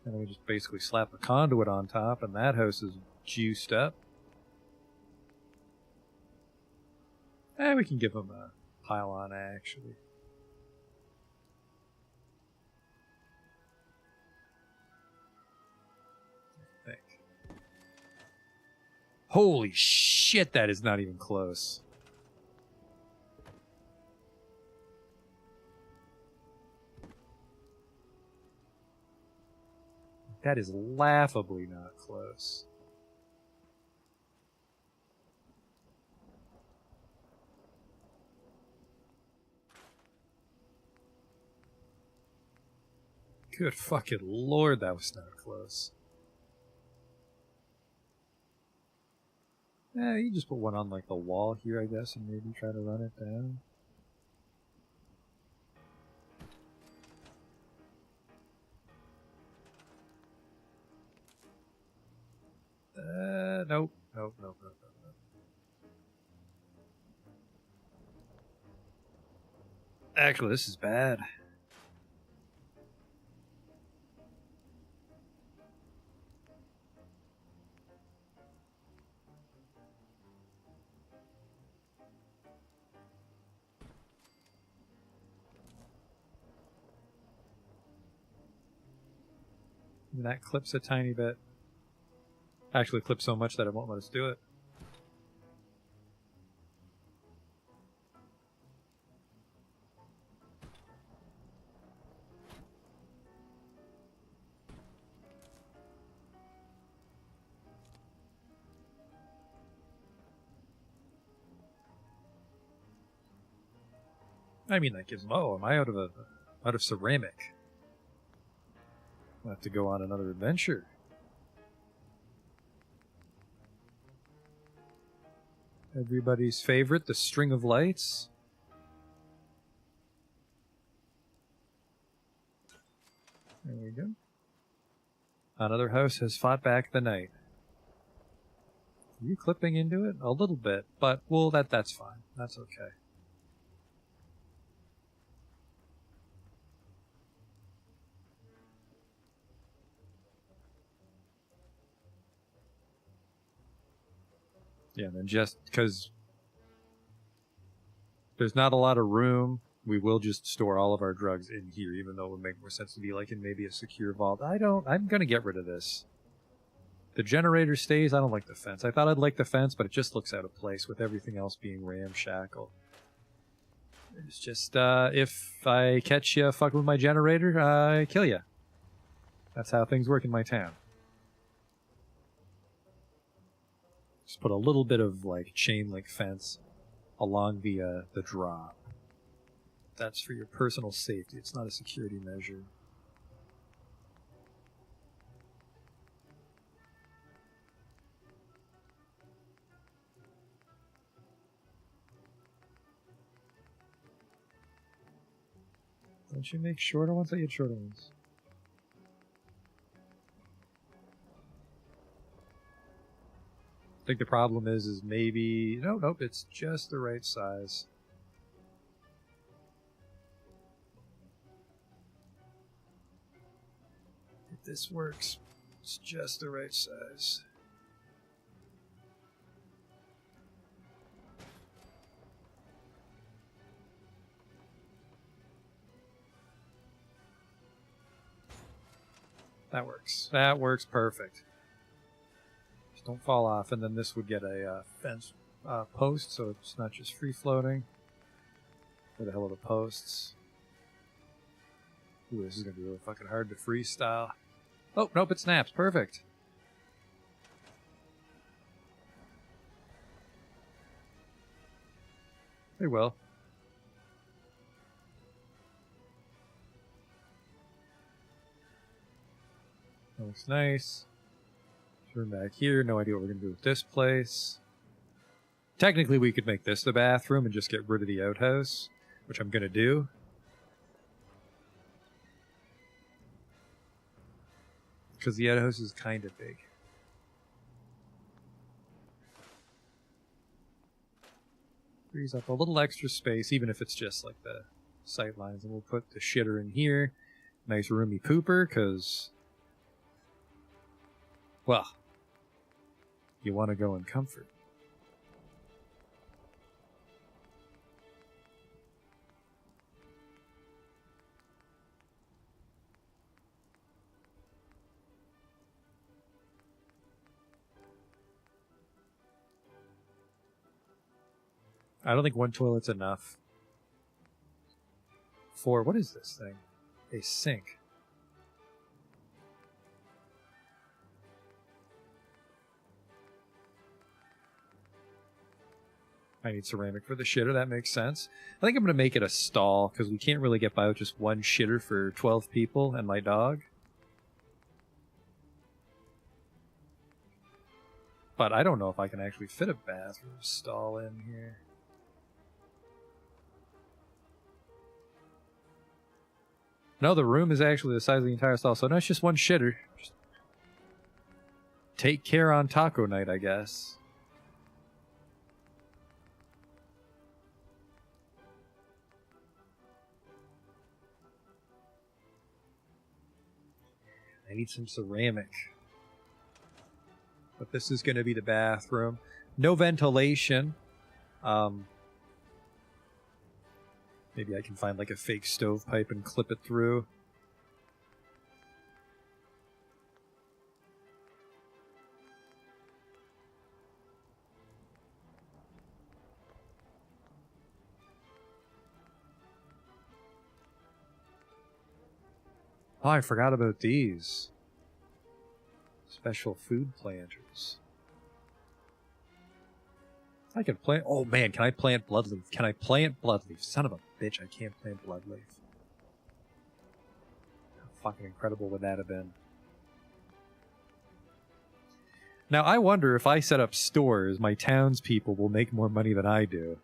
And then we just basically slap a conduit on top, and that house is juiced up. And we can give them a pylon, actually. Holy shit, that is not even close. That is laughably not close. Good fucking lord, that was not close. Yeah, you just put one on like the wall here, I guess, and maybe try to run it down. Nope. Nope, nope, nope, nope, nope. Actually, this is bad. And that clips a tiny bit. Actually clips so much that it won't let us do it. I mean, that gives them. Oh, am I out of ceramic? I'll have to go on another adventure. Everybody's favorite, the string of lights. There we go. Another house has fought back the night. Are you clipping into it? A little bit, but well, that's fine. That's okay. Yeah, and then just because there's not a lot of room, we will just store all of our drugs in here, even though it would make more sense to be like in maybe a secure vault. I'm going to get rid of this. The generator stays. I don't like the fence. I thought I'd like the fence, but it just looks out of place with everything else being ramshackle. It's just, if I catch you fucking with my generator, I kill you. That's how things work in my town. Just put a little bit of like chain link fence along the drop. That's for your personal safety. It's not a security measure. Don't you make shorter ones? I get shorter ones. I think the problem is maybe... Nope, it's just the right size. If this works, it's just the right size. That works. That works perfect. Just don't fall off, and then this would get a fence post, so it's not just free floating. Where the hell are the posts? Ooh, this is gonna be really fucking hard to freestyle. Oh, nope, it snaps. Perfect. They will. Looks nice. Turn back here. No idea what we're going to do with this place. Technically, we could make this the bathroom and just get rid of the outhouse, which I'm going to do. Because the outhouse is kind of big. Frees up a little extra space, even if it's just like the sight lines. And we'll put the shitter in here. Nice roomy pooper, because... well, you want to go in comfort. I don't think one toilet's enough. For, what is this thing? A sink. I need ceramic for the shitter. That makes sense. I think I'm going to make it a stall because we can't really get by with just one shitter for 12 people and my dog. But I don't know if I can actually fit a bathroom stall in here. No, the room is actually the size of the entire stall, so no, it's just one shitter. Just take care on taco night, I guess. I need some ceramic. But this is going to be the bathroom. No ventilation. Maybe I can find like a fake stovepipe and clip it through. Oh, I forgot about these. Special food planters. I can plant... Oh man, can I plant bloodleaf? Can I plant bloodleaf? Son of a bitch, I can't plant bloodleaf. How fucking incredible would that have been? Now, I wonder if I set up stores, my townspeople will make more money than I do.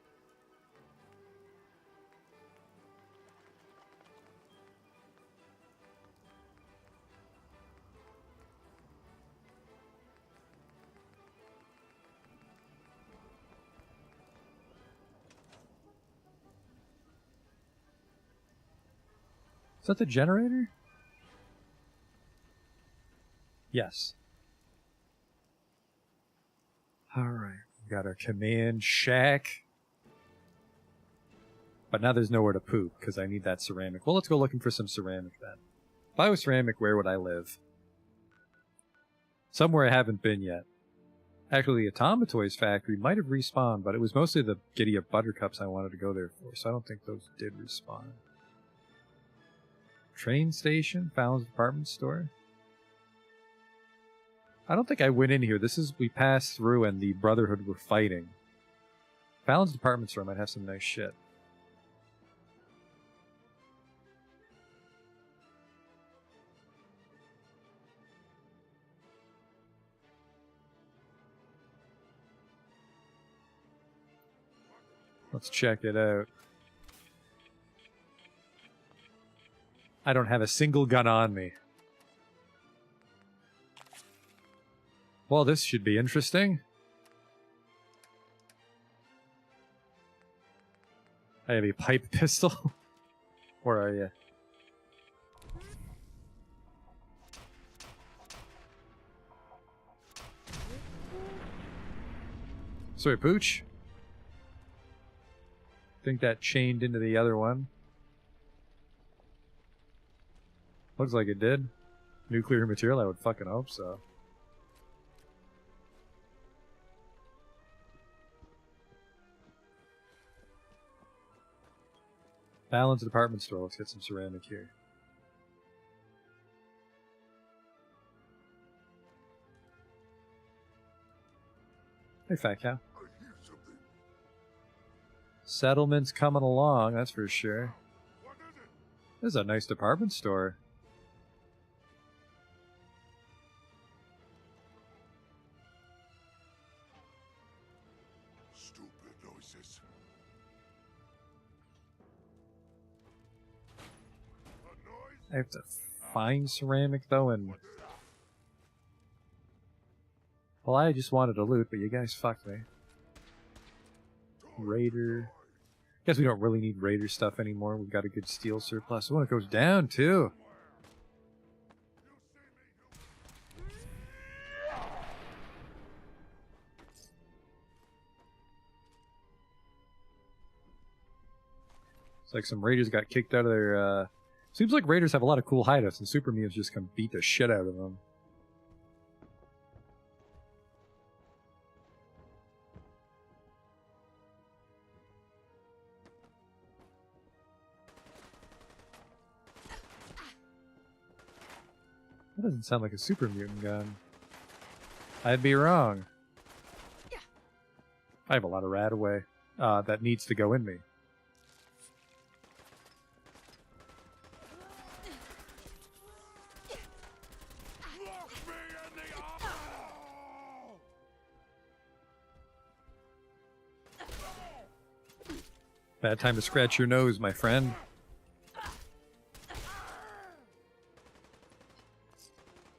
Is that the generator? Yes. Alright, we got our command shack. But now there's nowhere to poop, because I need that ceramic. Well, let's go looking for some ceramic then. If I was ceramic, where would I live? Somewhere I haven't been yet. Actually, the Automatoys factory might have respawned, but it was mostly the Giddy Up Buttercups I wanted to go there for, so I don't think those did respawn. Train station? Fallon's department store? I don't think I went in here. This is, we passed through and the Brotherhood were fighting. Fallon's department store might have some nice shit. Let's check it out. I don't have a single gun on me. Well, this should be interesting. I have a pipe pistol. Where are you? Sorry, Pooch. Think that chained into the other one. Looks like it did. Nuclear material, I would fucking hope so. Fallon's department store. Let's get some ceramic here. Hey, fat cow. Settlement's coming along, that's for sure. This is a nice department store. Stupid noises. I have to find ceramic though, and well, I just wanted to loot, but you guys fucked me. Raider. Guess we don't really need Raider stuff anymore. We've got a good steel surplus. Oh, it goes down too. It's like some Raiders got kicked out of their. Seems like Raiders have a lot of cool hideouts, and Super Mutants just come beat the shit out of them. That doesn't sound like a super mutant gun. I'd be wrong. I have a lot of rat away. that needs to go in me. Bad time to scratch your nose, my friend.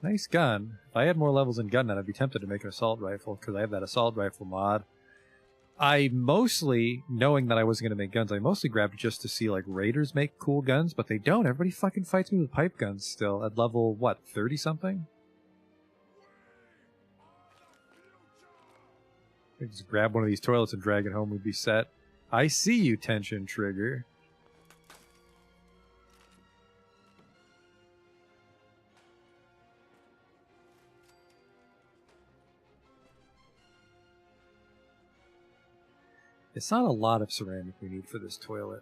Nice gun. If I had more levels in gun, I'd be tempted to make an assault rifle, because I have that assault rifle mod. I mostly, knowing that I wasn't going to make guns, I mostly grabbed just to see, like, raiders make cool guns, but they don't. Everybody fucking fights me with pipe guns still, at level, what, 30-something? Just grab one of these toilets and drag it home, we'd be set. I see you, Tension Trigger. It's not a lot of ceramic we need for this toilet,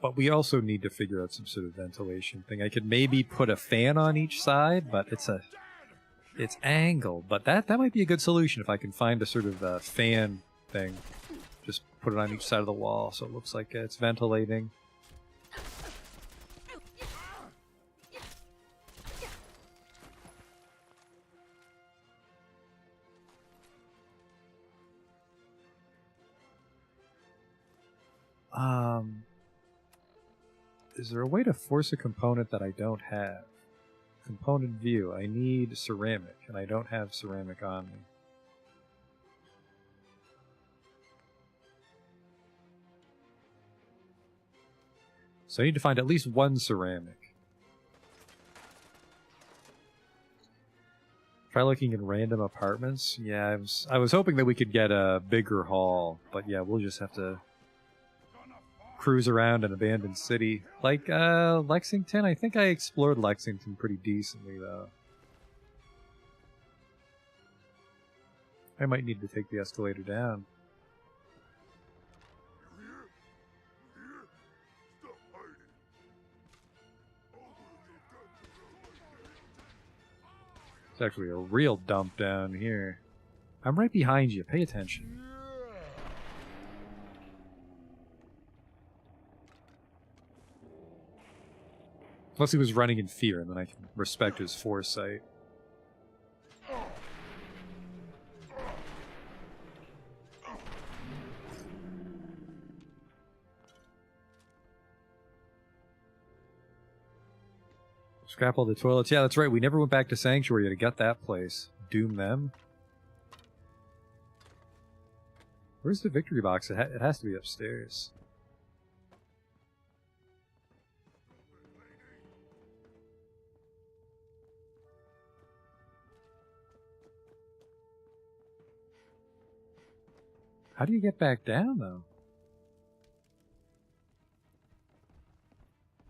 but we also need to figure out some sort of ventilation thing. I could maybe put a fan on each side, but it's angled. But that might be a good solution if I can find a sort of fan thing. Just put it on each side of the wall so it looks like it's ventilating. Is there a way to force a component that I don't have? Component view. I need ceramic, and I don't have ceramic on me. So I need to find at least one ceramic. Try looking in random apartments. Yeah, I was hoping that we could get a bigger haul, but yeah, we'll just have to cruise around an abandoned city. Like, Lexington? I think I explored Lexington pretty decently, though. I might need to take the escalator down. It's actually a real dump down here. I'm right behind you. Pay attention. Unless he was running in fear, and then I can respect his foresight. Scrap all the toilets. Yeah, that's right. We never went back to Sanctuary to get that place. Doom them. Where's the victory box? It has to be upstairs. How do you get back down, though?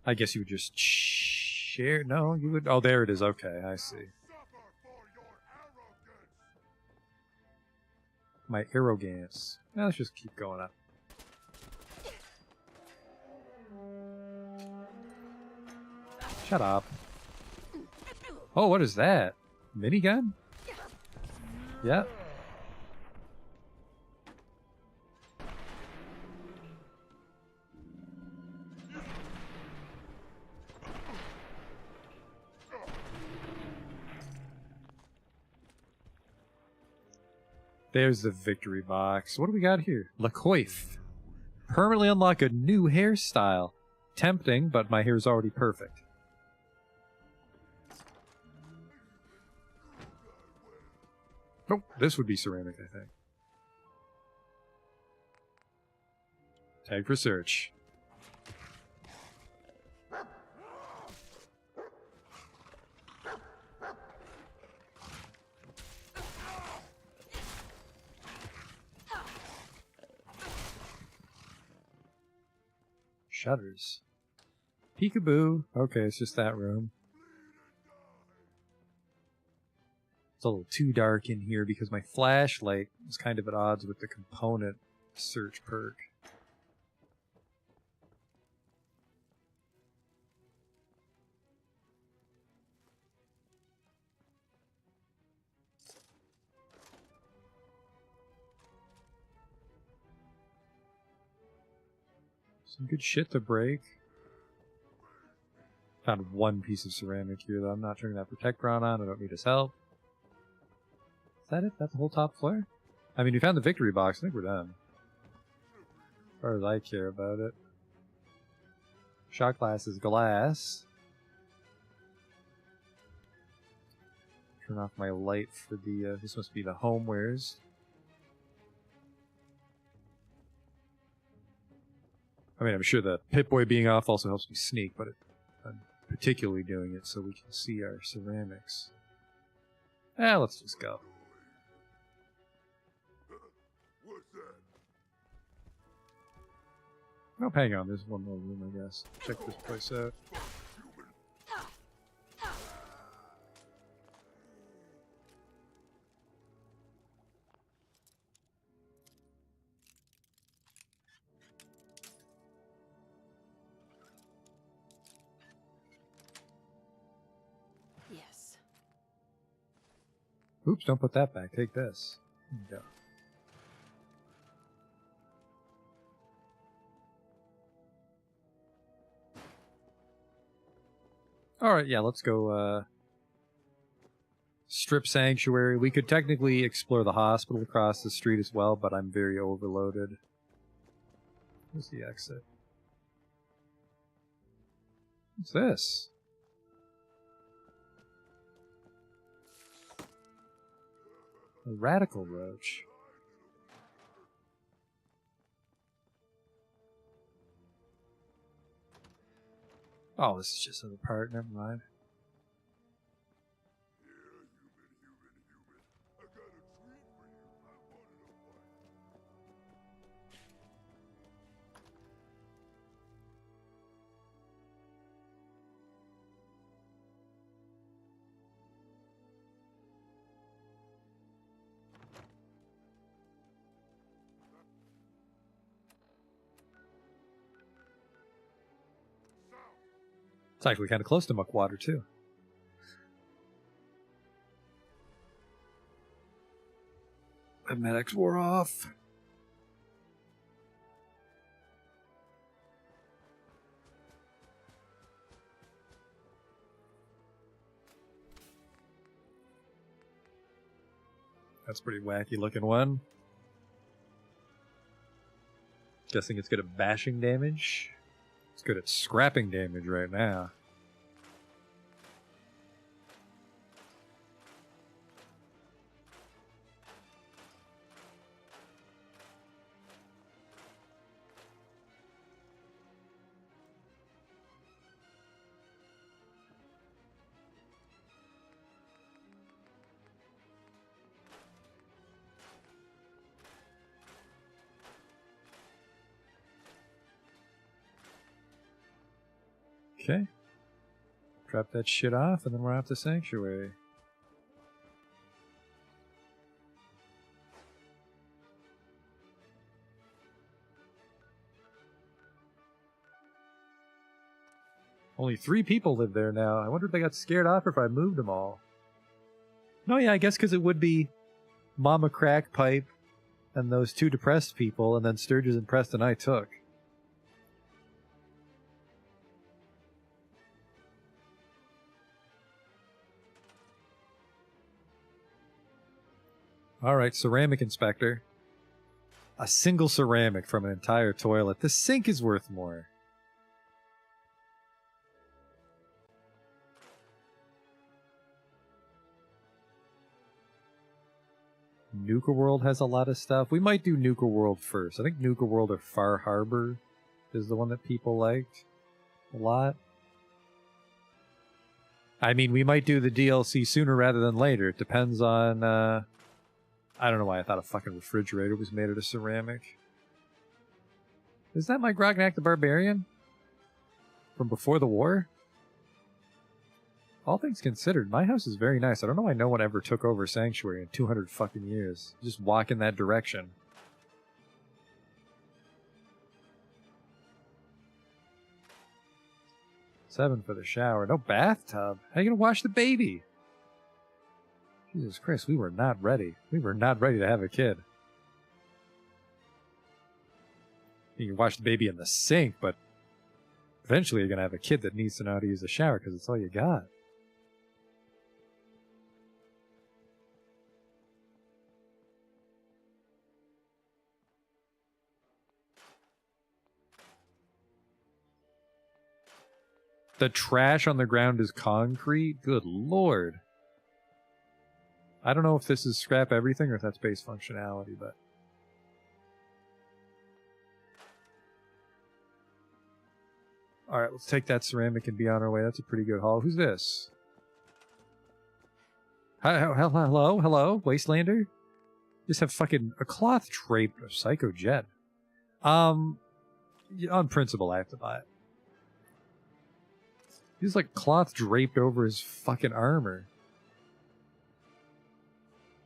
I guess you would just share. No, you would. Oh, there it is. Okay, I see. My arrogance. Now let's just keep going up. Shut up. Oh, what is that? Minigun? Yep. There's the victory box. What do we got here? La coiffe. Permanently unlock a new hairstyle. Tempting, but my hair's already perfect. Oh, this would be ceramic, I think. Tag for search. Shutters. Peekaboo. Okay, it's just that room. It's a little too dark in here because my flashlight is kind of at odds with the component search perk. Some good shit to break. Found one piece of ceramic here, though. I'm not turning that Protectron on. I don't need his help. Is that it? That's the whole top floor? I mean, we found the victory box. I think we're done. As far as I care about it. Shot glass is glass. Turn off my light for the, this must be the homewares. I mean, I'm sure the Pip-Boy being off also helps me sneak, but I'm particularly doing it so we can see our ceramics. Let's just go. Oh, hang on, there's one more room, I guess. Check this place out. Yes. Oops, don't put that back. Take this. There you go. Alright, yeah, let's go, strip Sanctuary. We could technically explore the hospital across the street as well, but I'm very overloaded. Where's the exit? What's this? A radical roach. Oh, this is just another part. Never mind. It's actually kind of close to Muckwater, too. The medics wore off. That's a pretty wacky looking one. Guessing it's good at bashing damage. It's good at scrapping damage right now. Okay. Drop that shit off, and then we're off to Sanctuary. Only 3 people live there now. I wonder if they got scared off or if I moved them all. No, yeah, I guess because it would be Mama Crackpipe and those 2 depressed people, and then Sturgis and Preston I took. Alright, ceramic inspector. A single ceramic from an entire toilet. The sink is worth more. Nuka World has a lot of stuff. We might do Nuka World first. I think Nuka World or Far Harbor is the one that people liked a lot. I mean, we might do the DLC sooner rather than later. It depends on, I don't know why I thought a fucking refrigerator was made out of ceramic. Is that my Grognak the Barbarian? From before the war? All things considered, my house is very nice. I don't know why no one ever took over Sanctuary in 200 fucking years. Just walk in that direction. $7 for the shower. No bathtub. How are you gonna wash the baby? Jesus Christ, we were not ready. We were not ready to have a kid. You can wash the baby in the sink, but eventually you're going to have a kid that needs to know how to use a shower because it's all you got. The trash on the ground is concrete? Good lord. I don't know if this is scrap everything or if that's base functionality, but... Alright, let's take that ceramic and be on our way. That's a pretty good haul. Who's this? Hello? Hello? Wastelander? Just have fucking a cloth draped a Psycho Jet. On principle, I have to buy it. He's like cloth draped over his fucking armor.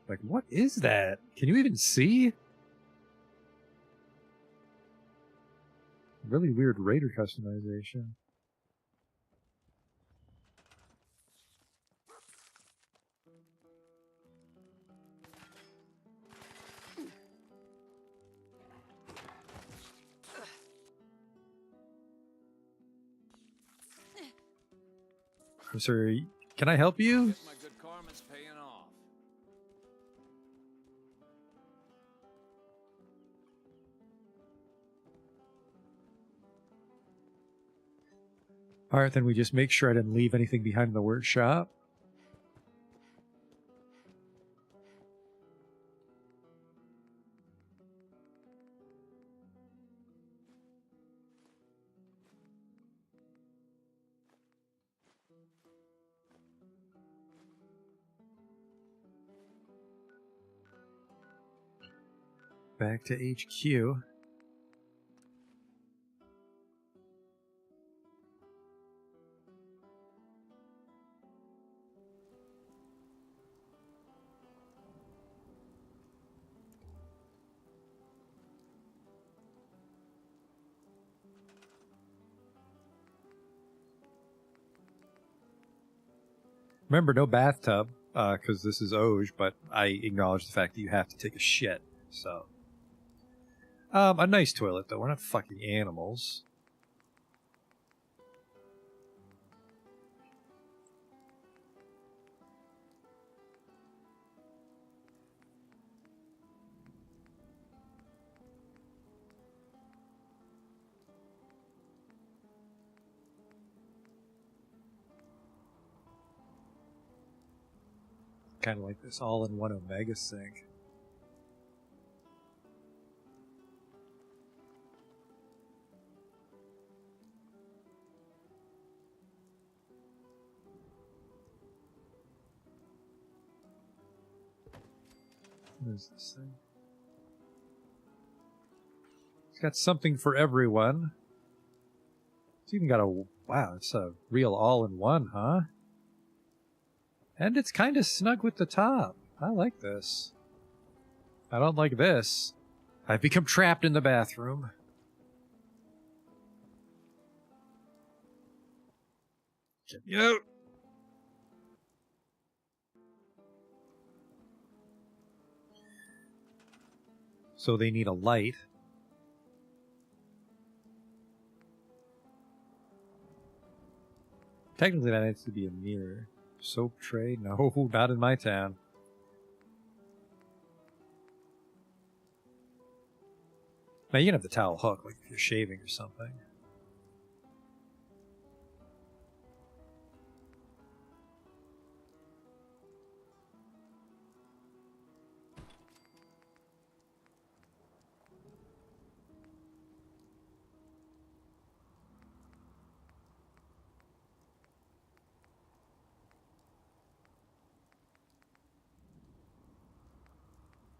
Like, what is that? Can you even see? Really weird Raider customization. I'm sorry, can I help you? Guess my good karma's paying off. Alright, then we just make sure I didn't leave anything behind in the workshop. Back to HQ. Remember, no bathtub, because this is Auge, but I acknowledge the fact that you have to take a shit, so... a nice toilet, though. We're not fucking animals. Kind of like this all-in-one Omega sink. What is this thing? It's got something for everyone. It's even got a... Wow, it's a real all-in-one, huh? And it's kind of snug with the top. I like this. I don't like this. I've become trapped in the bathroom. Get me out! So they need a light. Technically that needs to be a mirror. Soap tray? No, not in my town. Now you can have the towel hook, like if you're shaving or something.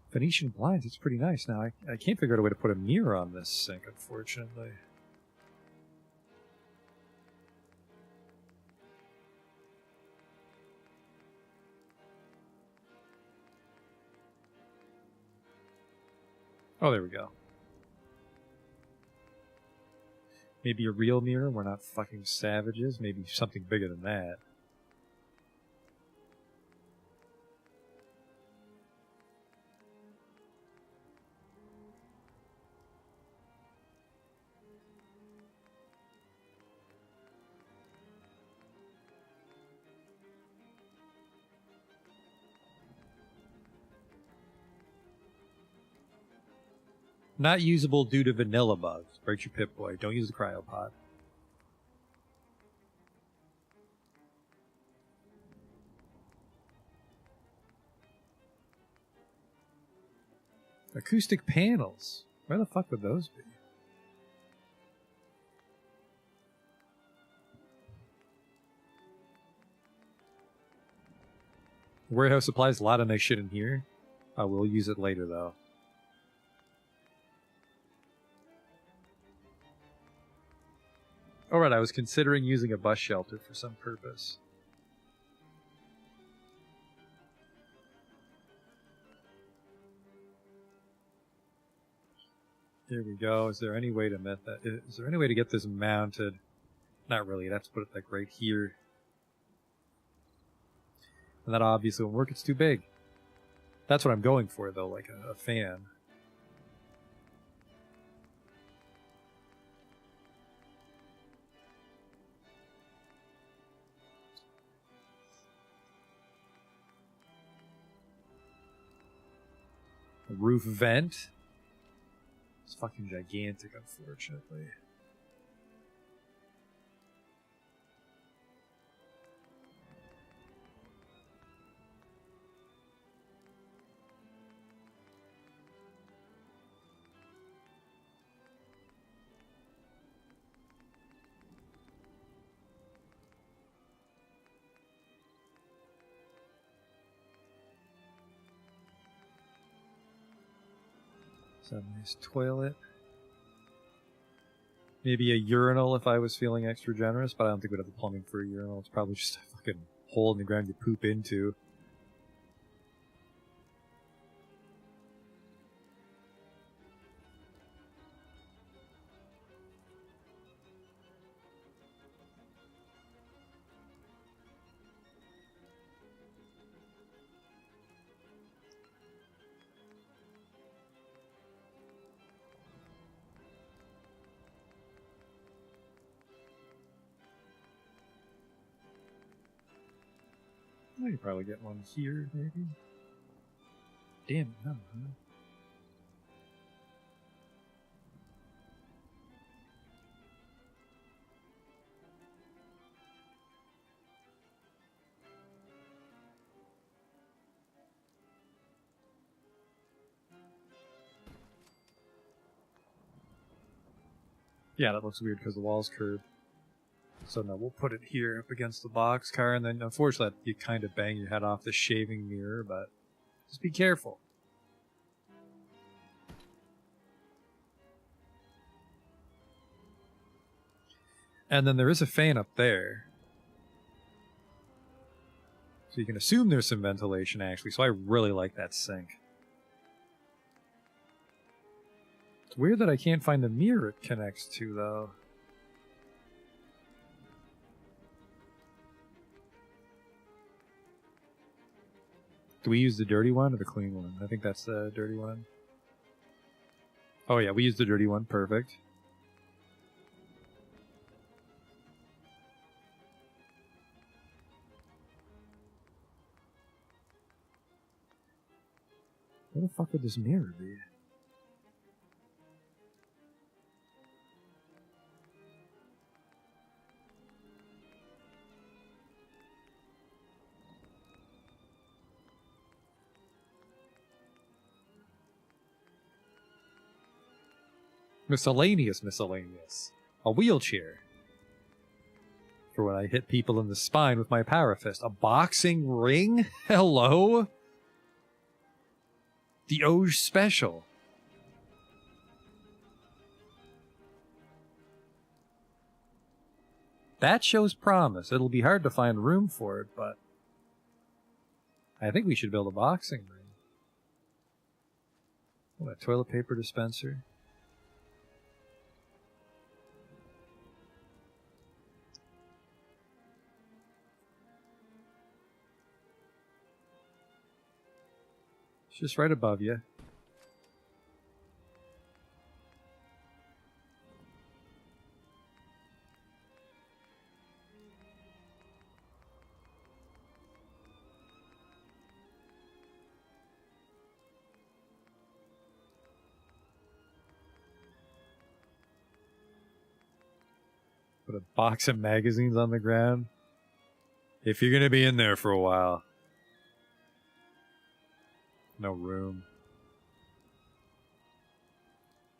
Venetian blinds, it's pretty nice. Now, I can't figure out a way to put a mirror on this sink, unfortunately. Oh, there we go. Maybe a real mirror, we're not fucking savages. Maybe something bigger than that. Not usable due to vanilla bugs. Breaks your Pip-Boy. Don't use the cryopod. Acoustic panels. Where the fuck would those be? Warehouse supplies, a lot of nice shit in here. I will use it later though. Alright, I was considering using a bus shelter for some purpose. There we go. Is there any way to met that? Is there any way to get this mounted? Not really. I'd have to put it like right here. And that obviously won't work. It's too big. That's what I'm going for though, like a fan. A roof vent. It's fucking gigantic, unfortunately. So a nice toilet. Maybe a urinal if I was feeling extra generous, but I don't think we'd have the plumbing for a urinal. It's probably just a fucking hole in the ground you poop into. I could probably get one here, maybe. Damn it, no. Huh? Yeah, that looks weird because the wall's curved. So no, we'll put it here up against the boxcar, and then unfortunately you kind of bang your head off the shaving mirror, but just be careful. And then there is a fan up there. So you can assume there's some ventilation actually, so I really like that sink. It's weird that I can't find the mirror it connects to though. Do we use the dirty one or the clean one? I think that's the dirty one. Oh yeah, we use the dirty one. Perfect. Where the fuck would this mirror be? Miscellaneous. A wheelchair. For when I hit people in the spine with my power fist. A boxing ring? Hello? The Oge Special. That shows promise. It'll be hard to find room for it, but I think we should build a boxing ring. Oh, a toilet paper dispenser. It's just right above you. Put a box of magazines on the ground. If you're gonna be in there for a while. No room.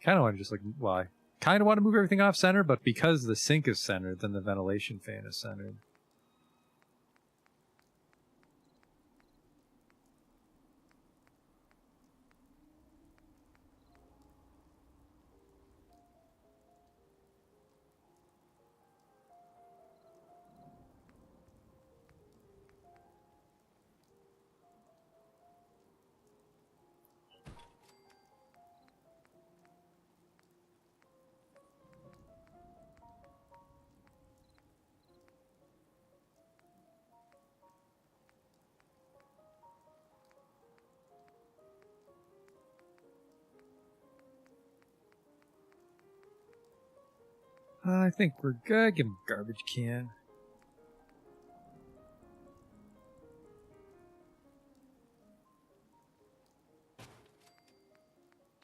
Kind of want to just like, well, I kind of want to move everything off center, but because the sink is centered, then the ventilation fan is centered. I think we're good. Give him a garbage can.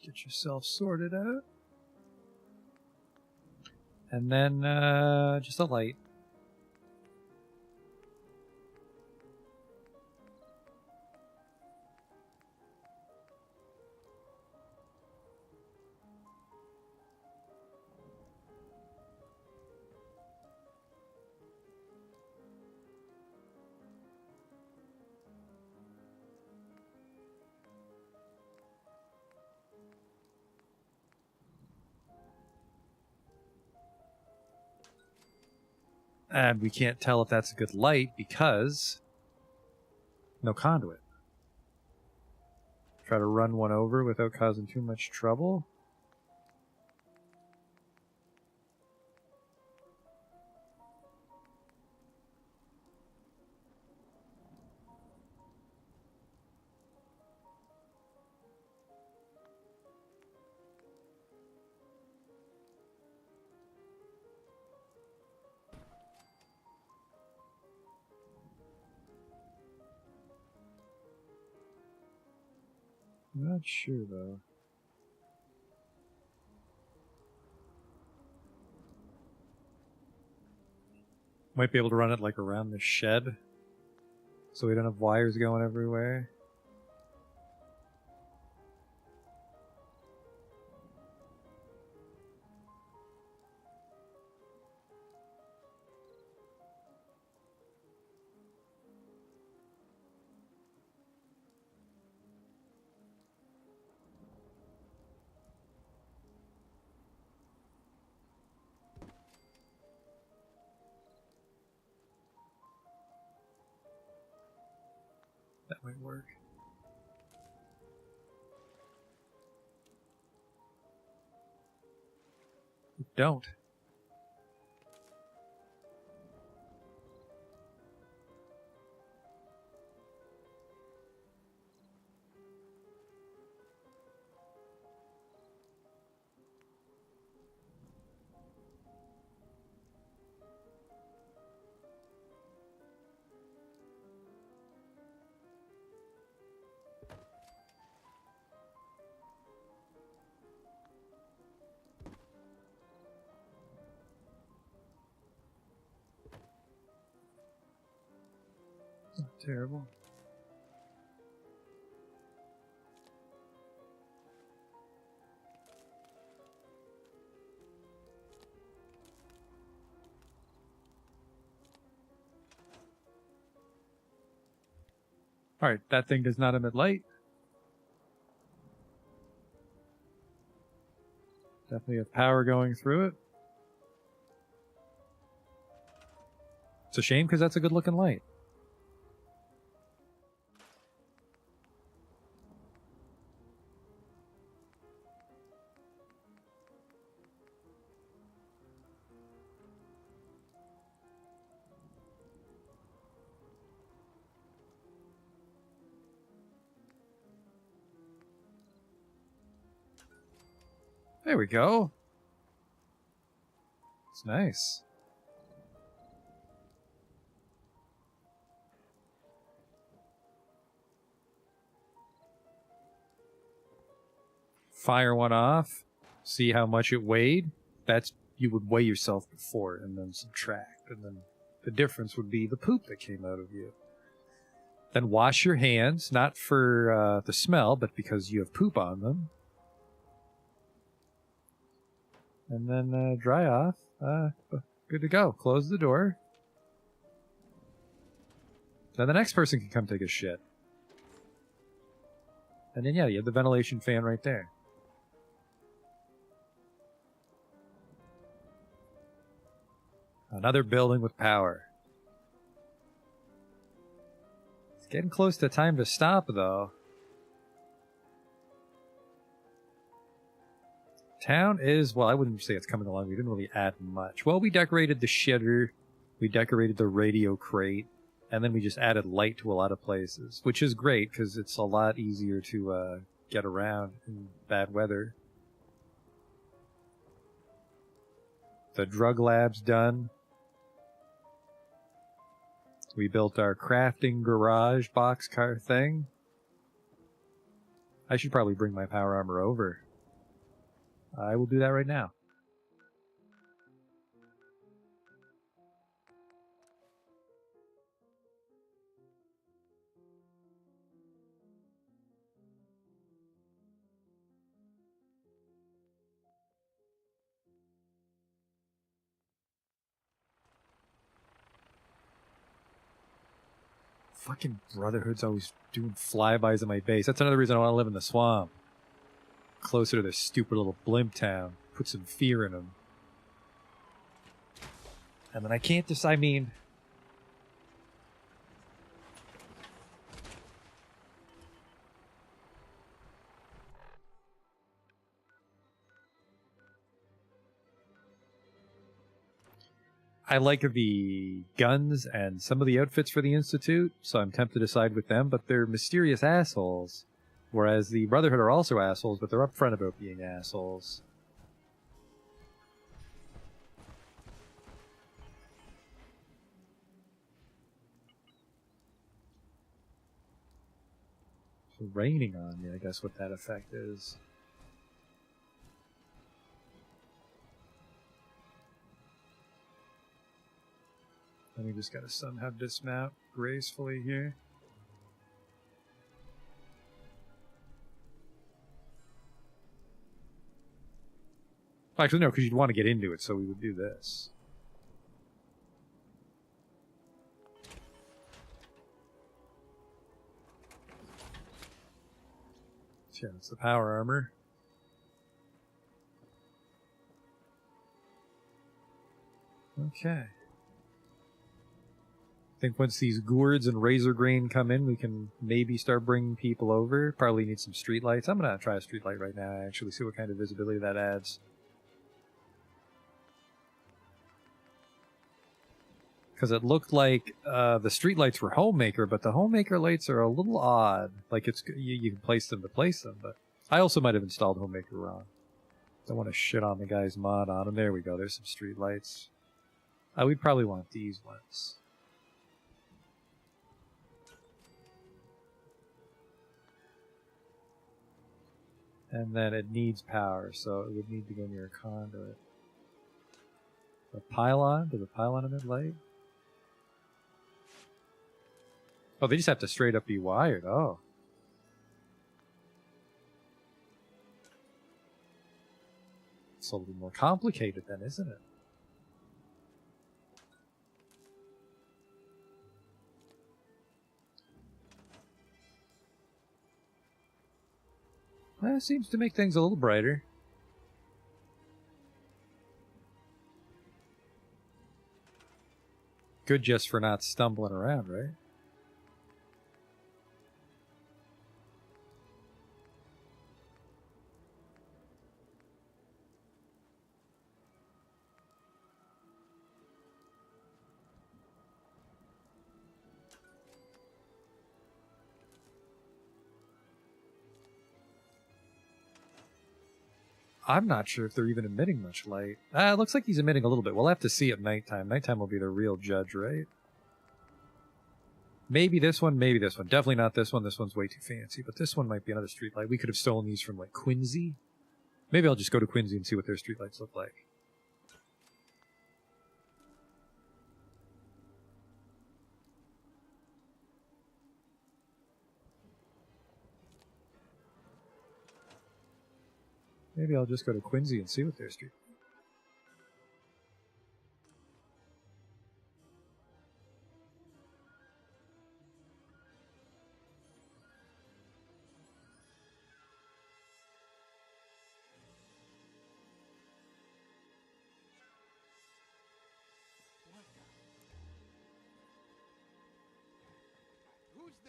Get yourself sorted out. And then just a light. And we can't tell if that's a good light because no conduit. Try to run one over without causing too much trouble. I'm not sure though. Might be able to run it like around the shed so we don't have wires going everywhere. That might work. Don't. Not terrible. Alright, that thing does not emit light. Definitely have power going through it. It's a shame because that's a good looking light. There we go. It's nice. Fire one off. See how much it weighed. That's you would weigh yourself before and then subtract, and then the difference would be the poop that came out of you. Then wash your hands, not for the smell, but because you have poop on them. And then dry off. Good to go. Close the door. Then the next person can come take a shit. And then, yeah, you have the ventilation fan right there. Another building with power. It's getting close to time to stop, though. Town is, well, I wouldn't say it's coming along. We didn't really add much. Well, we decorated the shitter. We decorated the radio crate. And then we just added light to a lot of places, which is great because it's a lot easier to get around in bad weather. The drug lab's done. We built our crafting garage boxcar thing. I should probably bring my power armor over. I will do that right now. Fucking Brotherhood's always doing flybys of my base. That's another reason I want to live in the swamp. Closer to this stupid little blimp town. Put some fear in them. And then I can't just, I mean... I like the guns and some of the outfits for the Institute, so I'm tempted to side with them, but they're mysterious assholes. Whereas the Brotherhood are also assholes, but they're upfront about being assholes. So raining on me, I guess what that effect is. And we just gotta somehow dismount gracefully here. Actually, no, because you'd want to get into it, so we would do this. So yeah, that's the power armor. Okay. I think once these gourds and razor grain come in, we can maybe start bringing people over. Probably need some street lights. I'm going to try a street light right now, actually, see what kind of visibility that adds. Because it looked like the street lights were Homemaker, but the Homemaker lights are a little odd. Like, it's you can place them to place them, but I also might have installed Homemaker wrong. Don't want to shit on the guy's mod on them. There we go. There's some street lights. We'd probably want these ones. And then it needs power, so it would need to go near a conduit. A pylon? Does a pylon emit light? Oh, they just have to straight up be wired. Oh. It's a little more complicated then, isn't it? Well, it seems to make things a little brighter. Good just for not stumbling around, right? I'm not sure if they're even emitting much light. It looks like he's emitting a little bit. We'll have to see at nighttime. Nighttime will be the real judge, right? Maybe this one, maybe this one. Definitely not this one. This one's way too fancy. But this one might be another streetlight. We could have stolen these from, like, Quincy. Maybe I'll just go to Quincy and see what their streetlights look like. Maybe I'll just go to Quincy and see what their street.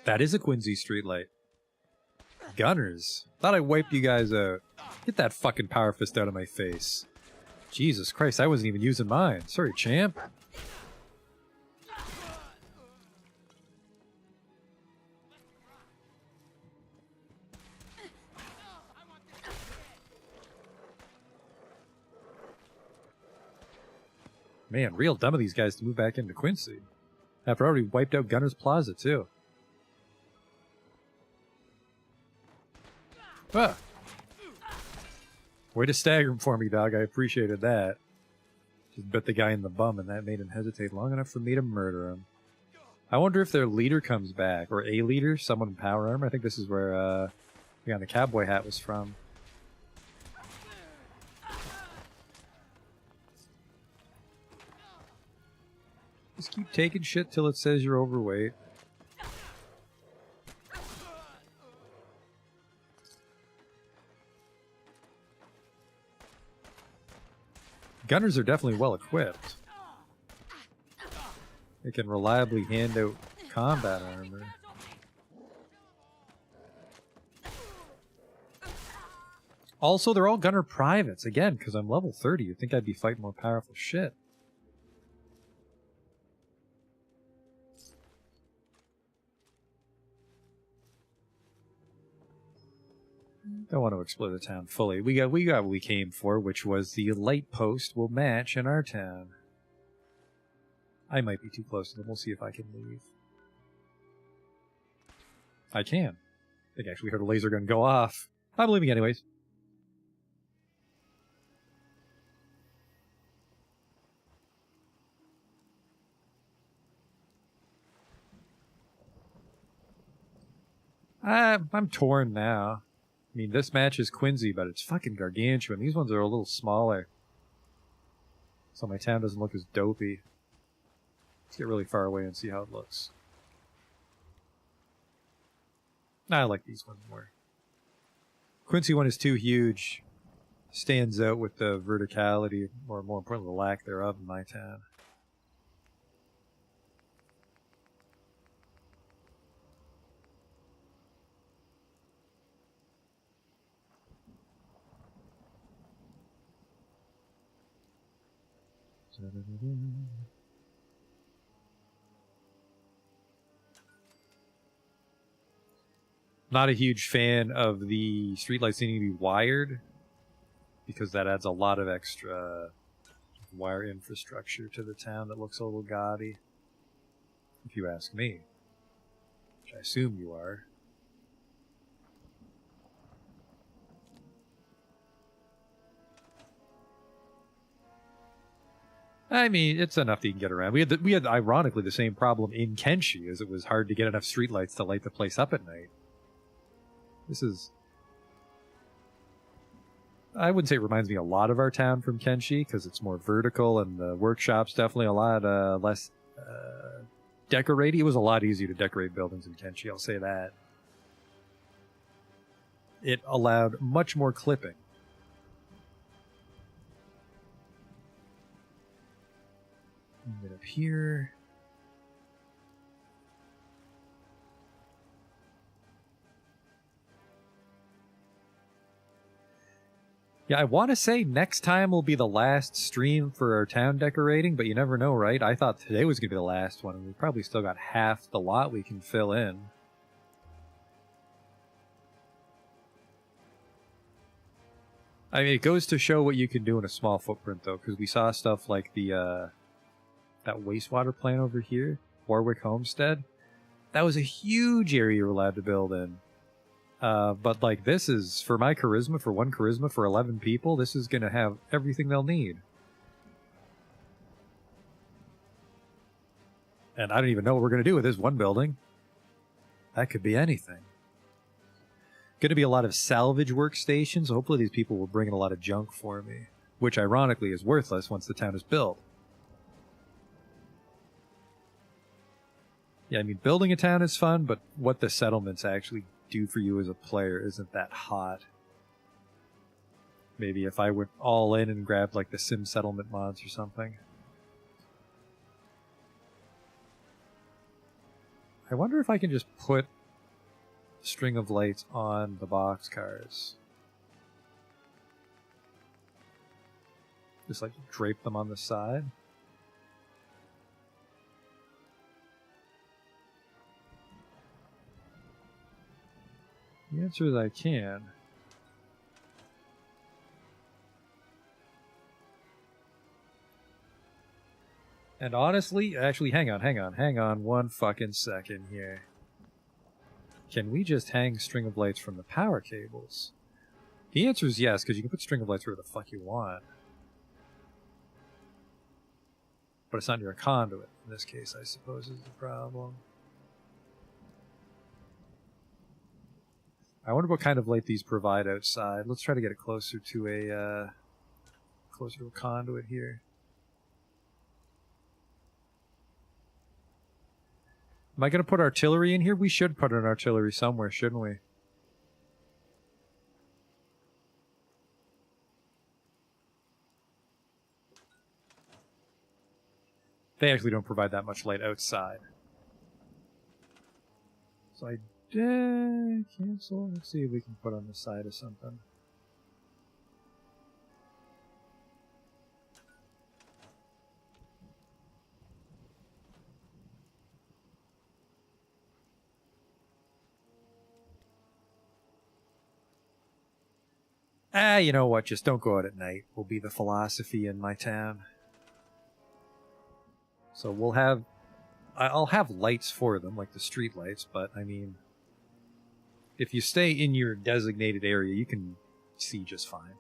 That is a Quincy streetlight. Gunners. Thought I wiped you guys out. Get that fucking power fist out of my face. Jesus Christ, I wasn't even using mine. Sorry, champ. Man, real dumb of these guys to move back into Quincy. After I already wiped out Gunner's Plaza, too. Ah. Way to stagger him for me, dog. I appreciated that. Just bit the guy in the bum, and that made him hesitate long enough for me to murder him. I wonder if their leader comes back, or a leader, someone in power armor. I think this is where the guy in the cowboy hat was from. Just keep taking shit till it says you're overweight. Gunners are definitely well equipped. They can reliably hand out combat armor. Also, they're all gunner privates. Again, because I'm level 30, you'd think I'd be fighting more powerful shit. Don't want to explore the town fully. We got what we came for, which was the light post will match in our town. I might be too close to them. We'll see if I can leave. I can. I think I actually heard a laser gun go off. I'm leaving anyways. I'm torn now. I mean, this match is Quincy, but it's fucking gargantuan. These ones are a little smaller. So my town doesn't look as dopey. Let's get really far away and see how it looks. I like these ones more. Quincy one is too huge. Stands out with the verticality, or more importantly, the lack thereof in my town. Not a huge fan of the streetlights needing to be wired, because that adds a lot of extra wire infrastructure to the town that looks a little gaudy, if you ask me, which I assume you are. I mean, it's enough that you can get around. We had ironically the same problem in Kenshi, as it was hard to get enough streetlights to light the place up at night. This is... I wouldn't say it reminds me a lot of our town from Kenshi, because it's more vertical, and the workshop's definitely a lot less decorated. It was a lot easier to decorate buildings in Kenshi, I'll say that. It allowed much more clipping. Move it up here. Yeah, I want to say next time will be the last stream for our town decorating, but you never know, right? I thought today was going to be the last one, and we probably still got half the lot we can fill in. I mean, it goes to show what you can do in a small footprint, though, because we saw stuff like the, that wastewater plant over here, Warwick Homestead. That was a huge area you were allowed to build in. But like this is, for my charisma, for one charisma for 11 people, this is going to have everything they'll need. And I don't even know what we're going to do with this one building. That could be anything. going to be a lot of salvage workstations. Hopefully these people will bring in a lot of junk for me, which ironically is worthless once the town is built. Yeah, I mean, building a town is fun, but what the settlements actually do for you as a player isn't that hot. Maybe if I went all in and grabbed like the Sim settlement mods or something. I wonder if I can just put a string of lights on the boxcars. Just like drape them on the side. The answer is I can. And honestly, actually, hang on one fucking second here. Can we just hang string of lights from the power cables? The answer is yes, because you can put string of lights wherever the fuck you want. But it's not near a conduit. In this case, I suppose, is the problem. I wonder what kind of light these provide outside. Let's try to get it closer to a conduit here. Am I going to put artillery in here? We should put an artillery somewhere, shouldn't we? They actually don't provide that much light outside. So I cancel. Let's see if we can put on the side of something. You know what? Just don't go out at night will be the philosophy in my town. So we'll have... I'll have lights for them, like the street lights, but I mean... if you stay in your designated area, you can see just fine.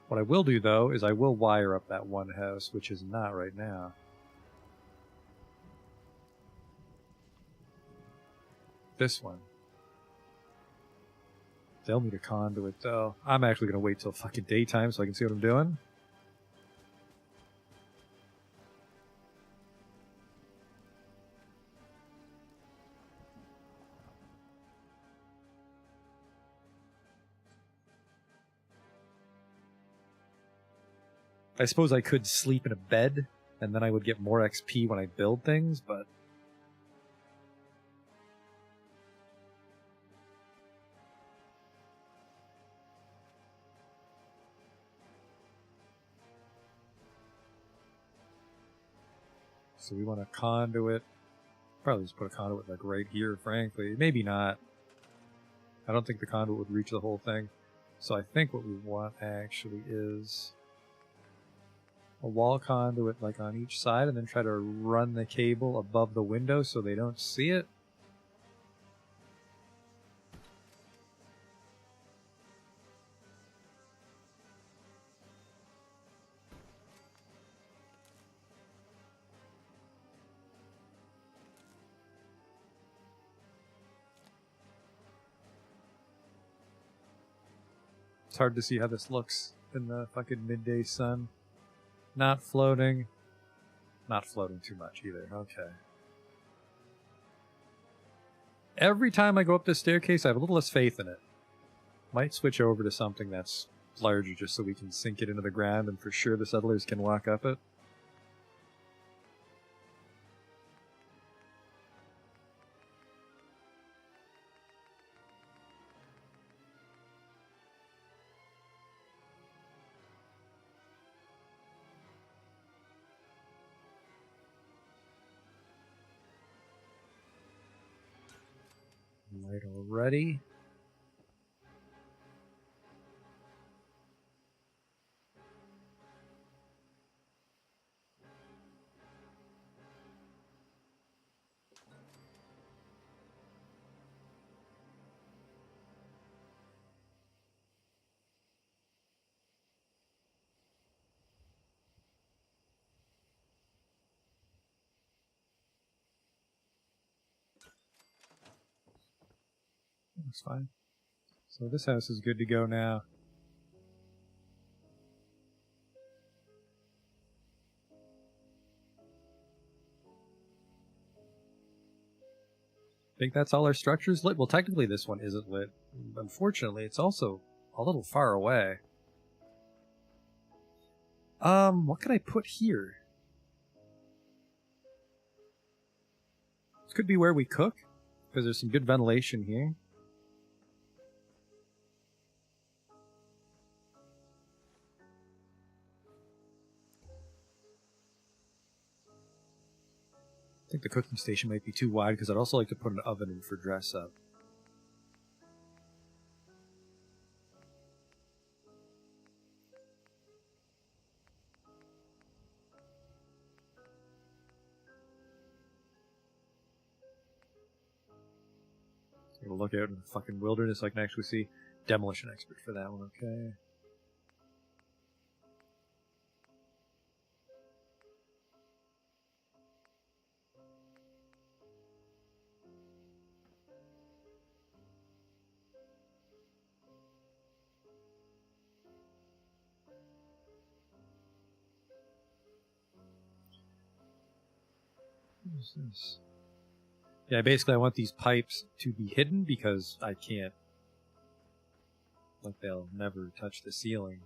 What I will do, though, is I will wire up that one house, which is not right now. This one. They'll need a conduit, though. I'm actually going to wait till fucking daytime so I can see what I'm doing. I suppose I could sleep in a bed, and then I would get more XP when I build things, but... so we want a conduit. Probably just put a conduit like right here, frankly. Maybe not. I don't think the conduit would reach the whole thing. So I think what we want actually is a wall conduit like on each side, and then try to run the cable above the window so they don't see it. It's hard to see how this looks in the fucking midday sun. Not floating. Not floating too much either. Okay. Every time I go up this staircase, I have a little less faith in it. Might switch over to something that's larger just so we can sink it into the ground and for sure the settlers can walk up it. Light already. That's fine. So this house is good to go now. I think that's all our structures lit. Well, technically this one isn't lit. Unfortunately, it's also a little far away. What could I put here? This could be where we cook, because there's some good ventilation here. I think the cooking station might be too wide, because I'd also like to put an oven in for dress up. I'm gonna look out in the fucking wilderness so I can actually see. Demolition expert for that one, okay. What is this? Yeah, basically I want these pipes to be hidden because I can't. Like, they'll never touch the ceiling.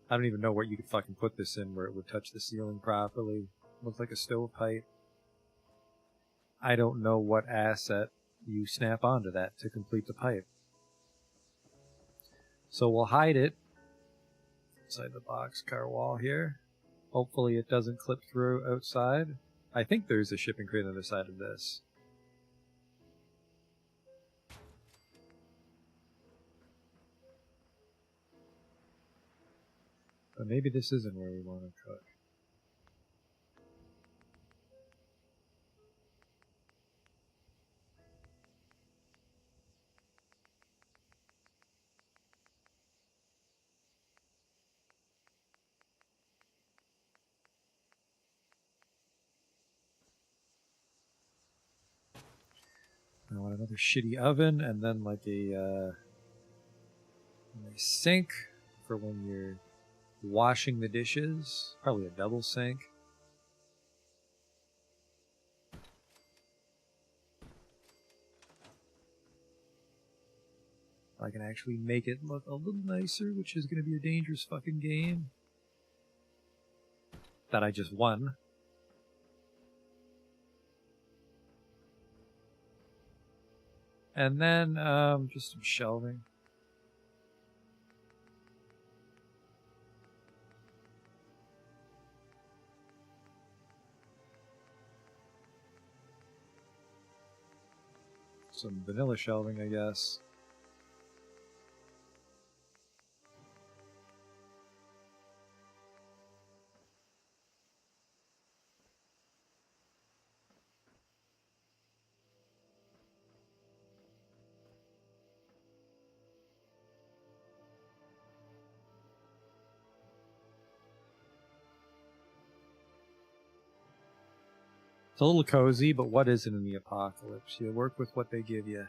I don't even know where you could fucking put this in where it would touch the ceiling properly. Looks like a stovepipe. I don't know what asset you snap onto that to complete the pipe. So we'll hide it inside the boxcar wall here. Hopefully it doesn't clip through outside. I think there's a shipping crate on the other side of this. But maybe this isn't where we want to cook. I want another shitty oven and then like a sink for when you're washing the dishes. Probably a double sink. I can actually make it look a little nicer, which is going to be a dangerous fucking game. That I just won. And then, just some shelving. Some vanilla shelving, I guess. It's a little cozy, but what isn't in the apocalypse? You work with what they give you.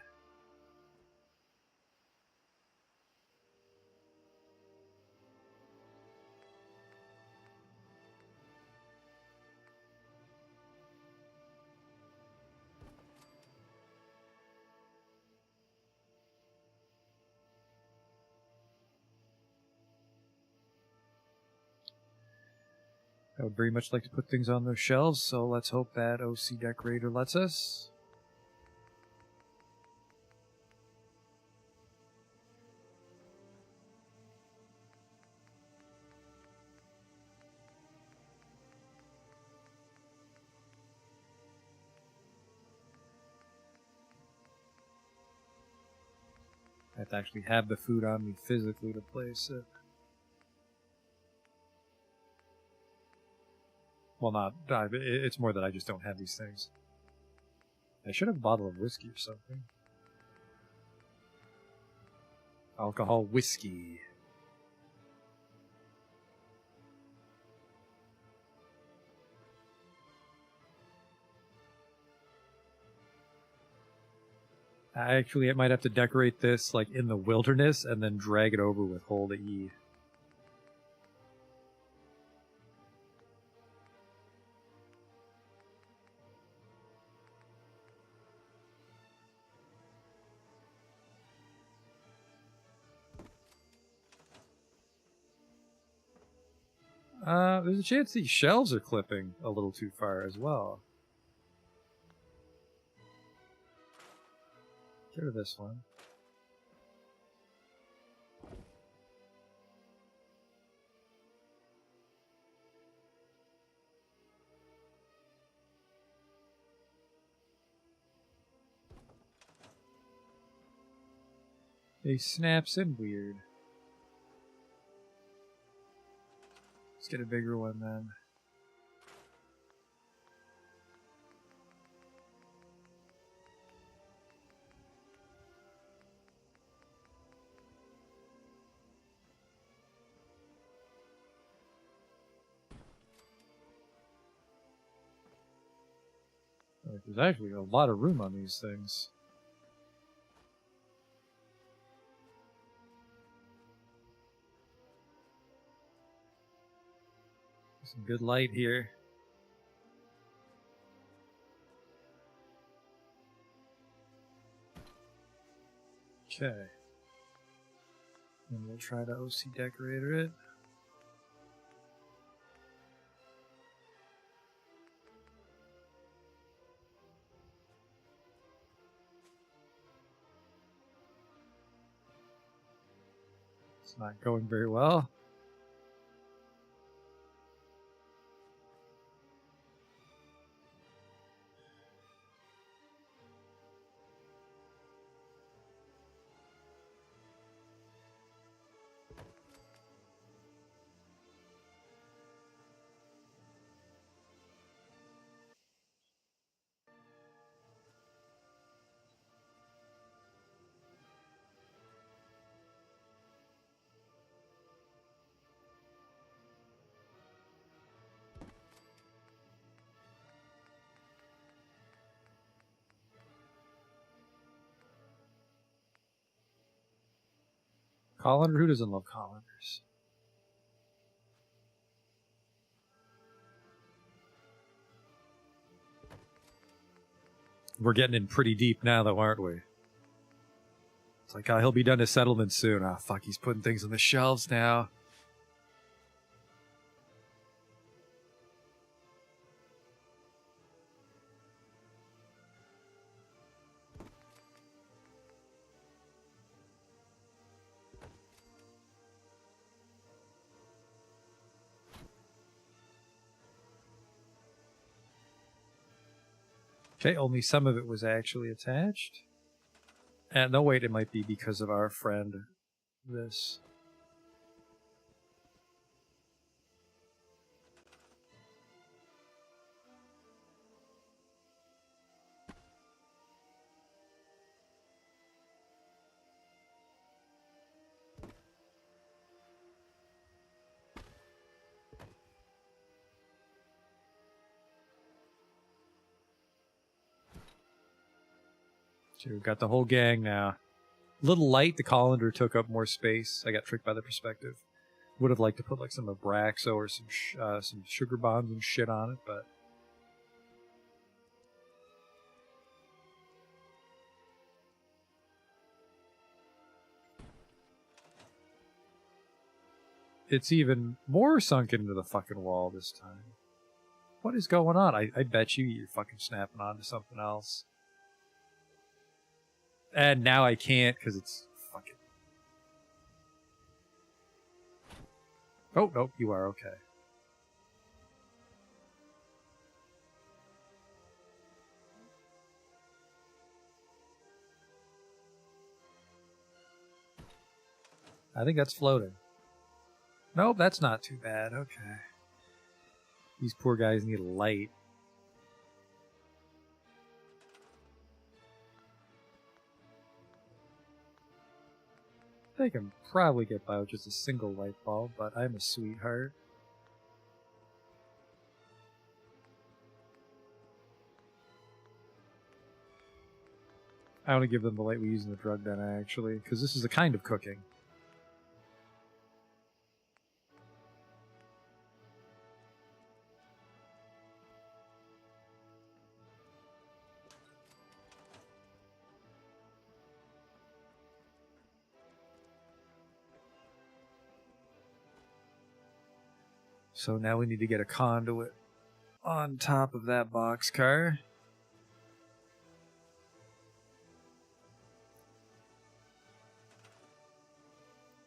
I would very much like to put things on those shelves, so let's hope that OC Decorator lets us. I have to actually have the food on me physically to place it. Well, not. It's more that I just don't have these things. I should have a bottle of whiskey or something. Alcohol whiskey. I might have to decorate this like in the wilderness and then drag it over with hold E. There's a chance these shelves are clipping a little too far as well. Get rid of this one. He snaps in weird. Let's get a bigger one then. There's actually a lot of room on these things. Some good light here. Okay. And we'll try to OC decorator it. It's not going very well. Colander? Who doesn't love colanders? We're getting in pretty deep now, though, aren't we? It's like, he'll be done his settlement soon. Ah, fuck, he's putting things on the shelves now. Okay, only some of it was actually attached. And no, wait, it might be because of our friend, this. So we've got the whole gang now. Little light, the colander took up more space. I got tricked by the perspective. Would have liked to put like some Abraxo or some sugar bombs and shit on it, but it's even more sunken into the fucking wall this time. What is going on? I bet you're fucking snapping onto something else. And now I can't because it's fucking... Oh, nope, you are okay. I think that's floating. Nope, that's not too bad. Okay. These poor guys need a light. I can probably get by with just a single light bulb, but I'm a sweetheart. I want to give them the light we use in the drug den, actually, because this is a kind of cooking. So now we need to get a conduit on top of that boxcar.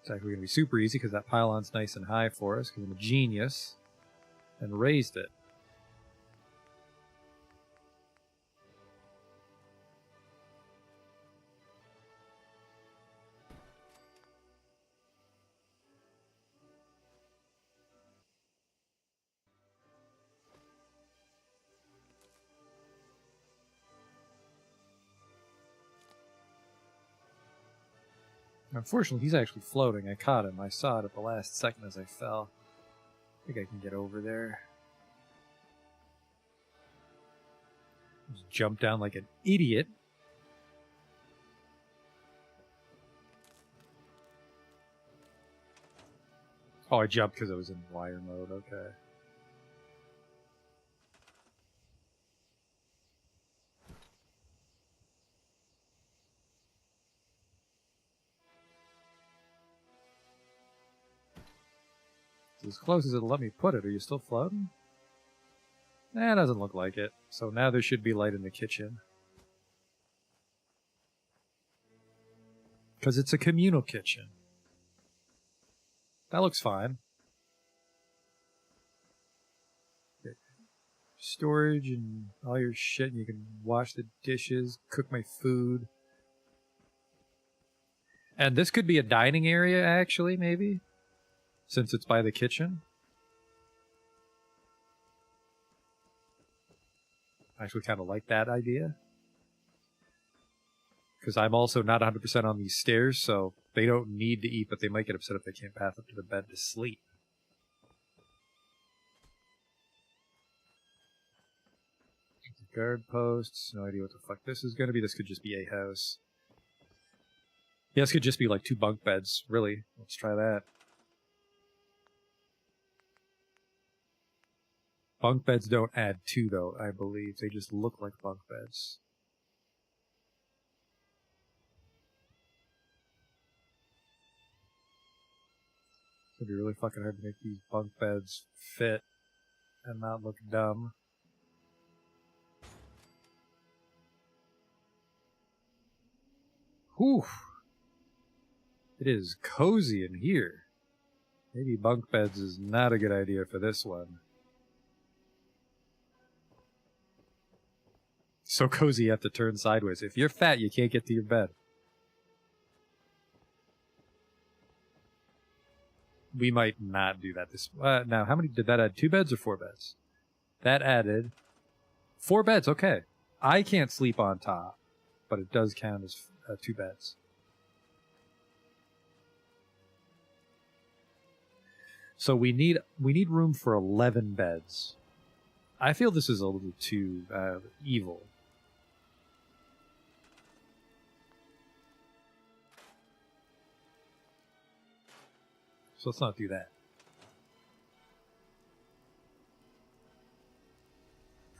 It's actually going to be super easy because that pylon's nice and high for us because I'm a genius and raised it. Unfortunately, he's actually floating. I caught him. I saw it at the last second as I fell. I think I can get over there. Just jump down like an idiot. Oh, I jumped because I was in wire mode. Okay. As close as it'll let me put it. Are you still floating? Nah, doesn't look like it. So now there should be light in the kitchen. Because it's a communal kitchen. That looks fine. Okay. Storage and all your shit. And you can wash the dishes, cook my food. And this could be a dining area, actually, maybe. Since it's by the kitchen. I actually kind of like that idea. Because I'm also not 100% on these stairs, so they don't need to eat, but they might get upset if they can't path up to the bed to sleep. Guard posts. No idea what the fuck this is going to be. This could just be a house. Yeah, this could just be like 2 bunk beds, really. Let's try that. Bunk beds don't add 2, though, I believe. They just look like bunk beds. It's going to be really fucking hard to make these bunk beds fit and not look dumb. Whew. It is cozy in here. Maybe bunk beds is not a good idea for this one. So cozy you have to turn sideways. If you're fat, you can't get to your bed. We might not do that. Now, how many did that add? 2 beds or 4 beds? That added 4 beds. Okay. I can't sleep on top, but it does count as 2 beds. So we need room for 11 beds. I feel this is a little too evil. So let's not do that.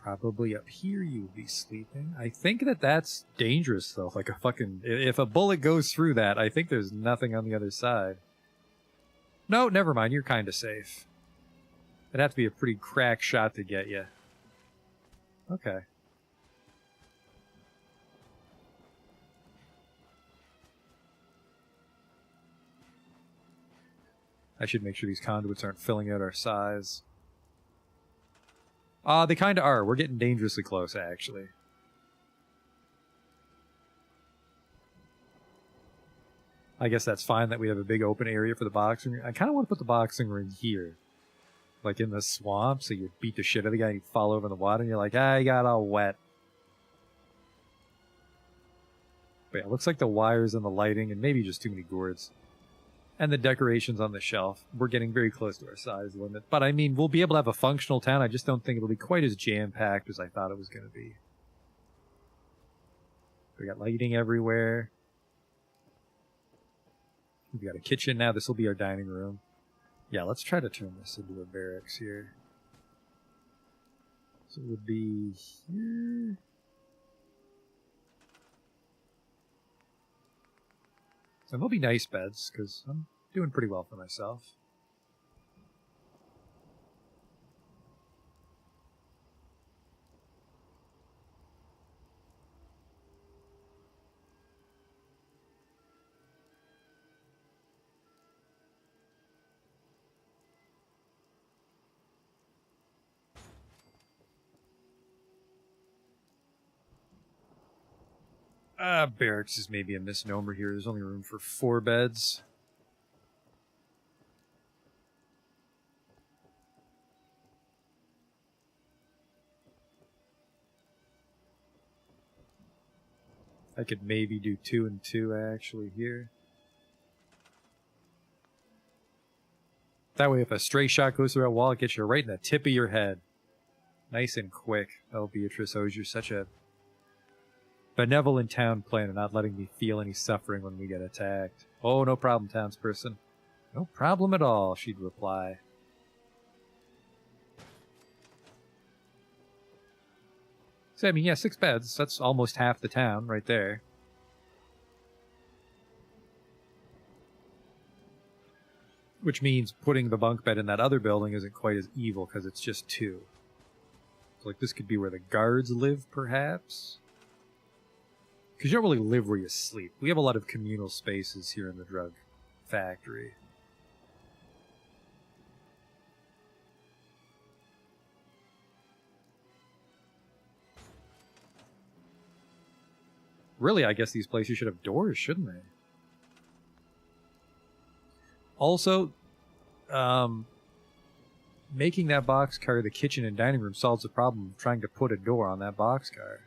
Probably up here you would be sleeping. I think that's dangerous though. Like a fucking... If a bullet goes through that, I think there's nothing on the other side. No, never mind. You're kind of safe. It'd have to be a pretty crack shot to get you. Okay. I should make sure these conduits aren't filling out our size. They kind of are. We're getting dangerously close, actually. I guess that's fine that we have a big open area for the boxing ring. I kind of want to put the boxing ring here. Like in the swamp, so you beat the shit out of the guy and you fall over in the water and you're like, he got all wet. But yeah, it looks like the wires and the lighting and maybe just too many gourds. And the decorations on the shelf. We're getting very close to our size limit. But I mean, we'll be able to have a functional town. I just don't think it'll be quite as jam-packed as I thought it was going to be. We got lighting everywhere. We've got a kitchen now. This will be our dining room. Yeah, let's try to turn this into a barracks here. So it would be here. And they'll be nice beds, because I'm doing pretty well for myself. Barracks is maybe a misnomer here. There's only room for 4 beds. I could maybe do 2 and 2 actually here. That way if a stray shot goes through a wall, it gets you right in the tip of your head. Nice and quick. Oh, Beatrice Osier, such a benevolent town planner, not letting me feel any suffering when we get attacked. Oh, no problem, townsperson. No problem at all, she'd reply. So, I mean, yeah, 6 beds. That's almost half the town right there. Which means putting the bunk bed in that other building isn't quite as evil because it's just 2. So, like, this could be where the guards live, perhaps? Because you don't really live where you sleep. We have a lot of communal spaces here in the drug factory. Really, I guess these places should have doors, shouldn't they? Also, making that boxcar the kitchen and dining room solves the problem of trying to put a door on that boxcar.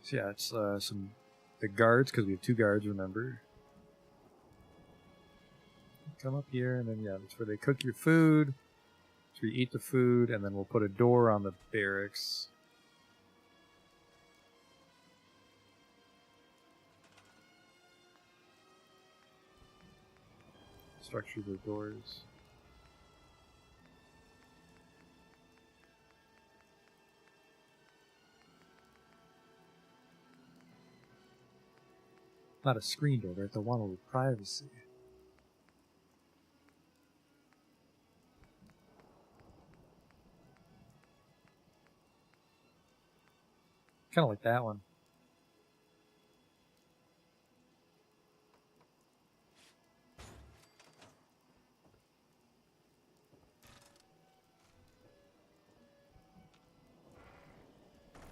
So yeah, it's the guards, because we have 2 guards, remember. Come up here, and then yeah, that's where they cook your food. So you eat the food, and then we'll put a door on the barracks. Structure the doors. Not a screen door, right? The one with privacy. Kind of like that one.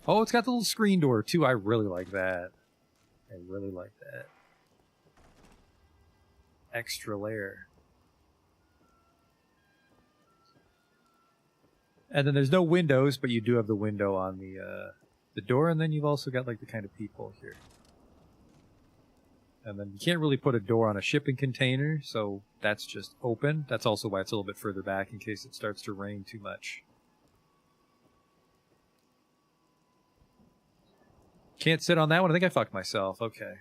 Oh, it's got the little screen door too. I really like that. I really like that. Extra layer. And then there's no windows, but you do have the window on the door, and then you've also got like the kind of peephole here. And then you can't really put a door on a shipping container, so that's just open. That's also why it's a little bit further back in case it starts to rain too much. Can't sit on that one. I think I fucked myself. Okay.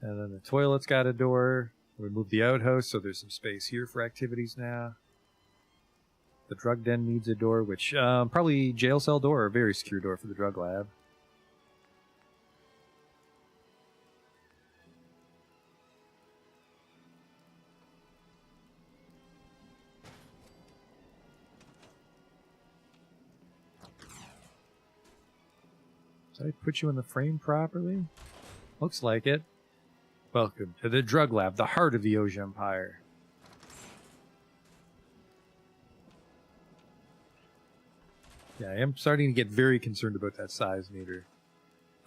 And then the toilet's got a door. We moved the outhouse, so there's some space here for activities now. The drug den needs a door, which probably jail cell door or a very secure door for the drug lab. Did I put you in the frame properly? Looks like it. Welcome to the drug lab, the heart of the Oge Empire. Yeah, I am starting to get very concerned about that size meter.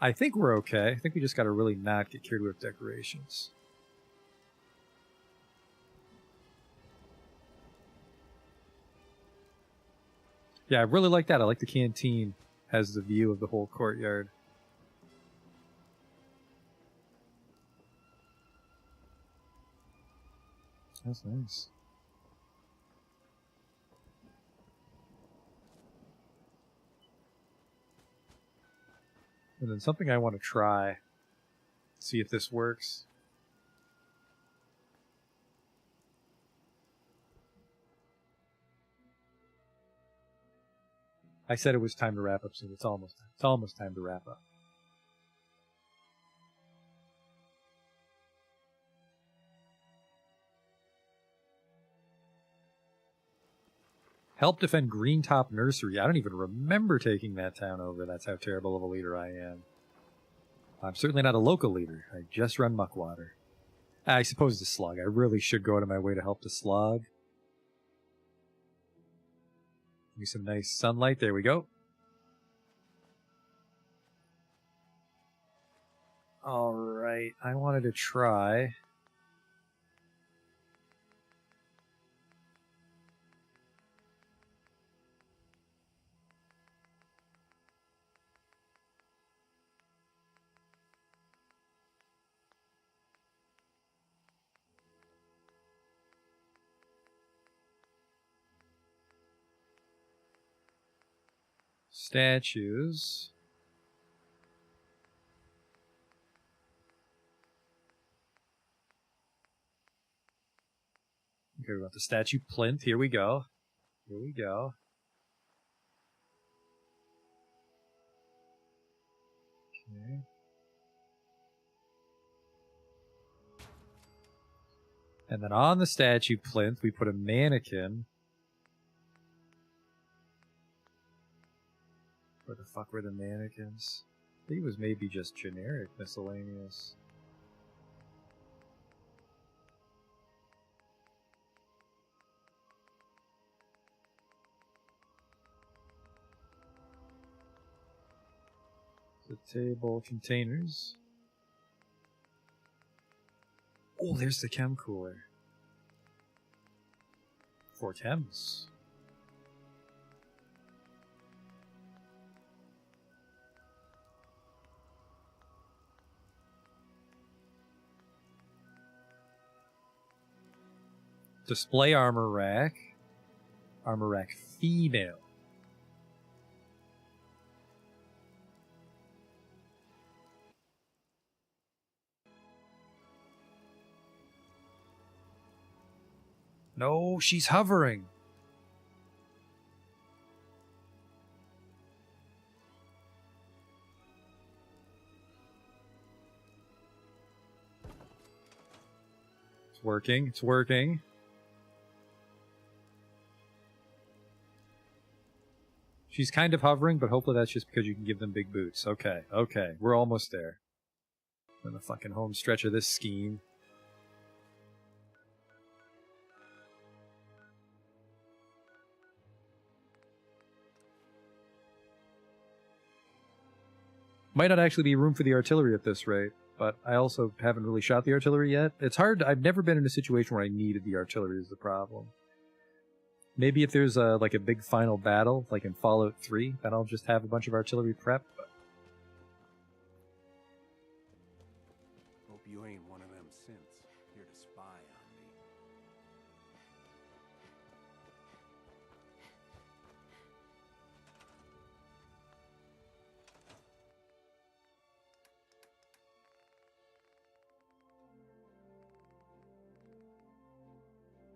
I think we're okay. I think we just got to really not get carried away with decorations. Yeah, I really like that. I like the canteen has the view of the whole courtyard. That's nice. And then something I want to try. See if this works. I said it was time to wrap up, so it's almost time to wrap up. Help defend Greentop Nursery. I don't even remember taking that town over. That's how terrible of a leader I am. I'm certainly not a local leader. I just run Muckwater. I suppose the Slug. I really should go out of my way to help the Slug. Give me some nice sunlight. There we go. Alright, I wanted to try... statues. Okay, we got the statue plinth. Here we go. Here we go. Okay. And then on the statue plinth, we put a mannequin. Where the fuck were the mannequins? I think it was maybe just generic miscellaneous. The table containers. Oh, there's the chem cooler. For chems. Display armor rack. Armor rack female. No, she's hovering. It's working. It's working. She's kind of hovering, but hopefully that's just because you can give them big boots. Okay, okay. We're almost there. We're in the fucking home stretch of this scheme. Might not actually be room for the artillery at this rate, but I also haven't really shot the artillery yet. It's hard. I've never been in a situation where I needed the artillery is the problem. Maybe if there's like a big final battle, like in Fallout 3, then I'll just have a bunch of artillery prep. But Hope you ain't one of them synths here to spy on me.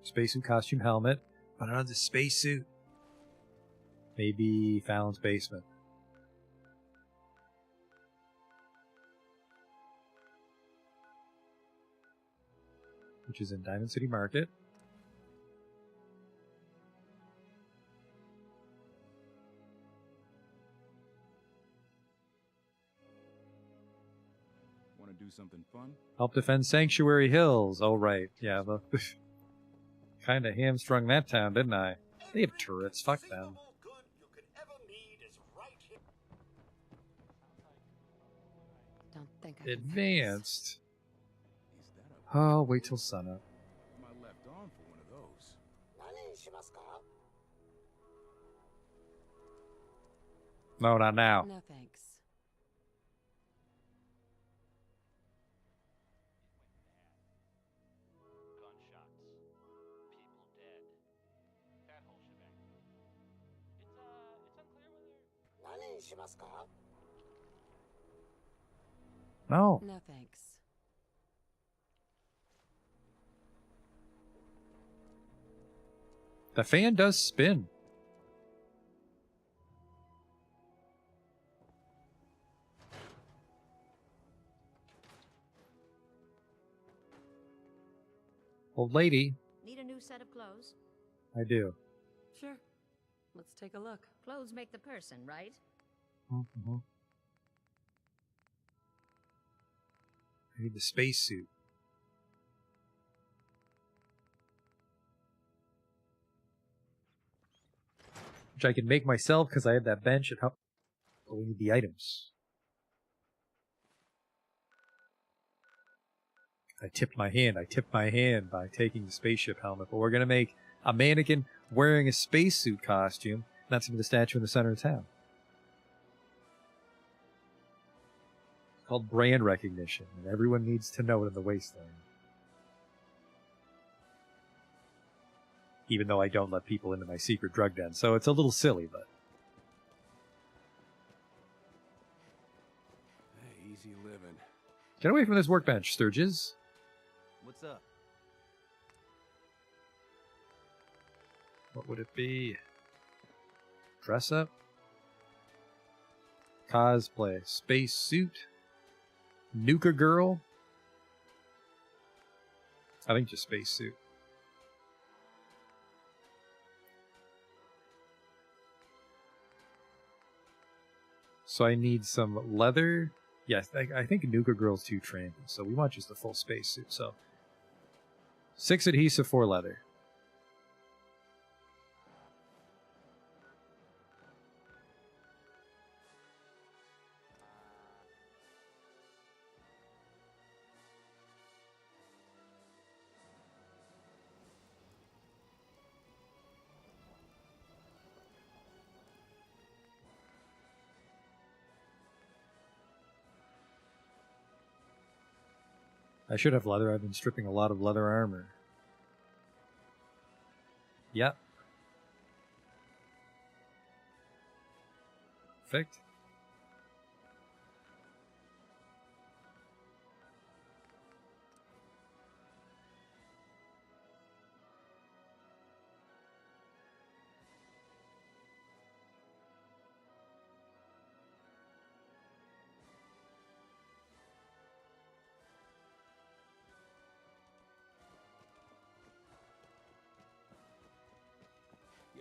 spacesuit, costume, helmet. But another spacesuit. Maybe Fallon's basement. Which is in Diamond City Market. Want to do something fun? Help defend Sanctuary Hills. Oh, right. Yeah, the kind of hamstrung that town, didn't I? They have turrets. Fuck them. Don't think I can fix this. Advanced. Is that a Oh, wait till sunup. my left arm for one of those? No, not now. No thanks. No. No thanks. The fan does spin. Old lady, Need a new set of clothes? I do. Sure. Let's take a look. Clothes make the person, right? Mm-hmm. I need the spacesuit. Which I can make myself because I have that bench at home. But we need the items. I tipped my hand by taking the spaceship helmet, but we're going to make a mannequin wearing a spacesuit costume. And that's going to be the statue in the center of town. It's called brand recognition, and everyone needs to know it in the wasteland. Even though I don't let people into my secret drug den, so it's a little silly, but... Hey, easy living. Get away from this workbench, Sturges. What's up? What would it be? Dress up? Cosplay. Space suit? Nuka girl? I think just space suit. So I need some leather. Yes, I think Nuka girl's too trampy, so we want just a full space suit. So 6 adhesive, 4 leather. I should have leather. I've been stripping a lot of leather armor. Yep. Perfect.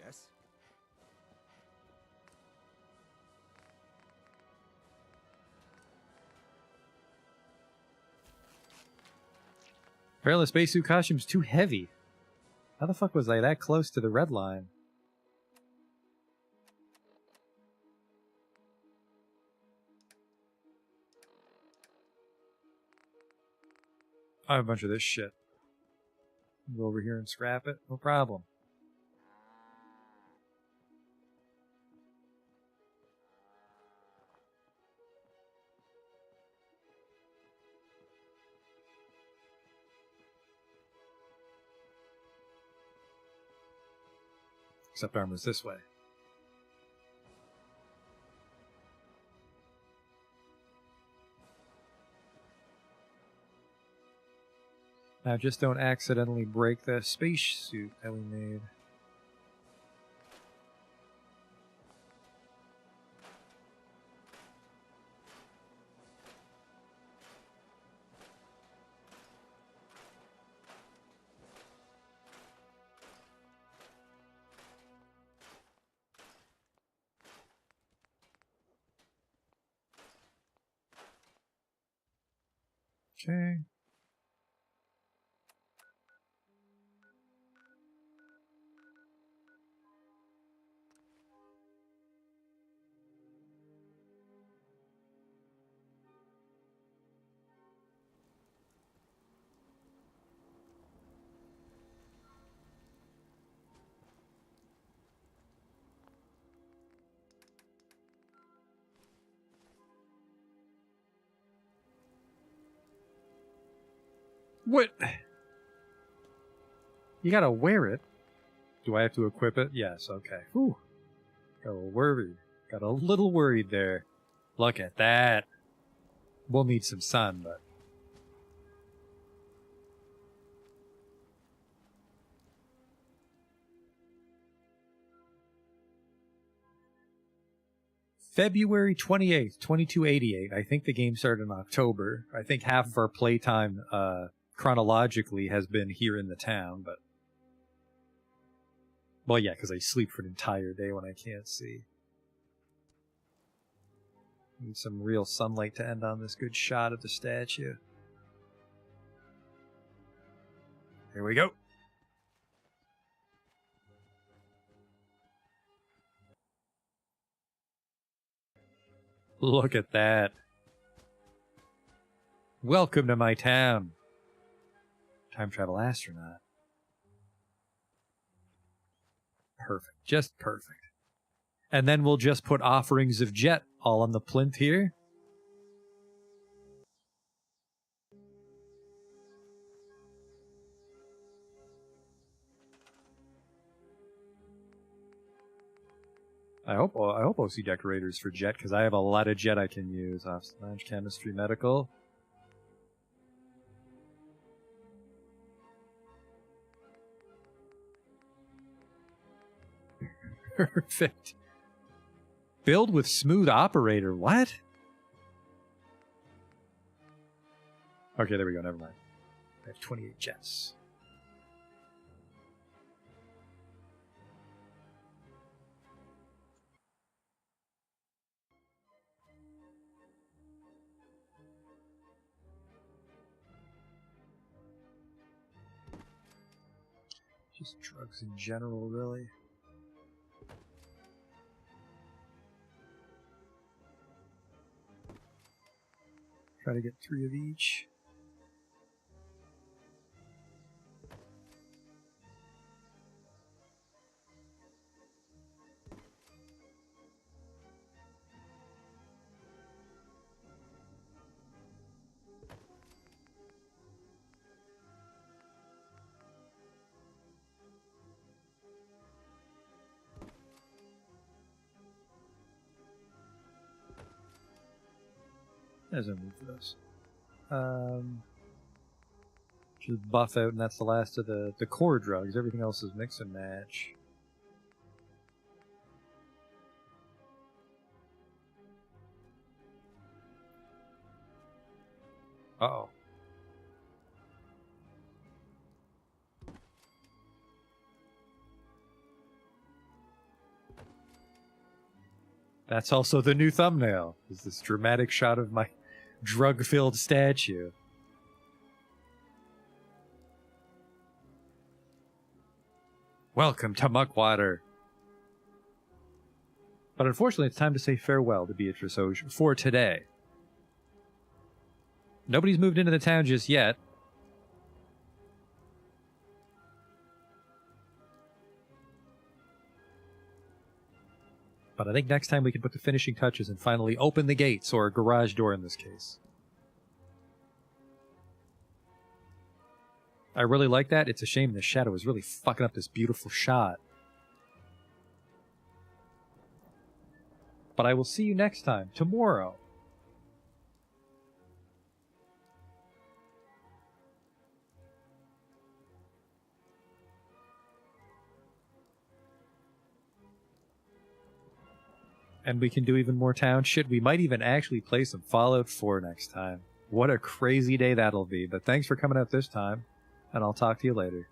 Yes? Apparently the spacesuit costume's too heavy. How the fuck was I that close to the red line? I have a bunch of this shit. Go over here and scrap it. No problem. Except armor's this way. Now just don't accidentally break the spacesuit that we made. Okay. What? You gotta wear it. Do I have to equip it? Yes, okay. Whew. Got a little worried. Got a little worried there. Look at that. We'll need some sun, but... February 28th, 2288. I think the game started in October. I think half of our playtime chronologically has been here in the town, but... Well, yeah, because I sleep for an entire day when I can't see. Need some real sunlight to end on this good shot of the statue. Here we go. Look at that. Welcome to my town. Time travel astronaut. Perfect. Just perfect. And then we'll just put offerings of jet all on the plinth here. I hope I'll see decorators for jet, because I have a lot of jet I can use. Lounge, chemistry, medical. Perfect. Build with smooth operator. What? Okay, there we go. Never mind. I have 28 jets. Just drugs in general, really. Try to get 3 of each. There's no need for this. Just buff out, and that's the last of the core drugs. Everything else is mix and match. Uh-oh. That's also the new thumbnail, is this dramatic shot of my drug-filled statue. Welcome to Muckwater. But unfortunately, it's time to say farewell to Beatrice Osier for today. Nobody's moved into the town just yet. But I think next time we can put the finishing touches and finally open the gates, or a garage door in this case. I really like that. It's a shame the shadow is really fucking up this beautiful shot. But I will see you next time, tomorrow. And we can do even more town shit. We might even actually play some Fallout 4 next time. What a crazy day that'll be. But thanks for coming out this time, and I'll talk to you later.